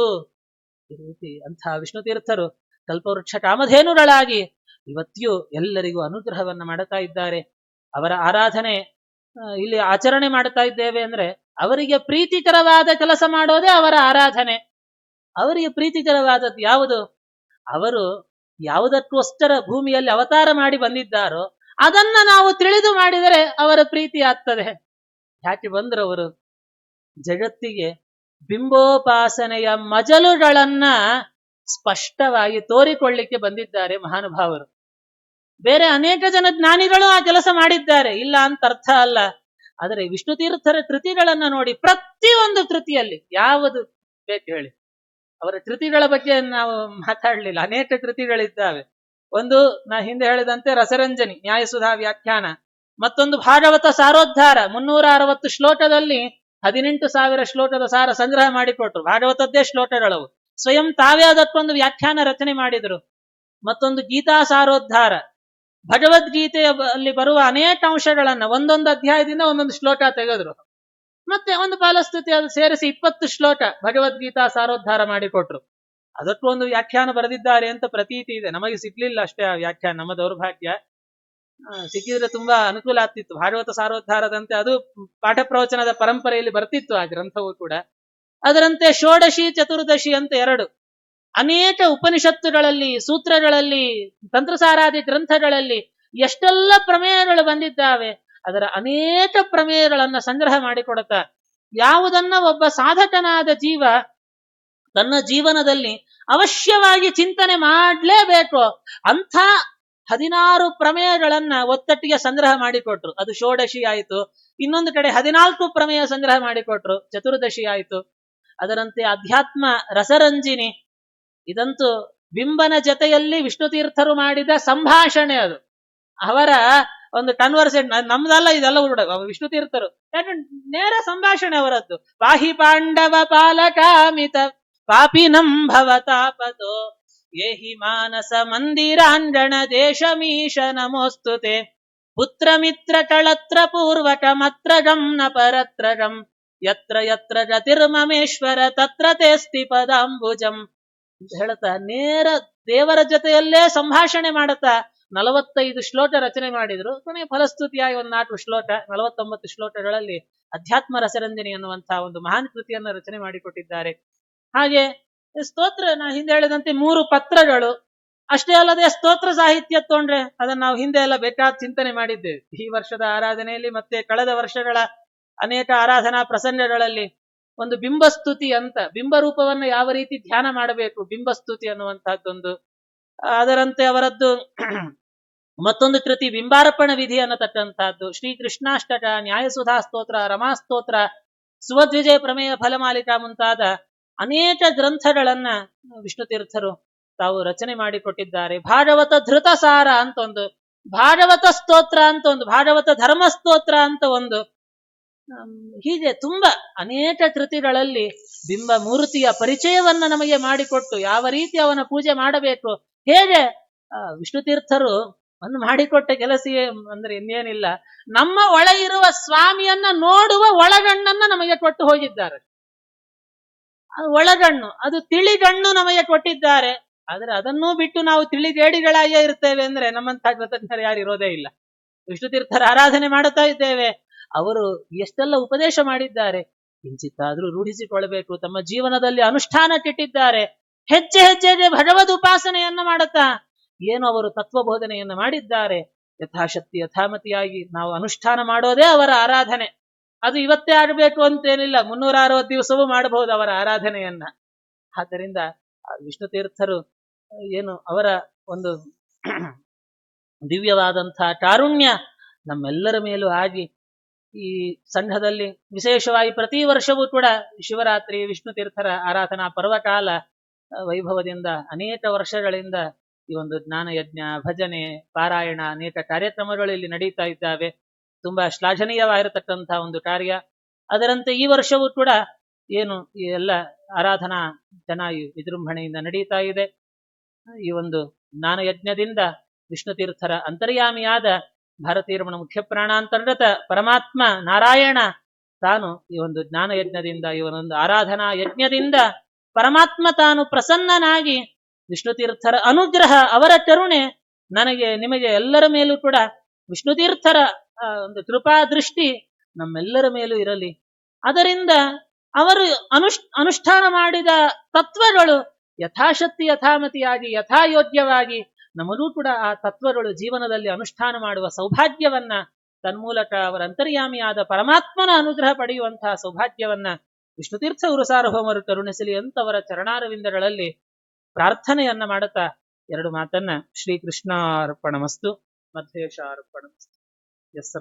ಈ ರೀತಿ ಅಂಥ ವಿಷ್ಣು ತೀರ್ಥರು ಕಲ್ಪವೃಕ್ಷ ಕಾಮಧೇನುಗಳಾಗಿ ಇವತ್ತಿಯೂ ಎಲ್ಲರಿಗೂ ಅನುಗ್ರಹವನ್ನ ಮಾಡುತ್ತಾ ಇದ್ದಾರೆ. ಅವರ ಆರಾಧನೆ ಇಲ್ಲಿ ಆಚರಣೆ ಮಾಡುತ್ತಾ ಇದ್ದೇವೆ ಅಂದ್ರೆ ಅವರಿಗೆ ಪ್ರೀತಿಕರವಾದ ಕೆಲಸ ಮಾಡೋದೇ ಅವರ ಆರಾಧನೆ. ಅವರಿಗೆ ಪ್ರೀತಿಕರವಾದದ್ದು ಯಾವುದು? ಅವರು ಯಾವುದಕ್ಕೋಸ್ಕರ ಭೂಮಿಯಲ್ಲಿ ಅವತಾರ ಮಾಡಿ ಬಂದಿದ್ದಾರೋ ಅದನ್ನ ನಾವು ತಿಳಿದು ಮಾಡಿದರೆ ಅವರ ಪ್ರೀತಿ ಆಗ್ತದೆ. ಯಾಕೆ ಬಂದ್ರವರು ಜಗತ್ತಿಗೆ ಬಿಂಬೋಪಾಸನೆಯ ಮಜಲುಗಳನ್ನ ಸ್ಪಷ್ಟವಾಗಿ ತೋರಿಕೊಳ್ಳಿಕ್ಕೆ ಬಂದಿದ್ದಾರೆ ಮಹಾನುಭಾವರು. ಬೇರೆ ಅನೇಕ ಜನ ಜ್ಞಾನಿಗಳು ಆ ಕೆಲಸ ಮಾಡಿದ್ದಾರೆ, ಇಲ್ಲ ಅಂತ ಅರ್ಥ ಅಲ್ಲ. ಆದರೆ ವಿಷ್ಣು ತೀರ್ಥರ ಕೃತಿಗಳನ್ನ ನೋಡಿ, ಪ್ರತಿಯೊಂದು ಕೃತಿಯಲ್ಲಿ ಯಾವುದು ಬೇಕು ಹೇಳಿ, ಅವರ ಕೃತಿಗಳ ಬಗ್ಗೆ ನಾವು ಮಾತಾಡ್ಲಿಲ್ಲ, ಅನೇಕ ಕೃತಿಗಳಿದ್ದಾವೆ. ಒಂದು ನಾ ಹಿಂದೆ ಹೇಳಿದಂತೆ ರಸರಂಜನಿ ನ್ಯಾಯಸುಧಾ ವ್ಯಾಖ್ಯಾನ, ಮತ್ತೊಂದು ಭಾಗವತ ಸಾರೋದ್ಧಾರ 360 ಶ್ಲೋಕದಲ್ಲಿ 18,000 ಶ್ಲೋಕದ ಸಾರ ಸಂಗ್ರಹ ಮಾಡಿಕೊಟ್ರು. ಭಾಗವತದ್ದೇ ಶ್ಲೋಕಗಳವು, ಸ್ವಯಂ ತಾವೇ ಅದಕ್ಕೊಂದು ವ್ಯಾಖ್ಯಾನ ರಚನೆ ಮಾಡಿದರು. ಮತ್ತೊಂದು ಗೀತಾ ಸಾರೋದ್ಧಾರ, ಭಗವದ್ಗೀತೆಯ ಅಲ್ಲಿ ಬರುವ ಅನೇಕ ಅಂಶಗಳನ್ನ ಒಂದೊಂದು ಅಧ್ಯಾಯದಿಂದ ಒಂದೊಂದು ಶ್ಲೋಕ ತೆಗೆದ್ರು. ಮತ್ತೆ ಒಂದು ಫಲಸ್ತುತಿ ಅದು ಸೇರಿಸಿ 20 ಶ್ಲೋಕ ಭಗವದ್ಗೀತಾ ಸಾರೋದ್ಧಾರ ಮಾಡಿಕೊಟ್ರು. ಅದಕ್ಕೂ ಒಂದು ವ್ಯಾಖ್ಯಾನ ಬರೆದಿದ್ದಾರೆ ಅಂತ ಪ್ರತೀತಿ ಇದೆ. ನಮಗೆ ಸಿಗ್ಲಿಲ್ಲ ಅಷ್ಟೇ ಆ ವ್ಯಾಖ್ಯಾನ, ನಮ್ಮ ದೌರ್ಭಾಗ್ಯ. ಸಿಕ್ಕಿದ್ರೆ ತುಂಬಾ ಅನುಕೂಲ ಆಗ್ತಿತ್ತು. ಭಾಗವತ ಸಾರೋದ್ಧಾರದಂತೆ ಅದು ಪಾಠ ಪ್ರವಚನದ ಪರಂಪರೆಯಲ್ಲಿ ಬರ್ತಿತ್ತು ಆ ಗ್ರಂಥವು ಕೂಡ. ಅದರಂತೆ ಷೋಡಶಿ ಚತುರ್ದಶಿ ಅಂತ ಎರಡು, ಅನೇಕ ಉಪನಿಷತ್ತುಗಳಲ್ಲಿ, ಸೂತ್ರಗಳಲ್ಲಿ, ತಂತ್ರಸಾರಾದಿ ಗ್ರಂಥಗಳಲ್ಲಿ ಎಷ್ಟೆಲ್ಲ ಪ್ರಮೇಯಗಳು ಬಂದಿದ್ದಾವೆ. ಅದರ ಅನೇಕ ಪ್ರಮೇಯಗಳನ್ನ ಸಂಗ್ರಹ ಮಾಡಿಕೊಡುತ್ತಾ, ಯಾವುದನ್ನ ಒಬ್ಬ ಸಾಧಕನಾದ ಜೀವ ತನ್ನ ಜೀವನದಲ್ಲಿ ಅವಶ್ಯವಾಗಿ ಚಿಂತನೆ ಮಾಡಲೇಬೇಕು ಅಂಥ 16 ಪ್ರಮೇಯಗಳನ್ನ ಒತ್ತಟ್ಟಿಗೆ ಸಂಗ್ರಹ ಮಾಡಿಕೊಟ್ರು. ಅದು ಷೋಡಶಿ ಆಯಿತು. ಇನ್ನೊಂದು ಕಡೆ 14 ಪ್ರಮೇಯ ಸಂಗ್ರಹ ಮಾಡಿಕೊಟ್ರು, ಚತುರ್ದಶಿ ಆಯಿತು. ಅದರಂತೆ ಅಧ್ಯಾತ್ಮ ರಸರಂಜಿನಿ, ಇದಂತೂ ಬಿಂಬನ ಜೊತೆಯಲ್ಲಿ ವಿಷ್ಣು ತೀರ್ಥರು ಮಾಡಿದ ಸಂಭಾಷಣೆ. ಅದು ಅವರ ಒಂದು ಕನ್ವರ್ಸೇಷನ್, ನಮ್ದಲ್ಲ ಇದೆಲ್ಲ ಕೂಡ ವಿಷ್ಣು ತೀರ್ಥರು ನೇರ ಸಂಭಾಷಣೆ ಅವರದ್ದು. ಪಾಹಿ ಪಾಂಡವ ಪಾಲಕಾಮಿತ ಪಾಪಿನಂ ಭವತಾಪತೋ ಏಹಿ ಮಾನಸ ಮಂದಿರಾಂಗಣ ದೇಶಮೀಶ ನಮೋಸ್ತುತೆ ಪುತ್ರ ಮಿತ್ರ ಕಳತ್ರ ಪೂರ್ವಕ ಮತ್ರಗಂ ನ ಪರತ್ರಗಂ ಯತ್ರ ಯತ್ರ ಗತಿರ್ಮಮೇಶ್ವರ ತತ್ರ ತೇಸ್ತಿ ಪದಾಂಬುಜಂ ಅಂತ ಹೇಳ್ತಾ ನೇರ ದೇವರ ಜೊತೆಯಲ್ಲೇ ಸಂಭಾಷಣೆ ಮಾಡುತ್ತಾ 45 ಶ್ಲೋಕ ರಚನೆ ಮಾಡಿದ್ರು. ಕೊನೆಯ ಫಲಸ್ತುತಿಯಾಗಿ ಒಂದು 4 ಶ್ಲೋಕ, 49 ಶ್ಲೋಕಗಳಲ್ಲಿ ಅಧ್ಯಾತ್ಮ ರಸರಂಜನಿ ಅನ್ನುವಂತಹ ಒಂದು ಮಹಾನ್ ಕೃತಿಯನ್ನು ರಚನೆ ಮಾಡಿಕೊಟ್ಟಿದ್ದಾರೆ. ಹಾಗೆ ಸ್ತೋತ್ರ, ನಾ ಹಿಂದೆ ಹೇಳಿದಂತೆ 3 ಪತ್ರಗಳು. ಅಷ್ಟೇ ಅಲ್ಲದೆ ಸ್ತೋತ್ರ ಸಾಹಿತ್ಯ ತಗೊಂಡ್ರೆ ಅದನ್ನ ನಾವು ಹಿಂದೆ ಎಲ್ಲ ಬೇಕಾದ ಚಿಂತನೆ ಮಾಡಿದ್ದೇವೆ. ಈ ವರ್ಷದ ಆರಾಧನೆಯಲ್ಲಿ ಮತ್ತೆ ಕಳೆದ ವರ್ಷಗಳ ಅನೇಕ ಆರಾಧನಾ ಪ್ರಸಂಗಗಳಲ್ಲಿ ಒಂದು ಬಿಂಬಸ್ತುತಿ ಅಂತ, ಬಿಂಬರೂಪವನ್ನು ಯಾವ ರೀತಿ ಧ್ಯಾನ ಮಾಡಬೇಕು, ಬಿಂಬಸ್ತುತಿ ಅನ್ನುವಂತಹದ್ದೊಂದು. ಅದರಂತೆ ಅವರದ್ದು ಮತ್ತೊಂದು ಕೃತಿ ಬಿಂಬಾರ್ಪಣ ವಿಧಿ ಅನ್ನತಕ್ಕಂಥದ್ದು, ಶ್ರೀ ಕೃಷ್ಣಾಷ್ಟಕ, ನ್ಯಾಯಸುಧಾ ಸ್ತೋತ್ರ, ರಮಾಸ್ತೋತ್ರ, ಸುವದ್ವಿಜಯ ಪ್ರಮೇಯ ಫಲಮಾಲಿಕಾ ಮುಂತಾದ ಅನೇಕ ಗ್ರಂಥಗಳನ್ನ ವಿಷ್ಣು ತೀರ್ಥರು ತಾವು ರಚನೆ ಮಾಡಿಕೊಟ್ಟಿದ್ದಾರೆ. ಭಾಗವತ ಧೃತಸಾರ ಅಂತ ಒಂದು, ಭಾಗವತ ಸ್ತೋತ್ರ ಅಂತ ಒಂದು, ಭಾಗವತ ಧರ್ಮಸ್ತೋತ್ರ ಅಂತ ಒಂದು, ಹೀಗೆ ತುಂಬಾ ಅನೇಕ ಕೃತಿಗಳಲ್ಲಿ ಬಿಂಬ ಮೂರ್ತಿಯ ಪರಿಚಯವನ್ನ ನಮಗೆ ಮಾಡಿಕೊಟ್ಟು ಯಾವ ರೀತಿ ಅವನ ಪೂಜೆ ಮಾಡಬೇಕು, ಹೇಗೆ ವಿಷ್ಣು ತೀರ್ಥರು ಒಂದು ಮಾಡಿಕೊಟ್ಟ ಕೆಲಸ ಅಂದ್ರೆ ಇನ್ನೇನಿಲ್ಲ, ನಮ್ಮ ಒಳ ಇರುವ ಸ್ವಾಮಿಯನ್ನ ನೋಡುವ ಒಳಗಣ್ಣನ್ನ ನಮಗೆ ಕೊಟ್ಟು ಹೋಗಿದ್ದಾರೆ. ಒಳಗಣ್ಣು, ಅದು ತಿಳಿಗಣ್ಣು ನಮಗೆ ಕೊಟ್ಟಿದ್ದಾರೆ. ಆದ್ರೆ ಅದನ್ನೂ ಬಿಟ್ಟು ನಾವು ತಿಳಿಗೇಡಿಗಳಾಗೇ ಇರ್ತೇವೆ ಅಂದ್ರೆ ನಮ್ಮಂತಹ ಕೃತಜ್ಞರು ಯಾರು ಇರೋದೇ ಇಲ್ಲ. ವಿಷ್ಣು ತೀರ್ಥರ ಆರಾಧನೆ ಮಾಡುತ್ತಾ ಇದ್ದೇವೆ, ಅವರು ಎಷ್ಟೆಲ್ಲ ಉಪದೇಶ ಮಾಡಿದ್ದಾರೆ, ಕಿಂಚಿತ್ತಾದ್ರೂ ರೂಢಿಸಿಕೊಳ್ಳಬೇಕು, ತಮ್ಮ ಜೀವನದಲ್ಲಿ ಅನುಷ್ಠಾನಕ್ಕಿಟ್ಟಿದ್ದಾರೆ. ಹೆಜ್ಜೆ ಹೆಜ್ಜೆಗೆ ಭಗವದ್ ಉಪಾಸನೆಯನ್ನ ಮಾಡುತ್ತಾ ಏನು ಅವರು ತತ್ವಬೋಧನೆಯನ್ನ ಮಾಡಿದ್ದಾರೆ. ಯಥಾಶಕ್ತಿ ಯಥಾಮತಿಯಾಗಿ ನಾವು ಅನುಷ್ಠಾನ ಮಾಡೋದೇ ಅವರ ಆರಾಧನೆ. ಅದು ಇವತ್ತೇ ಆಗಬೇಕು ಅಂತೇನಿಲ್ಲ, 360 ದಿವಸವೂ ಮಾಡಬಹುದು ಅವರ ಆರಾಧನೆಯನ್ನ. ಆದ್ದರಿಂದ ವಿಷ್ಣು ತೀರ್ಥರು ಏನು ಅವರ ಒಂದು ದಿವ್ಯವಾದಂತಹ ಕಾರುಣ್ಯ ನಮ್ಮೆಲ್ಲರ ಮೇಲೂ ಆಗಿ, ಈ ಸಂಘದಲ್ಲಿ ವಿಶೇಷವಾಗಿ ಪ್ರತಿ ವರ್ಷವೂ ಕೂಡ ಶಿವರಾತ್ರಿ ವಿಷ್ಣು ತೀರ್ಥರ ಆರಾಧನಾ ಪರ್ವಕಾಲ ವೈಭವದಿಂದ ಅನೇಕ ವರ್ಷಗಳಿಂದ ಈ ಒಂದು ಜ್ಞಾನ ಯಜ್ಞ, ಭಜನೆ, ಪಾರಾಯಣ, ಅನೇಕ ಕಾರ್ಯಕ್ರಮಗಳು ಇಲ್ಲಿ ನಡೀತಾ ಇದ್ದಾವೆ. ತುಂಬಾ ಶ್ಲಾಘನೀಯವಾಗಿರತಕ್ಕಂತಹ ಒಂದು ಕಾರ್ಯ. ಅದರಂತೆ ಈ ವರ್ಷವೂ ಕೂಡ ಏನು ಈ ಎಲ್ಲ ಆರಾಧನಾ ಚೆನ್ನಾಗಿ ವಿಜೃಂಭಣೆಯಿಂದ ನಡೀತಾ ಇದೆ. ಈ ಒಂದು ಜ್ಞಾನ ಯಜ್ಞದಿಂದ ವಿಷ್ಣು ತೀರ್ಥರ ಅಂತರ್ಯಾಮಿಯಾದ ಭಾರತೀರಮಣ ಮುಖ್ಯ ಪ್ರಾಣಾಂತರ್ಗತ ಪರಮಾತ್ಮ ನಾರಾಯಣ ತಾನು ಈ ಒಂದು ಜ್ಞಾನ ಯಜ್ಞದಿಂದ, ಈ ಒಂದು ಆರಾಧನಾ ಯಜ್ಞದಿಂದ ಪರಮಾತ್ಮ ತಾನು ಪ್ರಸನ್ನನಾಗಿ ವಿಷ್ಣು ತೀರ್ಥರ ಅನುಗ್ರಹ, ಅವರ ಕರುಣೆ ನನಗೆ ನಿಮಗೆ ಎಲ್ಲರ ಮೇಲೂ ಕೂಡ ವಿಷ್ಣು ತೀರ್ಥರ ಒಂದು ಕೃಪಾ ದೃಷ್ಟಿ ನಮ್ಮೆಲ್ಲರ ಮೇಲೂ ಇರಲಿ. ಅದರಿಂದ ಅವರು ಅನುಷ್ಠಾನ ಮಾಡಿದ ತತ್ವಗಳು ಯಥಾಶಕ್ತಿ ಯಥಾಮತಿಯಾಗಿ ಯಥಾಯೋಗ್ಯವಾಗಿ ನಮಗೂ ಕೂಡ ಆ ತತ್ವಗಳು ಜೀವನದಲ್ಲಿ ಅನುಷ್ಠಾನ ಮಾಡುವ ಸೌಭಾಗ್ಯವನ್ನ ತನ್ಮೂಲಕ ಅವರ ಅಂತರ್ಯಾಮಿಯಾದ ಪರಮಾತ್ಮನ ಅನುಗ್ರಹ ಪಡೆಯುವಂತಹ ಸೌಭಾಗ್ಯವನ್ನ ವಿಷ್ಣುತೀರ್ಥ ಗುರು ಸಾರ್ವಭೌಮರು ಕರುಣಿಸಲಿ ಅಂತವರ ಚರಣಾರವಿಂದಗಳಲ್ಲಿ ಪ್ರಾರ್ಥನೆಯನ್ನ ಮಾಡುತ್ತಾ ಎರಡು ಮಾತನ್ನ ಶ್ರೀಕೃಷ್ಣಾರ್ಪಣಮಸ್ತು ಮಧ್ವೇಶಾರ್ಪಣಮಸ್ತು. ಎಸ್